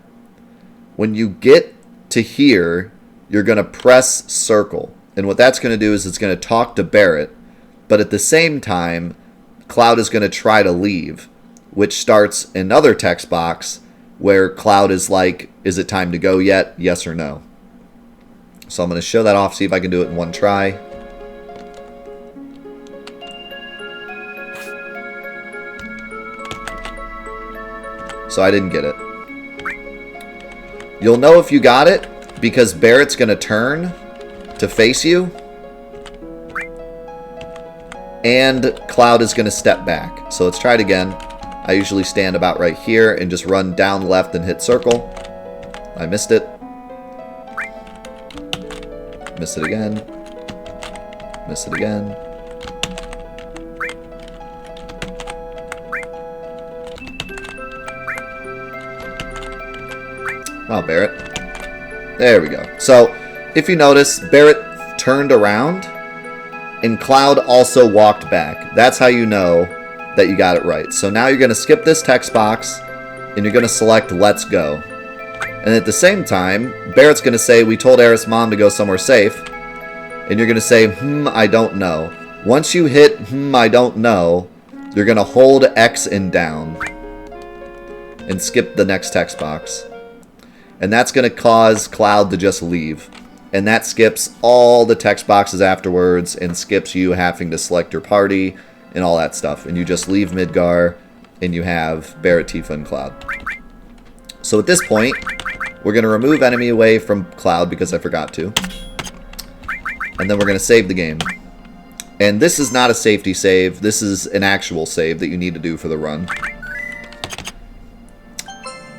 When you get to here, you're going to press circle. And what that's going to do is it's going to talk to Barrett, but at the same time, Cloud is going to try to leave, which starts another text box where Cloud is like, is it time to go yet? Yes or no. So I'm going to show that off, see if I can do it in one try. So I didn't get it. You'll know if you got it because Barrett's going to turn to face you. And Cloud is going to step back. So let's try it again. I usually stand about right here and just run down left and hit circle. I missed it. Miss it again. Miss it again. Oh, Barrett. There we go. So, if you notice, Barrett turned around, and Cloud also walked back. That's how you know that you got it right. So now you're going to skip this text box, and you're going to select Let's Go. And at the same time, Barrett's going to say, we told Aerith's mom to go somewhere safe. And you're going to say, I don't know. Once you hit, I don't know, you're going to hold X and down. And skip the next text box. And that's going to cause Cloud to just leave. And that skips all the text boxes afterwards and skips you having to select your party and all that stuff. And you just leave Midgar and you have Barrett, Tifa, and Cloud. So at this point, we're going to remove enemy away from Cloud because I forgot to. And then we're going to save the game. And this is not a safety save. This is an actual save that you need to do for the run.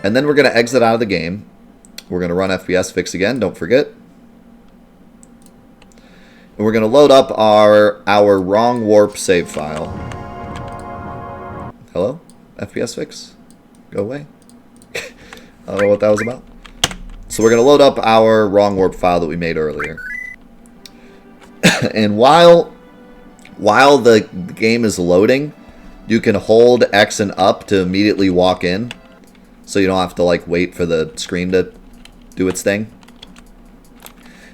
And then we're going to exit out of the game. We're going to run FPS Fix again, don't forget. And we're going to load up our wrong warp save file. Hello? FPS Fix? Go away. I don't know what that was about. So we're going to load up our wrong warp file that we made earlier. And while the game is loading, you can hold X and up to immediately walk in. So you don't have to like wait for the screen to do its thing.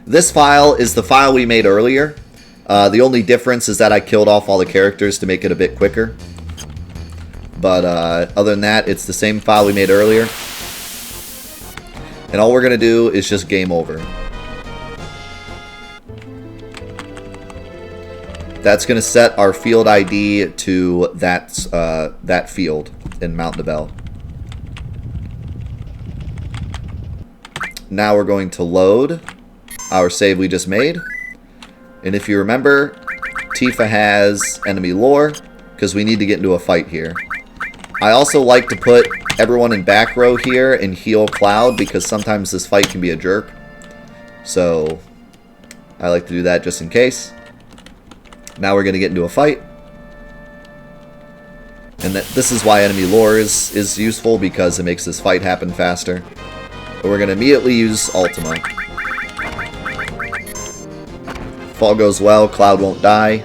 This file is the file we made earlier. The only difference is that I killed off all the characters to make it a bit quicker. But other than that, it's the same file we made earlier. And all we're going to do is just game over. That's going to set our field ID to that field in Mount Nibel. Now we're going to load our save we just made. And if you remember, Tifa has enemy lore, because we need to get into a fight here. I also like to put everyone in back row here and heal Cloud, because sometimes this fight can be a jerk. So, I like to do that just in case. Now we're going to get into a fight. And this is why enemy lore is useful, because it makes this fight happen faster. But we're going to immediately use Ultima. If all goes well, Cloud won't die.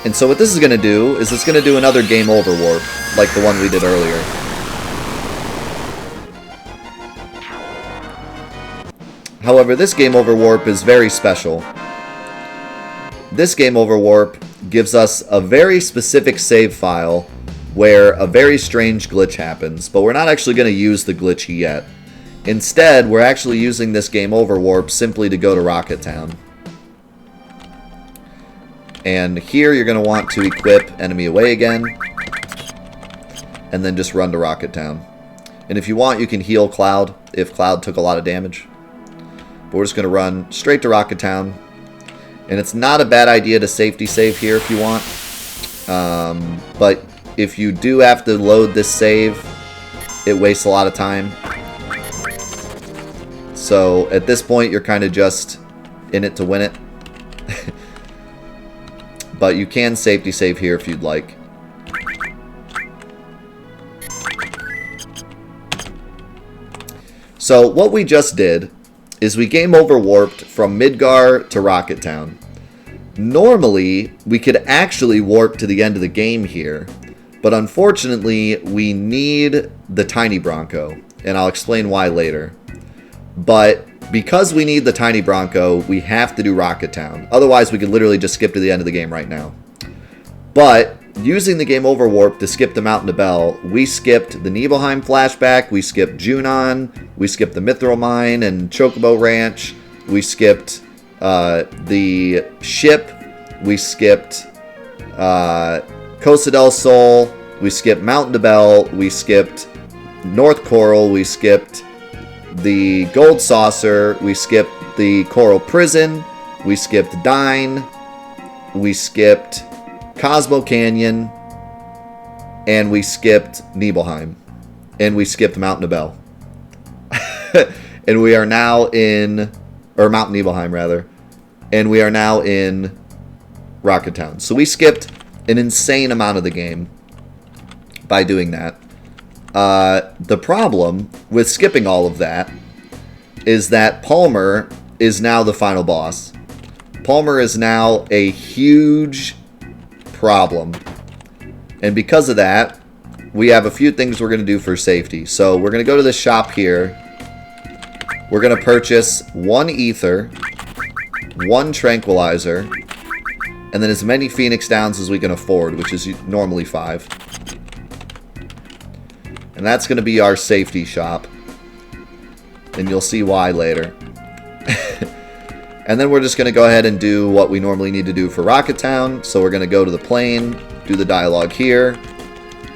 And so what this is going to do is it's going to do another game over warp, like the one we did earlier. However, this game over warp is very special. This game over warp gives us a very specific save file where a very strange glitch happens, but we're not actually going to use the glitch yet. Instead, we're actually using this game over warp simply to go to Rocket Town. And here you're going to want to equip enemy away again, and then just run to Rocket Town. And if you want, you can heal Cloud if Cloud took a lot of damage. But we're just going to run straight to Rocket Town. And it's not a bad idea to safety save here if you want. But if you do have to load this save, it wastes a lot of time. So at this point, you're kind of just in it to win it. But you can safety save here if you'd like. So what we just did is we game over warped from Midgar to Rocket Town. Normally, we could actually warp to the end of the game here, but unfortunately, we need the Tiny Bronco, and I'll explain why later. But because we need the Tiny Bronco, we have to do Rocket Town. Otherwise, we could literally just skip to the end of the game right now. But using the game over warp to skip the Mount Nibel, we skipped the Nibelheim flashback, we skipped Junon, we skipped the Mithril Mine and Chocobo Ranch, we skipped the ship, we skipped Costa del Sol, we skipped Mount Nibel, we skipped North Coral, we skipped the Gold Saucer, we skipped the Coral Prison, we skipped Dine, we skipped Cosmo Canyon, and we skipped Nibelheim. And we skipped Mount Nibel. And we are now in... Or Mount Nibelheim, rather. And we are now in Rocket Town. So we skipped an insane amount of the game by doing that. The problem with skipping all of that is that Palmer is now the final boss. Palmer is now a huge problem. And because of that, we have a few things we're going to do for safety. So we're going to go to the shop here. We're going to purchase 1 ether, 1 tranquilizer, and then as many Phoenix Downs as we can afford, which is normally 5. And that's going to be our safety shop. And you'll see why later. And then we're just going to go ahead and do what we normally need to do for Rocket Town. So we're going to go to the plane, do the dialogue here,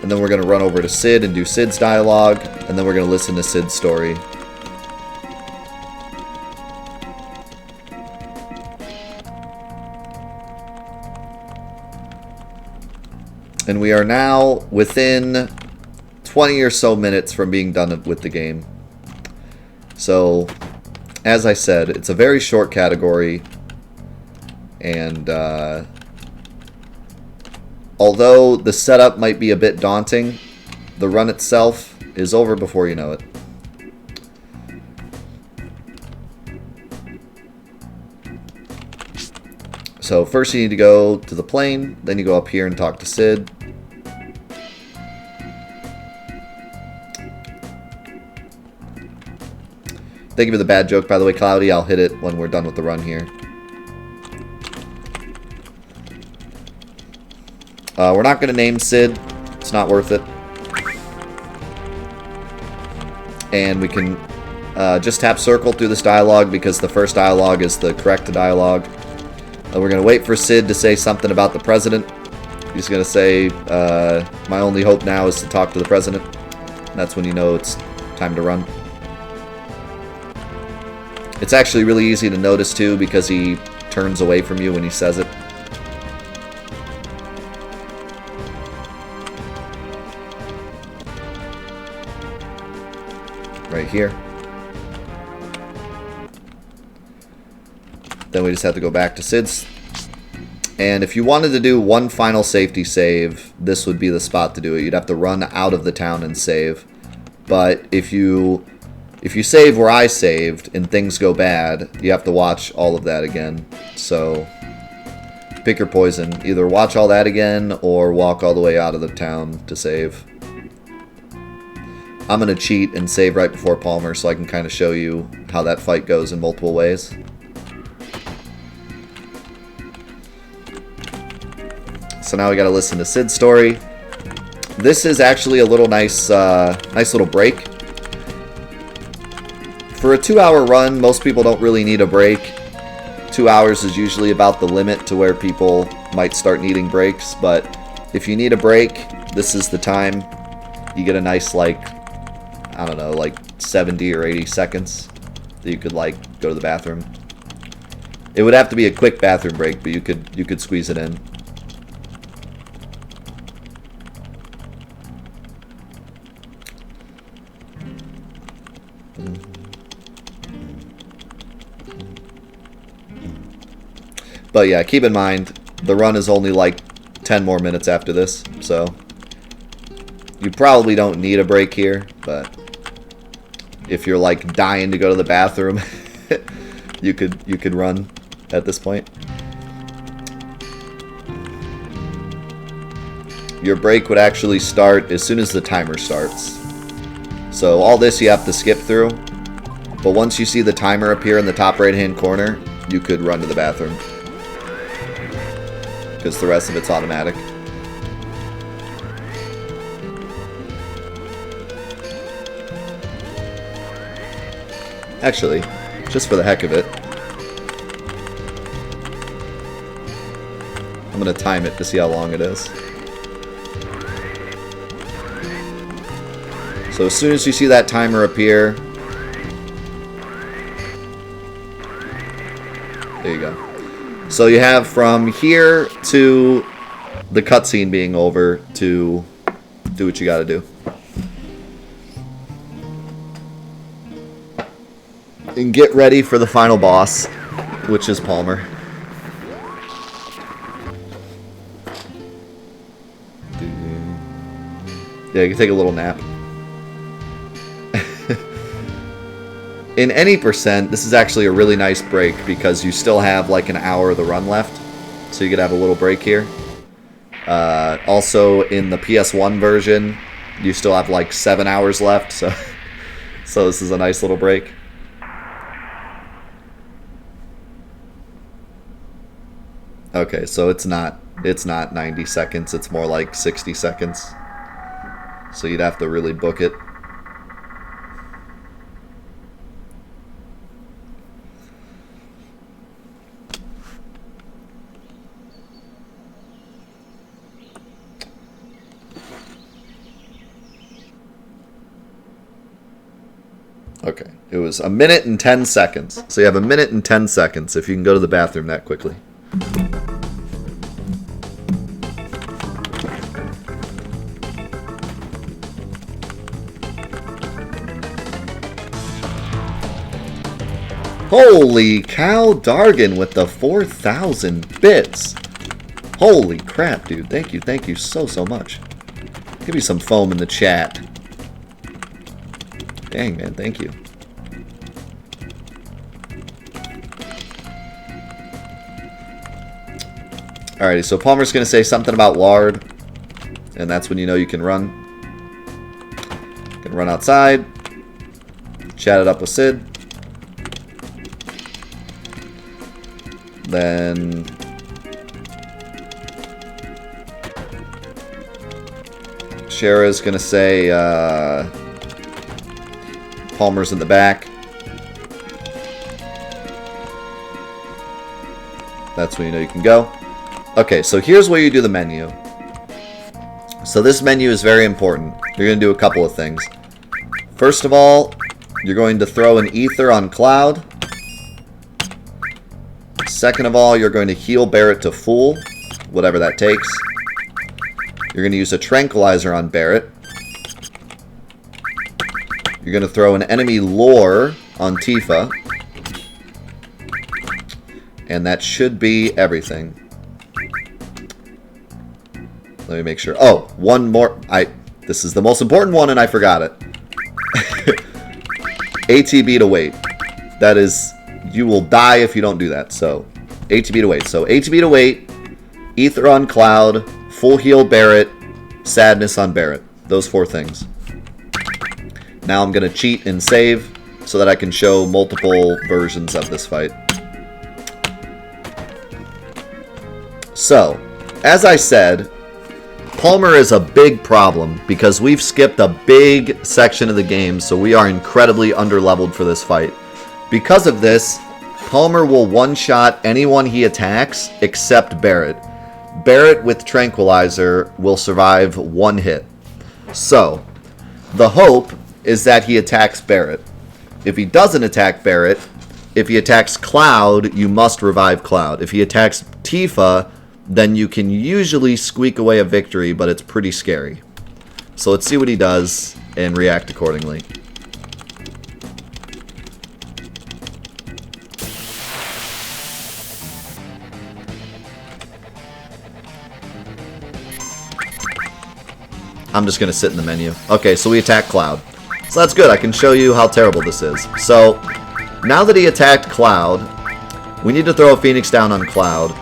and then we're going to run over to Sid and do Sid's dialogue, and then we're going to listen to Sid's story. And we are now within 20 or so minutes from being done with the game. So, as I said, it's a very short category, and although the setup might be a bit daunting, the run itself is over before you know it. So first you need to go to the plane, then you go up here and talk to Sid. Thank you for the bad joke, by the way, Cloudy. I'll hit it when we're done with the run here. We're not going to name Sid. It's not worth it. And we can just tap circle through this dialogue because the first dialogue is the correct dialogue. We're going to wait for Sid to say something about the president. He's going to say, my only hope now is to talk to the president. And that's when you know it's time to run. It's actually really easy to notice, too, because he turns away from you when he says it. Right here. Then we just have to go back to Sid's. And if you wanted to do one final safety save, this would be the spot to do it. You'd have to run out of the town and save. But if you save where I saved and things go bad, you have to watch all of that again. So pick your poison. Either watch all that again or walk all the way out of the town to save. I'm going to cheat and save right before Palmer so I can kind of show you how that fight goes in multiple ways. So now we got to listen to Sid's story. This is actually a little nice little break. For a 2-hour run, most people don't really need a break. 2 hours is usually about the limit to where people might start needing breaks. But if you need a break, this is the time. You get a nice, like, I don't know, like 70 or 80 seconds that you could, like, go to the bathroom. It would have to be a quick bathroom break, but you could squeeze it in. But yeah, keep in mind, the run is only like 10 more minutes after this, so you probably don't need a break here, but if you're like dying to go to the bathroom, you could run at this point. Your break would actually start as soon as the timer starts. So all this you have to skip through, but once you see the timer appear in the top right hand corner, you could run to the bathroom. Because the rest of it's automatic. Actually, just for the heck of it, I'm going to time it to see how long it is. So as soon as you see that timer appear, There you go. So you have from here to the cutscene being over to do what you gotta do. And get ready for the final boss, which is Palmer. Yeah, you can take a little nap. In any percent, this is actually a really nice break because you still have like an hour of the run left. So you could have a little break here. Also, in the PS1 version, you still have like 7 hours left. So this is a nice little break. Okay, so it's not 90 seconds. It's more like 60 seconds. So you'd have to really book it. Okay, it was 1 minute and 10 seconds. So you have 1 minute and 10 seconds if you can go to the bathroom that quickly. Holy cow, Dargan with the 4,000 bits. Holy crap, dude. Thank you so much. Give me some foam in the chat. Dang, man, thank you. Alrighty, so Palmer's going to say something about lard, and that's when you know you can run. You can run outside, chat it up with Sid. Then Shara's going to say Palmer's in the back. That's when you know you can go. Okay, so here's where you do the menu. So this menu is very important. You're going to do a couple of things. First of all, you're going to throw an ether on Cloud. Second of all, you're going to heal Barrett to full, whatever that takes. You're going to use a tranquilizer on Barrett. You're going to throw an enemy lore on Tifa. And that should be everything. Let me make sure. Oh, one more. This is the most important one and I forgot it. ATB to wait. That is, you will die if you don't do that. So, ATB to wait. So, ATB to wait, Ether on Cloud, full heal Barrett, sadness on Barrett. Those 4 things. Now I'm going to cheat and save so that I can show multiple versions of this fight. So, as I said, Palmer is a big problem because we've skipped a big section of the game, so we are incredibly underleveled for this fight. Because of this, Palmer will one-shot anyone he attacks except Barrett. Barrett with Tranquilizer will survive 1 hit. So, the hope is that he attacks Barrett. If he doesn't attack Barrett, if he attacks Cloud, you must revive Cloud. If he attacks Tifa, then you can usually squeak away a victory, but it's pretty scary. So let's see what he does and react accordingly. I'm just going to sit in the menu. Okay, so we attack Cloud. So that's good. I can show you how terrible this is. So, now that he attacked Cloud, we need to throw a Phoenix down on Cloud.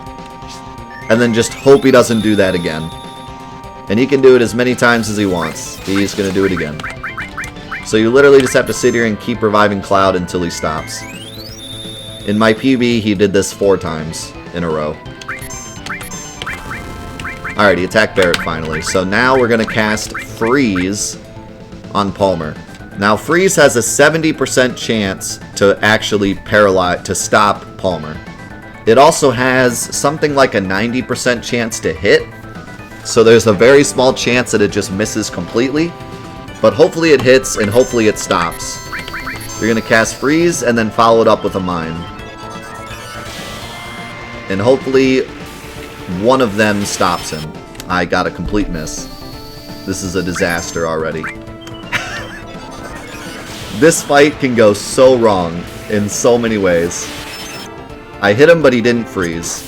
And then just hope he doesn't do that again. And he can do it as many times as he wants. He's going to do it again. So you literally just have to sit here and keep reviving Cloud until he stops. In my PB, he did this 4 times in a row. Alright, he attacked Barrett finally. So now we're going to cast Freeze on Palmer. Now, Freeze has a 70% chance to actually paralyze, to stop Palmer. It also has something like a 90% chance to hit. So there's a very small chance that it just misses completely. But hopefully it hits and hopefully it stops. You're going to cast Freeze and then follow it up with a Mine. And hopefully one of them stops him. I got a complete miss. This is a disaster already. This fight can go so wrong in so many ways. I hit him, but he didn't freeze.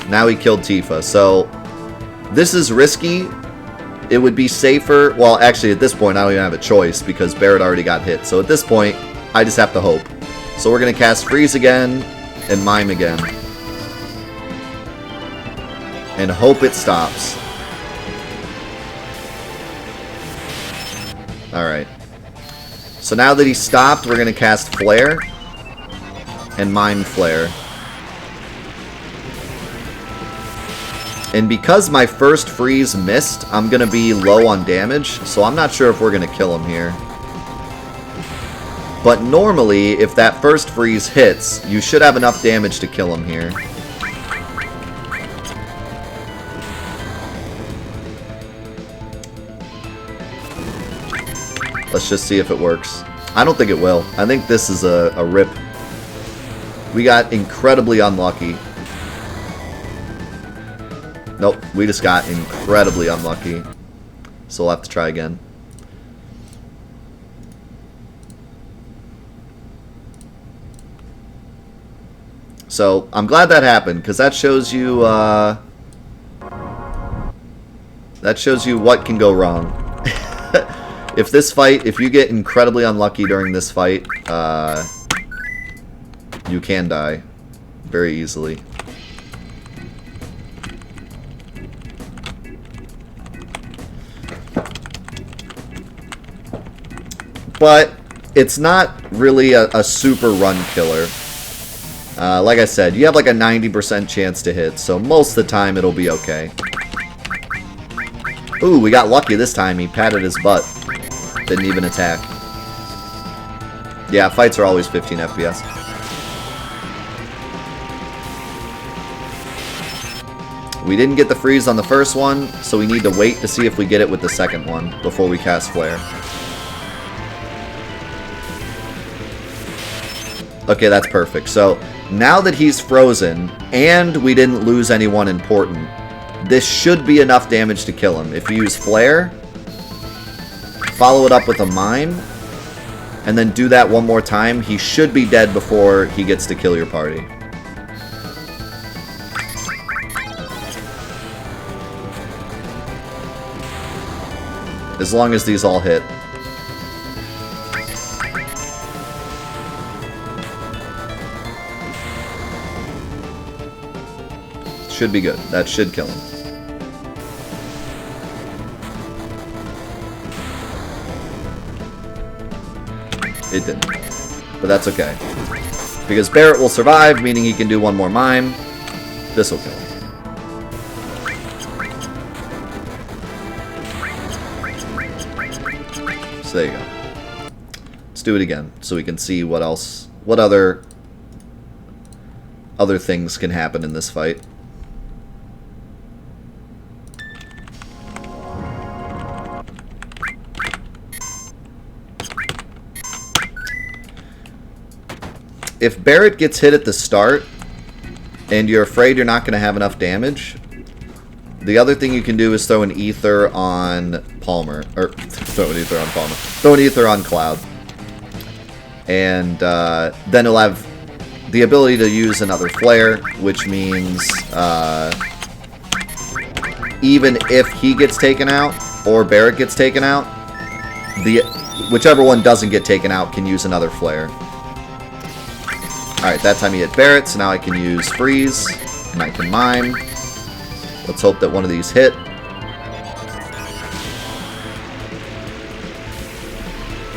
Now he killed Tifa. So this is risky. It would be safer. Well, actually, at this point, I don't even have a choice because Barret already got hit. So at this point, I just have to hope. So we're going to cast Freeze again and Mime again. And hope it stops. Alright. So now that he stopped, we're going to cast Flare and Mime Flare. And because my first freeze missed, I'm going to be low on damage, so I'm not sure if we're going to kill him here. But normally, if that first freeze hits, you should have enough damage to kill him here. Let's just see if it works. I don't think it will. I think this is a rip. We got incredibly unlucky. Nope, we just got incredibly unlucky. So we'll have to try again. So, I'm glad that happened, because that shows you, what can go wrong. If you get incredibly unlucky during this fight, you can die very easily. But it's not really a super run killer. Like I said, you have like a 90% chance to hit, so most of the time it'll be okay. Ooh, we got lucky this time. He patted his butt. Didn't even attack. Yeah, fights are always 15 FPS. We didn't get the freeze on the first one, so we need to wait to see if we get it with the second one before we cast Flare. Okay, that's perfect. So, now that he's frozen, and we didn't lose anyone important, this should be enough damage to kill him. If you use Flare, follow it up with a Mime, and then do that one more time, he should be dead before he gets to kill your party. As long as these all hit. Should be good. That should kill him. It didn't. But that's okay. Because Barret will survive, meaning he can do one more Mime. This will kill him. So there you go. Let's do it again so we can see what else, what other things can happen in this fight. If Barret gets hit at the start, and you're afraid you're not going to have enough damage, the other thing you can do is throw an ether on Palmer. Or, throw an ether on Palmer. Throw an ether on Cloud. And then he'll have the ability to use another flare, which means even if he gets taken out, or Barret gets taken out, whichever one doesn't get taken out can use another flare. Alright, that time he hit Barret, so now I can use Freeze, and I can Mime. Let's hope that one of these hit.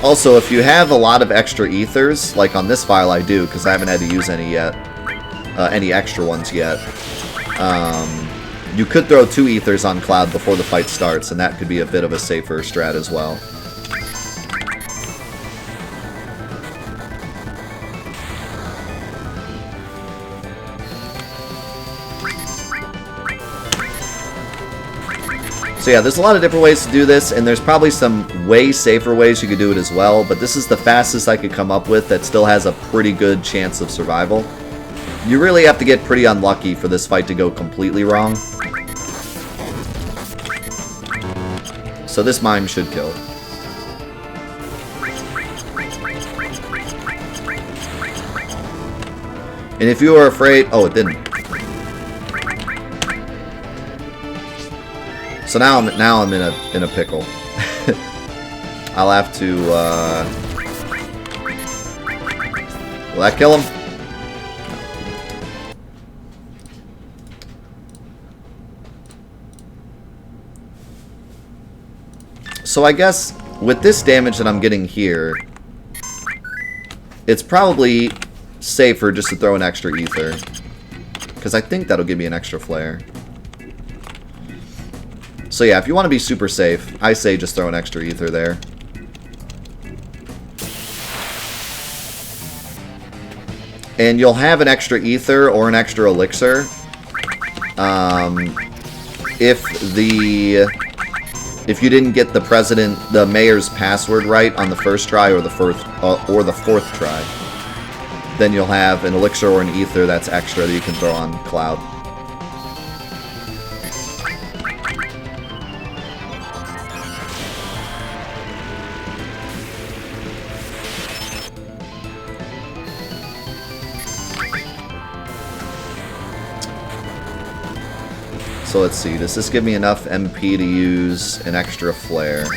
Also, if you have a lot of extra ethers, like on this file I do, because I haven't had to use any yet, any extra ones yet, you could throw 2 ethers on Cloud before the fight starts, and that could be a bit of a safer strat as well. So yeah, there's a lot of different ways to do this, and there's probably some way safer ways you could do it as well, but this is the fastest I could come up with that still has a pretty good chance of survival. You really have to get pretty unlucky for this fight to go completely wrong. So this mime should kill. And if you were afraid... Oh, it didn't. So now I'm in a pickle. I'll have to... Will that kill him? So I guess with this damage that I'm getting here, it's probably safer just to throw an extra ether. Because I think that'll give me an extra flare. So yeah, if you want to be super safe, I say just throw an extra ether there. And you'll have an extra ether or an extra elixir. If you didn't get the mayor's password right on the first try or the fourth try, then you'll have an elixir or an ether that's extra that you can throw on Cloud. So let's see, does this give me enough MP to use an extra flare?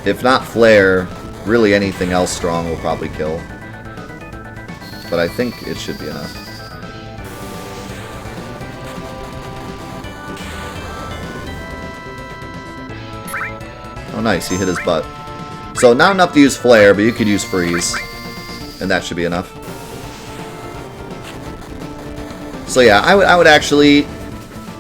If not flare, really anything else strong will probably kill. But I think it should be enough. Oh nice, he hit his butt. So not enough to use flare, but you could use freeze. And that should be enough. So yeah, I would actually...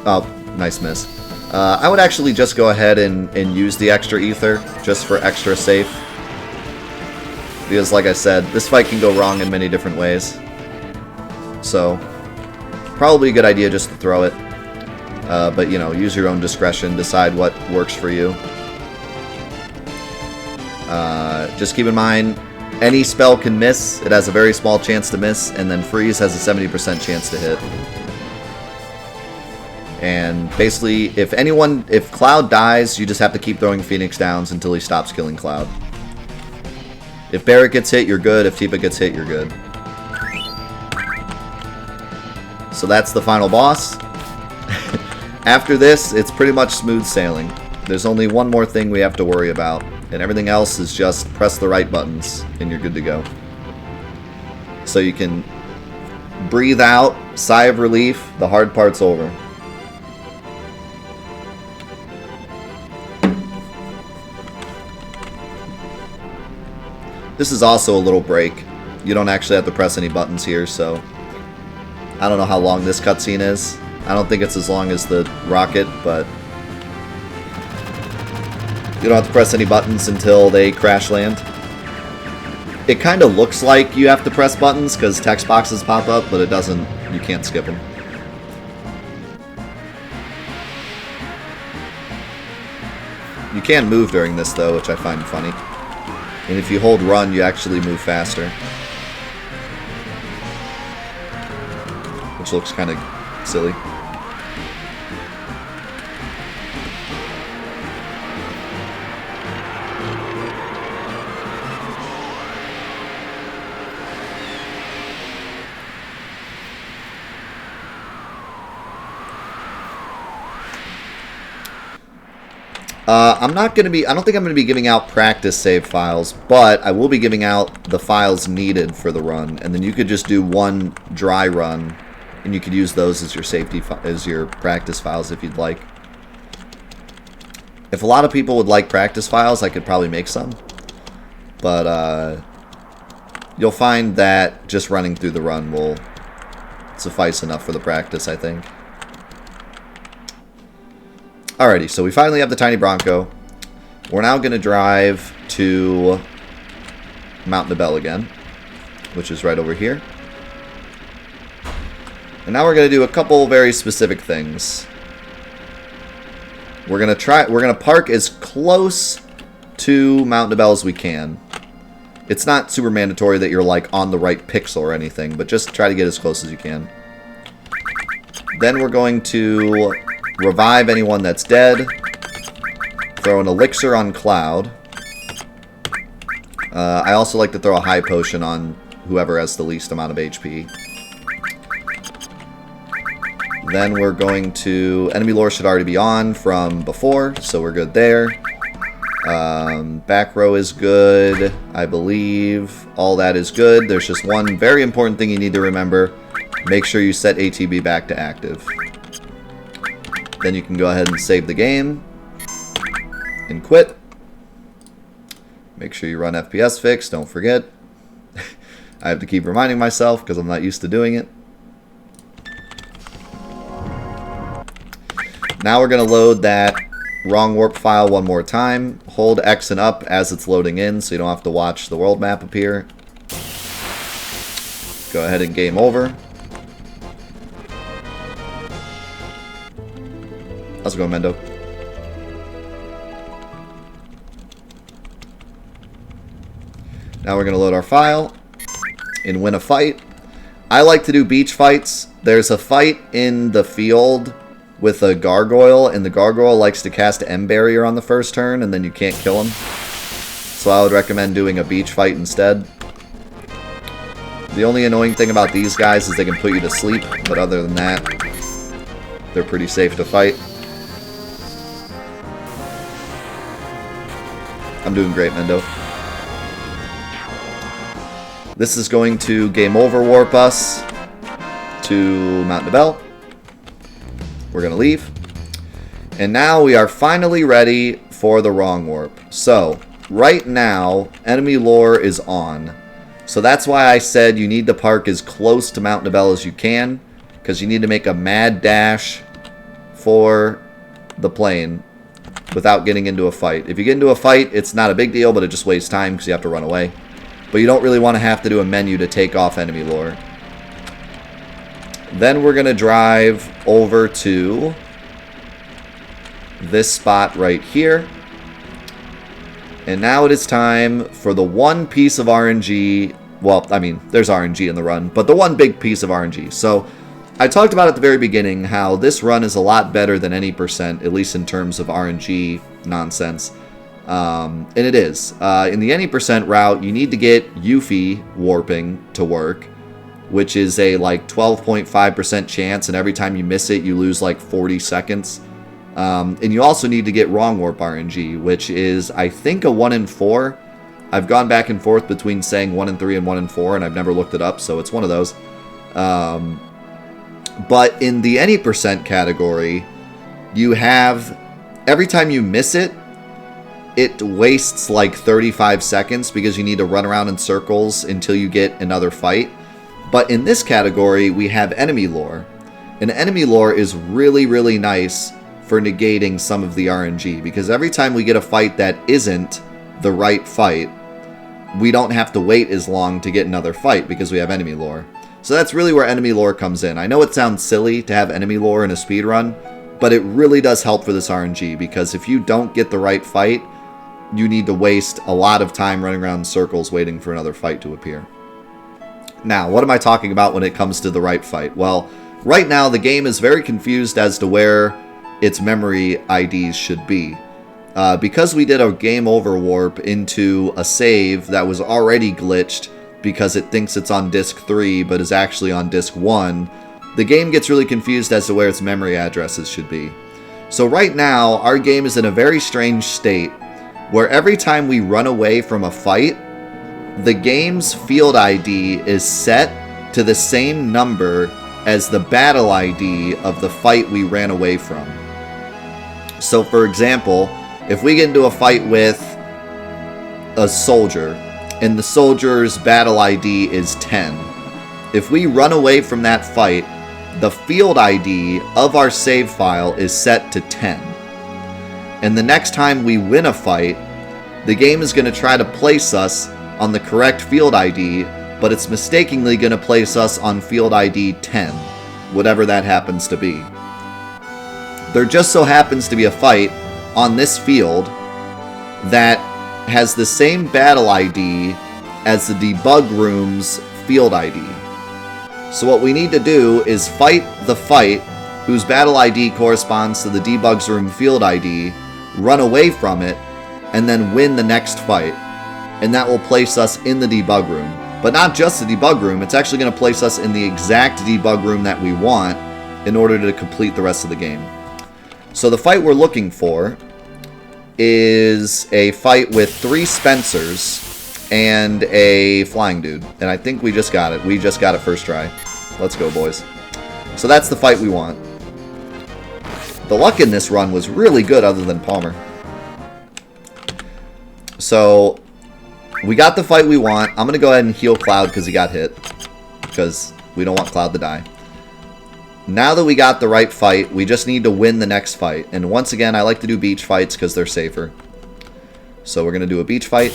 Oh, nice miss. I would actually just go ahead and use the extra ether, just for extra safe. Because like I said, this fight can go wrong in many different ways. So, probably a good idea just to throw it. But, you know, use your own discretion, decide what works for you. Just keep in mind, any spell can miss. It has a very small chance to miss, and then freeze has a 70% chance to hit. And basically, if Cloud dies, you just have to keep throwing Phoenix Downs until he stops killing Cloud. If Barrett gets hit, you're good. If Tifa gets hit, you're good. So that's the final boss. After this, it's pretty much smooth sailing. There's only one more thing we have to worry about. And everything else is just press the right buttons, and you're good to go. So you can breathe out, sigh of relief, the hard part's over. This is also a little break. You don't actually have to press any buttons here, so... I don't know how long this cutscene is. I don't think it's as long as the rocket, but... You don't have to press any buttons until they crash land. It kind of looks like you have to press buttons because text boxes pop up, but it doesn't. You can't skip them. You can move during this though, which I find funny. And if you hold run, you actually move faster. Which looks kind of silly. I don't think I'm going to be giving out practice save files, but I will be giving out the files needed for the run, and then you could just do one dry run, and you could use those as your practice files if you'd like. If a lot of people would like practice files, I could probably make some, but you'll find that just running through the run will suffice enough for the practice, I think. Alrighty, so we finally have the Tiny Bronco. We're now going to drive to Mount Nibel again, which is right over here. And now we're going to do a couple very specific things. We're going to park as close to Mount Nibel as we can. It's not super mandatory that you're like on the right pixel or anything, but just try to get as close as you can. Then we're going to revive anyone that's dead. Throw an elixir on Cloud. I also like to throw a high potion on whoever has the least amount of HP. Then we're going to... Enemy lore should already be on from before, so we're good there. Back row is good, I believe. All that is good. There's just one very important thing you need to remember. Make sure you set ATB back to active. Then you can go ahead and save the game. And quit. Make sure you run FPS fix, don't forget. I have to keep reminding myself because I'm not used to doing it. Now we're going to load that wrong warp file one more time. Hold X and up as it's loading in so you don't have to watch the world map appear. Go ahead and game over. How's it going, Mendo? Now we're going to load our file and win a fight. I like to do beach fights. There's a fight in the field with a gargoyle, and the gargoyle likes to cast M barrier on the first turn, and then you can't kill him. So I would recommend doing a beach fight instead. The only annoying thing about these guys is they can put you to sleep, but other than that, they're pretty safe to fight. I'm doing great, Mendo. This is going to game over warp us to Mount Nibel. We're going to leave. And now we are finally ready for the wrong warp. So, right now, enemy lore is on. So that's why I said you need to park as close to Mount Nibel as you can, because you need to make a mad dash for the plane without getting into a fight. If you get into a fight, it's not a big deal, but it just wastes time because you have to run away. But you don't really want to have to do a menu to take off enemy lore. Then we're going to drive over to this spot right here. And now it is time for the one piece of RNG. Well, I mean, there's RNG in the run, but the one big piece of RNG. So I talked about at the very beginning how this run is a lot better than any percent, at least in terms of RNG nonsense. And it is. In the any percent route, you need to get Yuffie warping to work, which is a like 12.5% chance, and every time you miss it, you lose like 40 seconds. And you also need to get wrong warp RNG, which is, I think, a 1 in 4. I've gone back and forth between saying 1 in 3 and 1 in 4, and I've never looked it up, so it's one of those. But in the any percent category, you have, every time you miss it, it wastes like 35 seconds because you need to run around in circles until you get another fight. But in this category, we have enemy lore. And enemy lore is really, really nice for negating some of the RNG, because every time we get a fight that isn't the right fight, we don't have to wait as long to get another fight because we have enemy lore. So that's really where enemy lore comes in. I know it sounds silly to have enemy lore in a speedrun, but it really does help for this RNG, because if you don't get the right fight, you need to waste a lot of time running around in circles waiting for another fight to appear. Now, what am I talking about when it comes to the right fight? Well, right now the game is very confused as to where its memory IDs should be. Because we did a game over warp into a save that was already glitched because it thinks it's on disk 3 but is actually on disk 1, the game gets really confused as to where its memory addresses should be. So right now, our game is in a very strange state where every time we run away from a fight, the game's field ID is set to the same number as the battle ID of the fight we ran away from. So for example, if we get into a fight with a soldier, and the soldier's battle ID is 10, if we run away from that fight, the field ID of our save file is set to 10. And the next time we win a fight, the game is going to try to place us on the correct field ID, but it's mistakenly going to place us on field ID 10, whatever that happens to be. There just so happens to be a fight on this field that has the same battle ID as the debug room's field ID. So what we need to do is fight the fight whose battle ID corresponds to the debug's room field ID, run away from it, and then win the next fight. And that will place us in the debug room. But not just the debug room, it's actually going to place us in the exact debug room that we want in order to complete the rest of the game. So the fight we're looking for is a fight with 3 Spencers and a flying dude. And I think we just got it. We just got it first try. Let's go, boys. So that's the fight we want. The luck in this run was really good other than Palmer. So we got the fight we want. I'm going to go ahead and heal Cloud because he got hit. Because we don't want Cloud to die. Now that we got the right fight, we just need to win the next fight. And once again, I like to do beach fights because they're safer. So we're going to do a beach fight.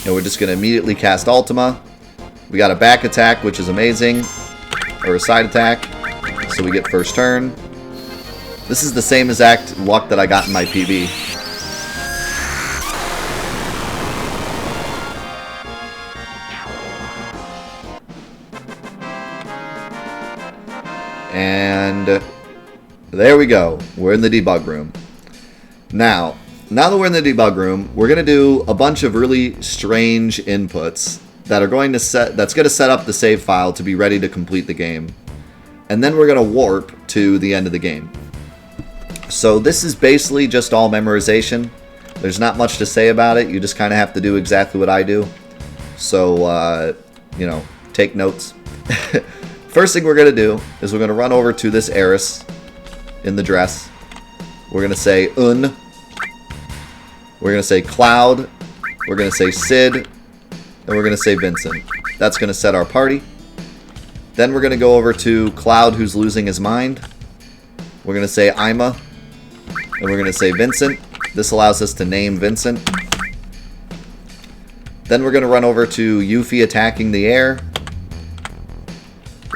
And we're just going to immediately cast Ultima. We got a back attack, which is amazing. Or a side attack. So we get first turn. This is the same exact luck that I got in my PB. And there we go. We're in the debug room. Now that we're in the debug room, we're going to do a bunch of really strange inputs that are going to that's going to set up the save file to be ready to complete the game. And then we're going to warp to the end of the game. So this is basically just all memorization. There's not much to say about it. You just kind of have to do exactly what I do. So, you know, take notes. First thing we're going to do is we're going to run over to this heiress in the dress. We're going to say Un. We're going to say Cloud. We're going to say Sid. And we're going to say Vincent. That's going to set our party. Then we're going to go over to Cloud, who's losing his mind. We're going to say Ima. And we're going to say Vincent. This allows us to name Vincent. Then we're going to run over to Yuffie attacking the air.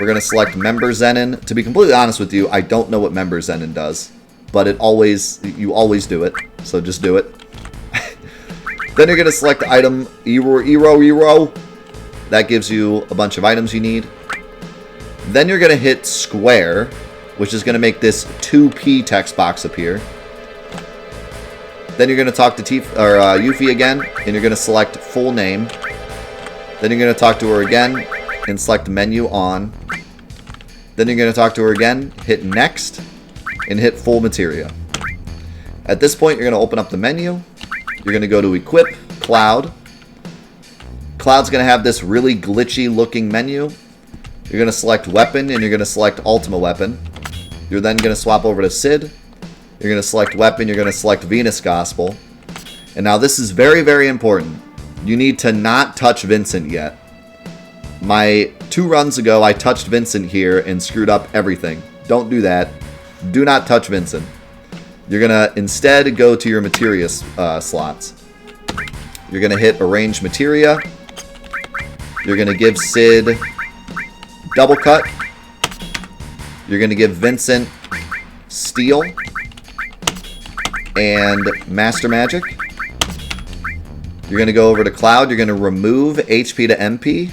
We're going to select Member Zenin. To be completely honest with you, I don't know what Member Zenin does. But you always do it. So just do it. Then you're going to select item Ero. That gives you a bunch of items you need. Then you're going to hit square, which is going to make this 2P text box appear. Then you're going to talk to Yuffie again, and you're going to select full name. Then you're going to talk to her again, and select menu on. Then you're going to talk to her again, hit next, and hit full materia. At this point, you're going to open up the menu. You're going to go to equip Cloud. Cloud's going to have this really glitchy looking menu. You're going to select weapon, and you're going to select Ultima weapon. You're then going to swap over to Sid. You're going to select weapon. You're going to select Venus Gospel. And now this is very, very important. You need to not touch Vincent yet. My 2 runs ago, I touched Vincent here and screwed up everything. Don't do that. Do not touch Vincent. You're going to instead go to your materia slots. You're going to hit arrange materia. You're going to give Sid double cut. You're going to give Vincent steel and master magic. You're going to go over to Cloud. You're going to remove HP to MP.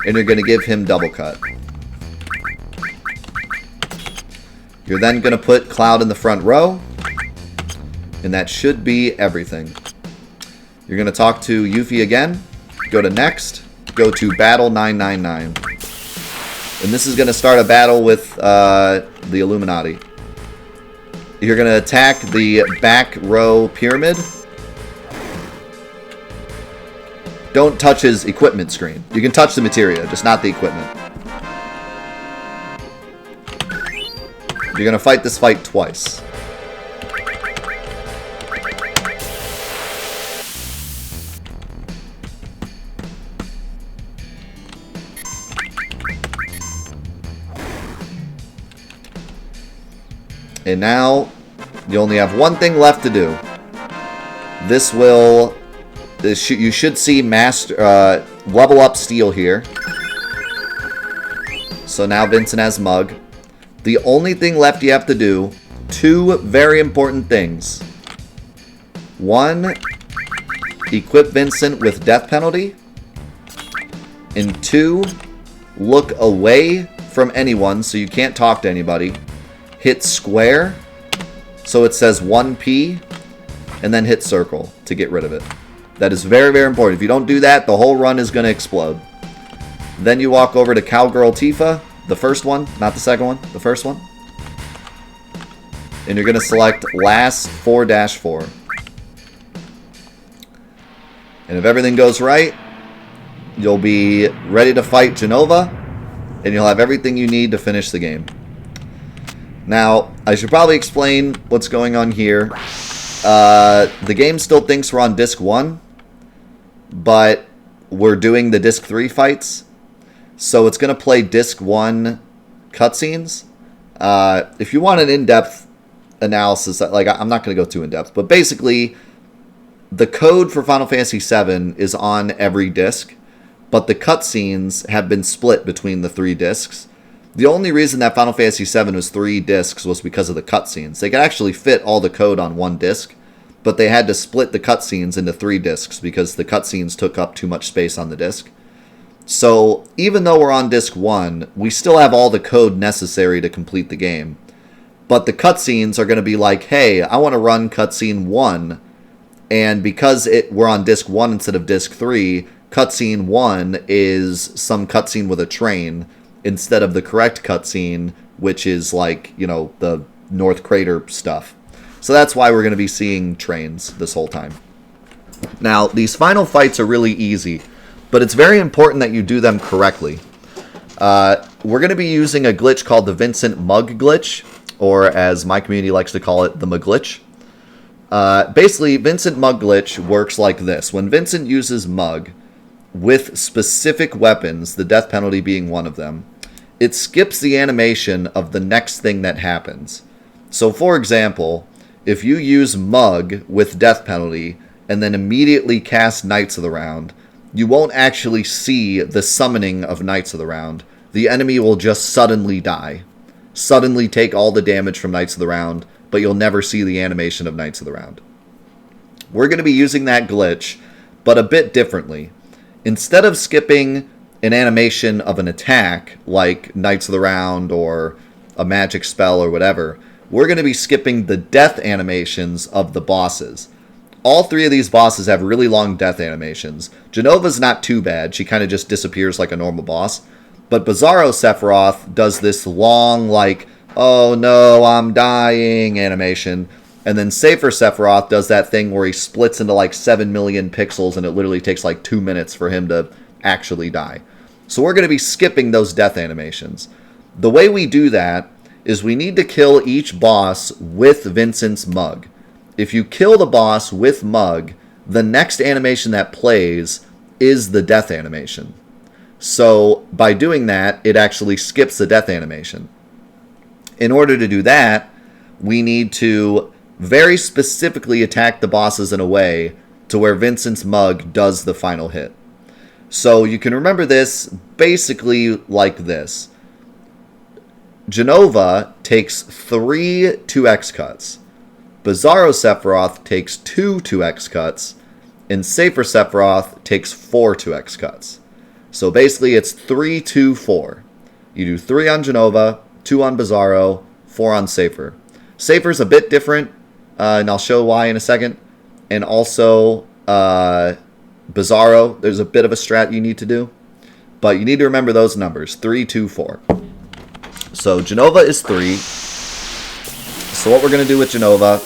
And you're going to give him double cut. You're then going to put Cloud in the front row. And that should be everything. You're going to talk to Yuffie again. Go to next. Go to battle 999. And this is going to start a battle with the Illuminati. You're going to attack the back row pyramid. Don't touch his equipment screen. You can touch the materia, just not the equipment. You're going to fight this fight twice. And now, you only have one thing left to do. This will... you should see master level up steel here. So now Vincent has mug. The only thing left you have to do, 2 very important things. 1, equip Vincent with death penalty. And 2, look away from anyone so you can't talk to anybody. Hit square so it says 1P, and then hit circle to get rid of it. That is very, very important. If you don't do that, the whole run is going to explode. Then you walk over to Cowgirl Tifa, the first one, not the second one, the first one. And you're going to select last 4-4. And if everything goes right, you'll be ready to fight Jenova, and you'll have everything you need to finish the game. Now, I should probably explain what's going on here. The game still thinks we're on Disc 1, but we're doing the Disc 3 fights. So it's going to play Disc 1 cutscenes. If you want an in-depth analysis, like I'm not going to go too in-depth, but basically, the code for Final Fantasy VII is on every disc, but the cutscenes have been split between the 3 discs. The only reason that Final Fantasy VII was 3 discs was because of the cutscenes. They could actually fit all the code on 1 disc, but they had to split the cutscenes into 3 discs because the cutscenes took up too much space on the disc. So, even though we're on Disc 1, we still have all the code necessary to complete the game. But the cutscenes are going to be like, hey, I want to run cutscene 1, and because we're on Disc 1 instead of Disc 3, cutscene 1 is some cutscene with a train, instead of the correct cutscene, which is like, you know, the North Crater stuff. So that's why we're going to be seeing trains this whole time. Now, these final fights are really easy, but it's very important that you do them correctly. We're going to be using a glitch called the Vincent Mug glitch, or as my community likes to call it, the Muglitch. Basically, Vincent Mug glitch works like this. When Vincent uses Mug with specific weapons, the death penalty being one of them, it skips the animation of the next thing that happens. So, for example, if you use Mug with death penalty and then immediately cast Knights of the Round, you won't actually see the summoning of Knights of the Round. The enemy will just suddenly die. Suddenly take all the damage from Knights of the Round, but you'll never see the animation of Knights of the Round. We're going to be using that glitch, but a bit differently. Instead of skipping an animation of an attack, like Knights of the Round or a magic spell or whatever, we're going to be skipping the death animations of the bosses. All 3 of these bosses have really long death animations. Jenova's not too bad. She kind of just disappears like a normal boss. But Bizarro Sephiroth does this long, like, oh no, I'm dying animation. And then Safer Sephiroth does that thing where he splits into like 7 million pixels and it literally takes like 2 minutes for him to actually die. So we're going to be skipping those death animations. The way we do that is we need to kill each boss with Vincent's Mug. If you kill the boss with Mug, the next animation that plays is the death animation. So by doing that, it actually skips the death animation. In order to do that, we need to very specifically attack the bosses in a way to where Vincent's Mug does the final hit. So you can remember this basically like this. Jenova takes 3 2x cuts. Bizarro Sephiroth takes 2 2x cuts. And Safer Sephiroth takes 4 2x cuts. So basically it's 3, 2, 4. You do 3 on Jenova, 2 on Bizarro, 4 on Safer. Safer's a bit different, and I'll show why in a second. And also, Bizarro, there's a bit of a strat you need to do. But you need to remember those numbers, 3, 2, 4. So Jenova is 3. So what we're going to do with Jenova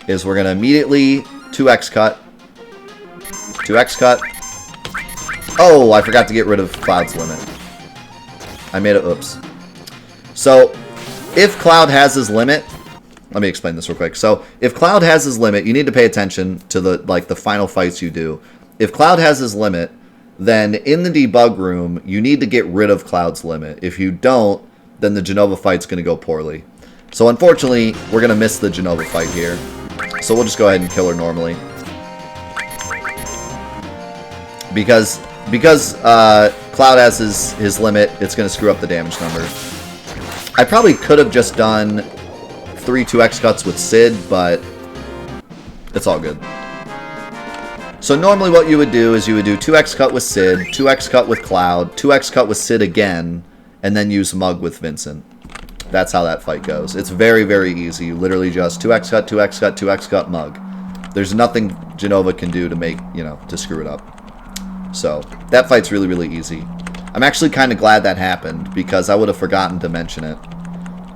is we're going to immediately 2x cut. 2x cut. Oh, I forgot to get rid of Cloud's limit. I made it, oops. So, if Cloud has his limit, let me explain this real quick. So, if Cloud has his limit, you need to pay attention to the final fights you do. If Cloud has his limit, then in the debug room, you need to get rid of Cloud's limit. If you don't, then the Jenova fight's going to go poorly. So, unfortunately, we're going to miss the Jenova fight here. So, we'll just go ahead and kill her normally. Because Cloud has his limit, it's going to screw up the damage number. I probably could have just done 3 2x cuts with Sid, but it's all good. So normally what you would do is you would do 2x cut with Sid, 2x cut with Cloud, 2x cut with Sid again, and then use Mug with Vincent. That's how that fight goes. It's very, very easy. You literally just 2x cut, 2x cut, 2x cut, Mug. There's nothing Jenova can do to make, you know, to screw it up. So, that fight's really, really easy. I'm actually kind of glad that happened, because I would have forgotten to mention it.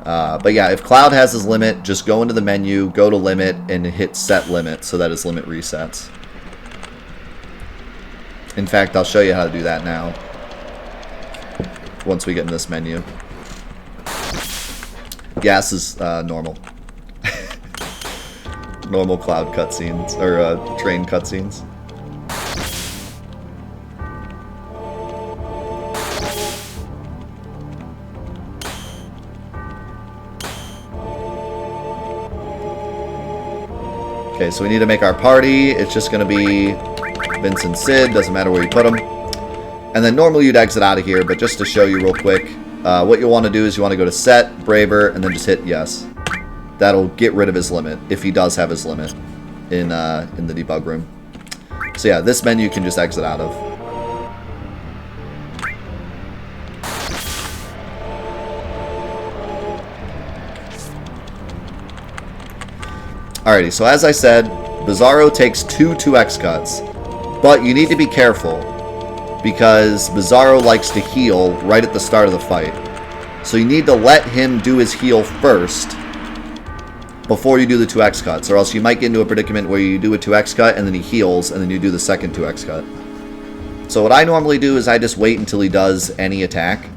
But yeah, if Cloud has his limit, just go into the menu, go to limit, and hit set limit so that his limit resets. In fact, I'll show you how to do that now. Once we get in this menu. Yeah, this is normal. Normal Cloud cutscenes, or train cutscenes. Okay, so we need to make our party. It's just going to be Vince and Sid. Doesn't matter where you put them. And then normally you'd exit out of here, but just to show you real quick, what you want to do is you want to go to Set, Braver, and then just hit Yes. That'll get rid of his limit, if he does have his limit in the debug room. So yeah, this menu you can just exit out of. Alrighty, so as I said, Bizarro takes 2x cuts, but you need to be careful, because Bizarro likes to heal right at the start of the fight. So you need to let him do his heal first, before you do the 2x cuts, or else you might get into a predicament where you do a 2x cut, and then he heals, and then you do the second 2x cut. So what I normally do is I just wait until he does any attack.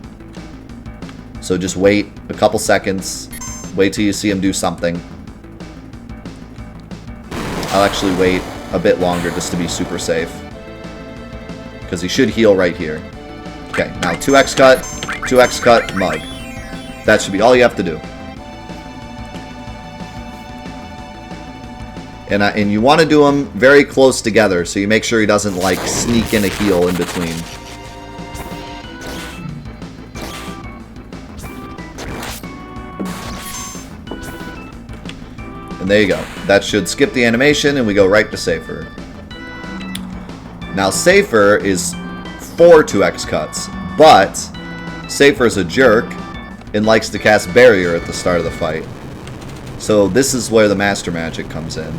So just wait a couple seconds, wait till you see him do something. I'll actually wait a bit longer just to be super safe. Because he should heal right here. Okay, now 2x cut, Mug. That should be all you have to do. And you want to do them very close together, so you make sure he doesn't, like, sneak in a heal in between. And there you go. That should skip the animation, and we go right to Safer. Now, Safer is 4 2x cuts, but Safer is a jerk and likes to cast Barrier at the start of the fight. So this is where the Master Magic comes in.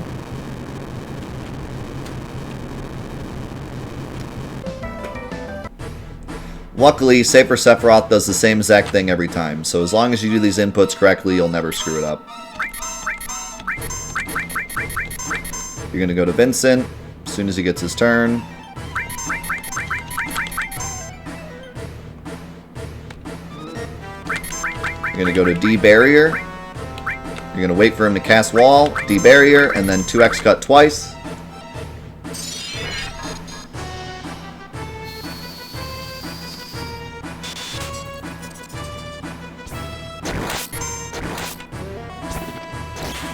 Luckily, Safer Sephiroth does the same exact thing every time, so as long as you do these inputs correctly, you'll never screw it up. You're going to go to Vincent as soon as he gets his turn. You're going to go to D-Barrier. You're going to wait for him to cast Wall, D-Barrier, and then 2x cut twice.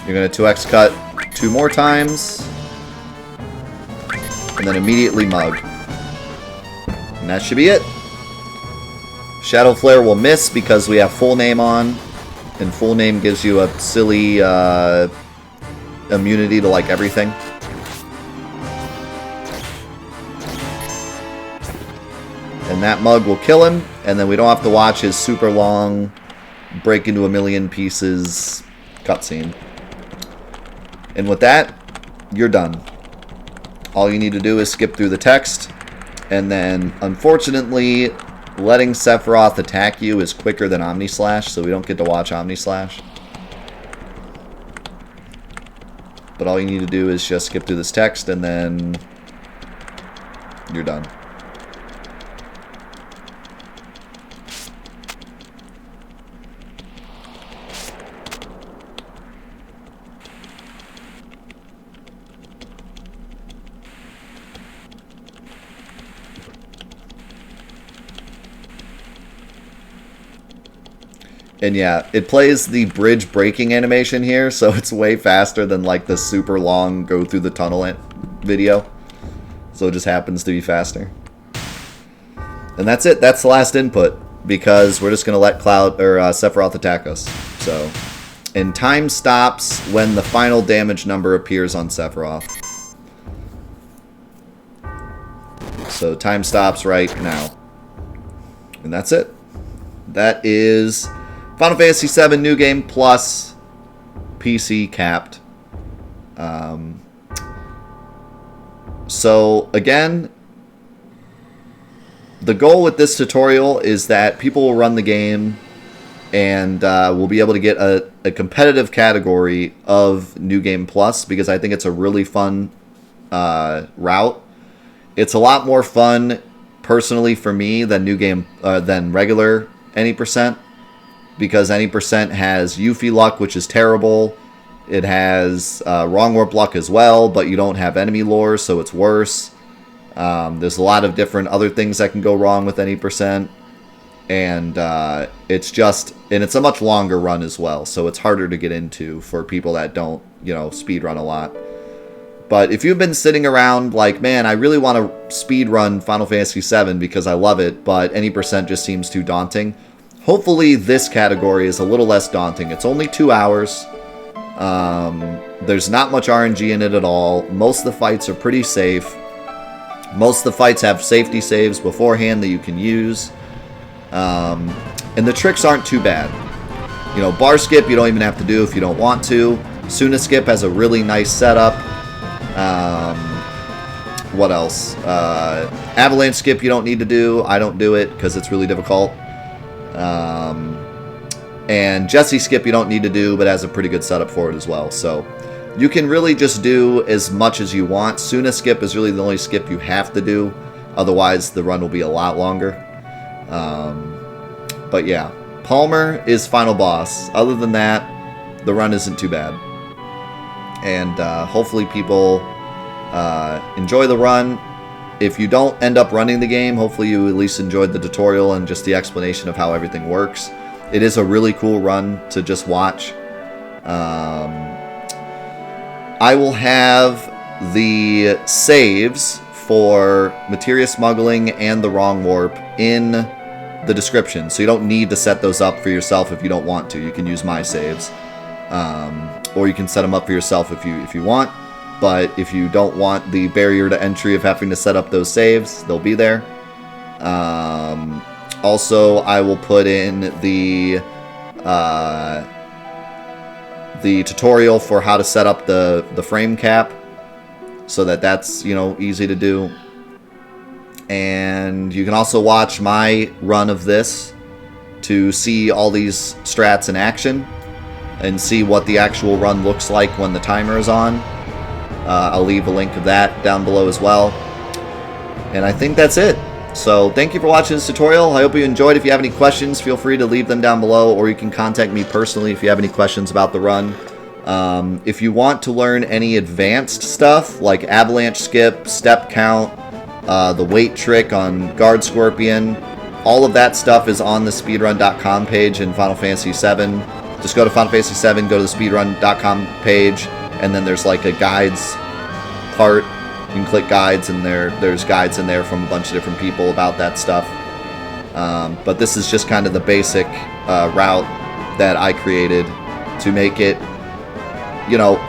You're going to 2x cut 2 more times. And then immediately Mug. And that should be it. Shadow Flare will miss because we have full name on. And full name gives you a silly immunity to like everything. And that Mug will kill him. And then we don't have to watch his super long break into a million pieces cutscene. And with that, you're done. All you need to do is skip through the text, and then, unfortunately, letting Sephiroth attack you is quicker than Omnislash, so we don't get to watch Omnislash. But all you need to do is just skip through this text, and then you're done. And yeah, it plays the bridge breaking animation here, so it's way faster than like the super long go through the tunnel video. So it just happens to be faster. And that's it. That's the last input, because we're just going to let Cloud or Sephiroth attack us. So, and time stops when the final damage number appears on Sephiroth. So time stops right now. And that's it. That is Final Fantasy VII New Game Plus PC capped. So again, the goal with this tutorial is that people will run the game and we'll be able to get a competitive category of New Game Plus, because I think it's a really fun route. It's a lot more fun, personally, for me than than regular any percent, because any percent has Yuffie luck, which is terrible. It has wrong warp luck as well, but you don't have enemy lore, so it's worse. There's a lot of different other things that can go wrong with any percent. And it's a much longer run as well, so it's harder to get into for people that don't, speed run a lot. But if you've been sitting around like, man, I really want to speed run Final Fantasy VII because I love it, but any percent just seems too daunting, hopefully this category is a little less daunting. It's only 2 hours. There's not much RNG in it at all. Most of the fights are pretty safe. Most of the fights have safety saves beforehand that you can use. And the tricks aren't too bad. Bar skip you don't even have to do if you don't want to. Suna skip has a really nice setup. What else? Avalanche skip you don't need to do. I don't do it because it's really difficult. And Jesse skip you don't need to do, but has a pretty good setup for it as well. So you can really just do as much as you want. Suna skip is really the only skip you have to do. Otherwise, the run will be a lot longer. But yeah, Palmer is final boss. Other than that, the run isn't too bad. And hopefully people enjoy the run. If you don't end up running the game, hopefully you at least enjoyed the tutorial and just the explanation of how everything works. It is a really cool run to just watch. I will have the saves for Materia smuggling and the wrong warp in the description, so you don't need to set those up for yourself if you don't want to. You can use my saves, or you can set them up for yourself if you want. But if you don't want the barrier to entry of having to set up those saves, they'll be there. Also, I will put in the tutorial for how to set up the frame cap, so that's easy to do. And you can also watch my run of this to see all these strats in action and see what the actual run looks like when the timer is on. I'll leave a link of that down below as well. And I think that's it. So thank you for watching this tutorial. I hope you enjoyed. If you have any questions, feel free to leave them down below, or you can contact me personally if you have any questions about the run. If you want to learn any advanced stuff like avalanche skip, step count, the weight trick on Guard Scorpion, all of that stuff is on the speedrun.com page in Final Fantasy VII. Just go to Final Fantasy VII, go to the speedrun.com page, and then there's like a guides part. You can click guides, and there's guides in there from a bunch of different people about that stuff. But this is just kind of the basic route that I created to make it,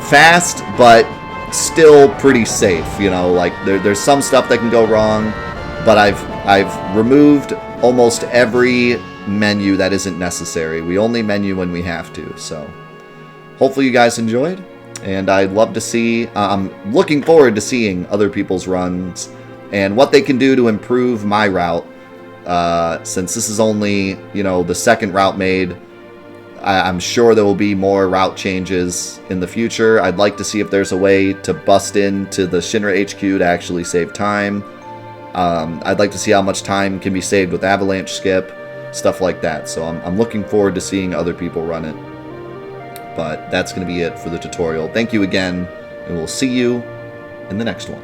fast, but still pretty safe. Like there's some stuff that can go wrong, but I've removed almost every menu that isn't necessary. We only menu when we have to. So hopefully you guys enjoyed. And I'd love to see, I'm looking forward to seeing other people's runs and what they can do to improve my route. Since this is only, the second route made, I'm sure there will be more route changes in the future. I'd like to see if there's a way to bust into the Shinra HQ to actually save time. I'd like to see how much time can be saved with avalanche skip, stuff like that. So I'm looking forward to seeing other people run it. But that's going to be it for the tutorial. Thank you again, and we'll see you in the next one.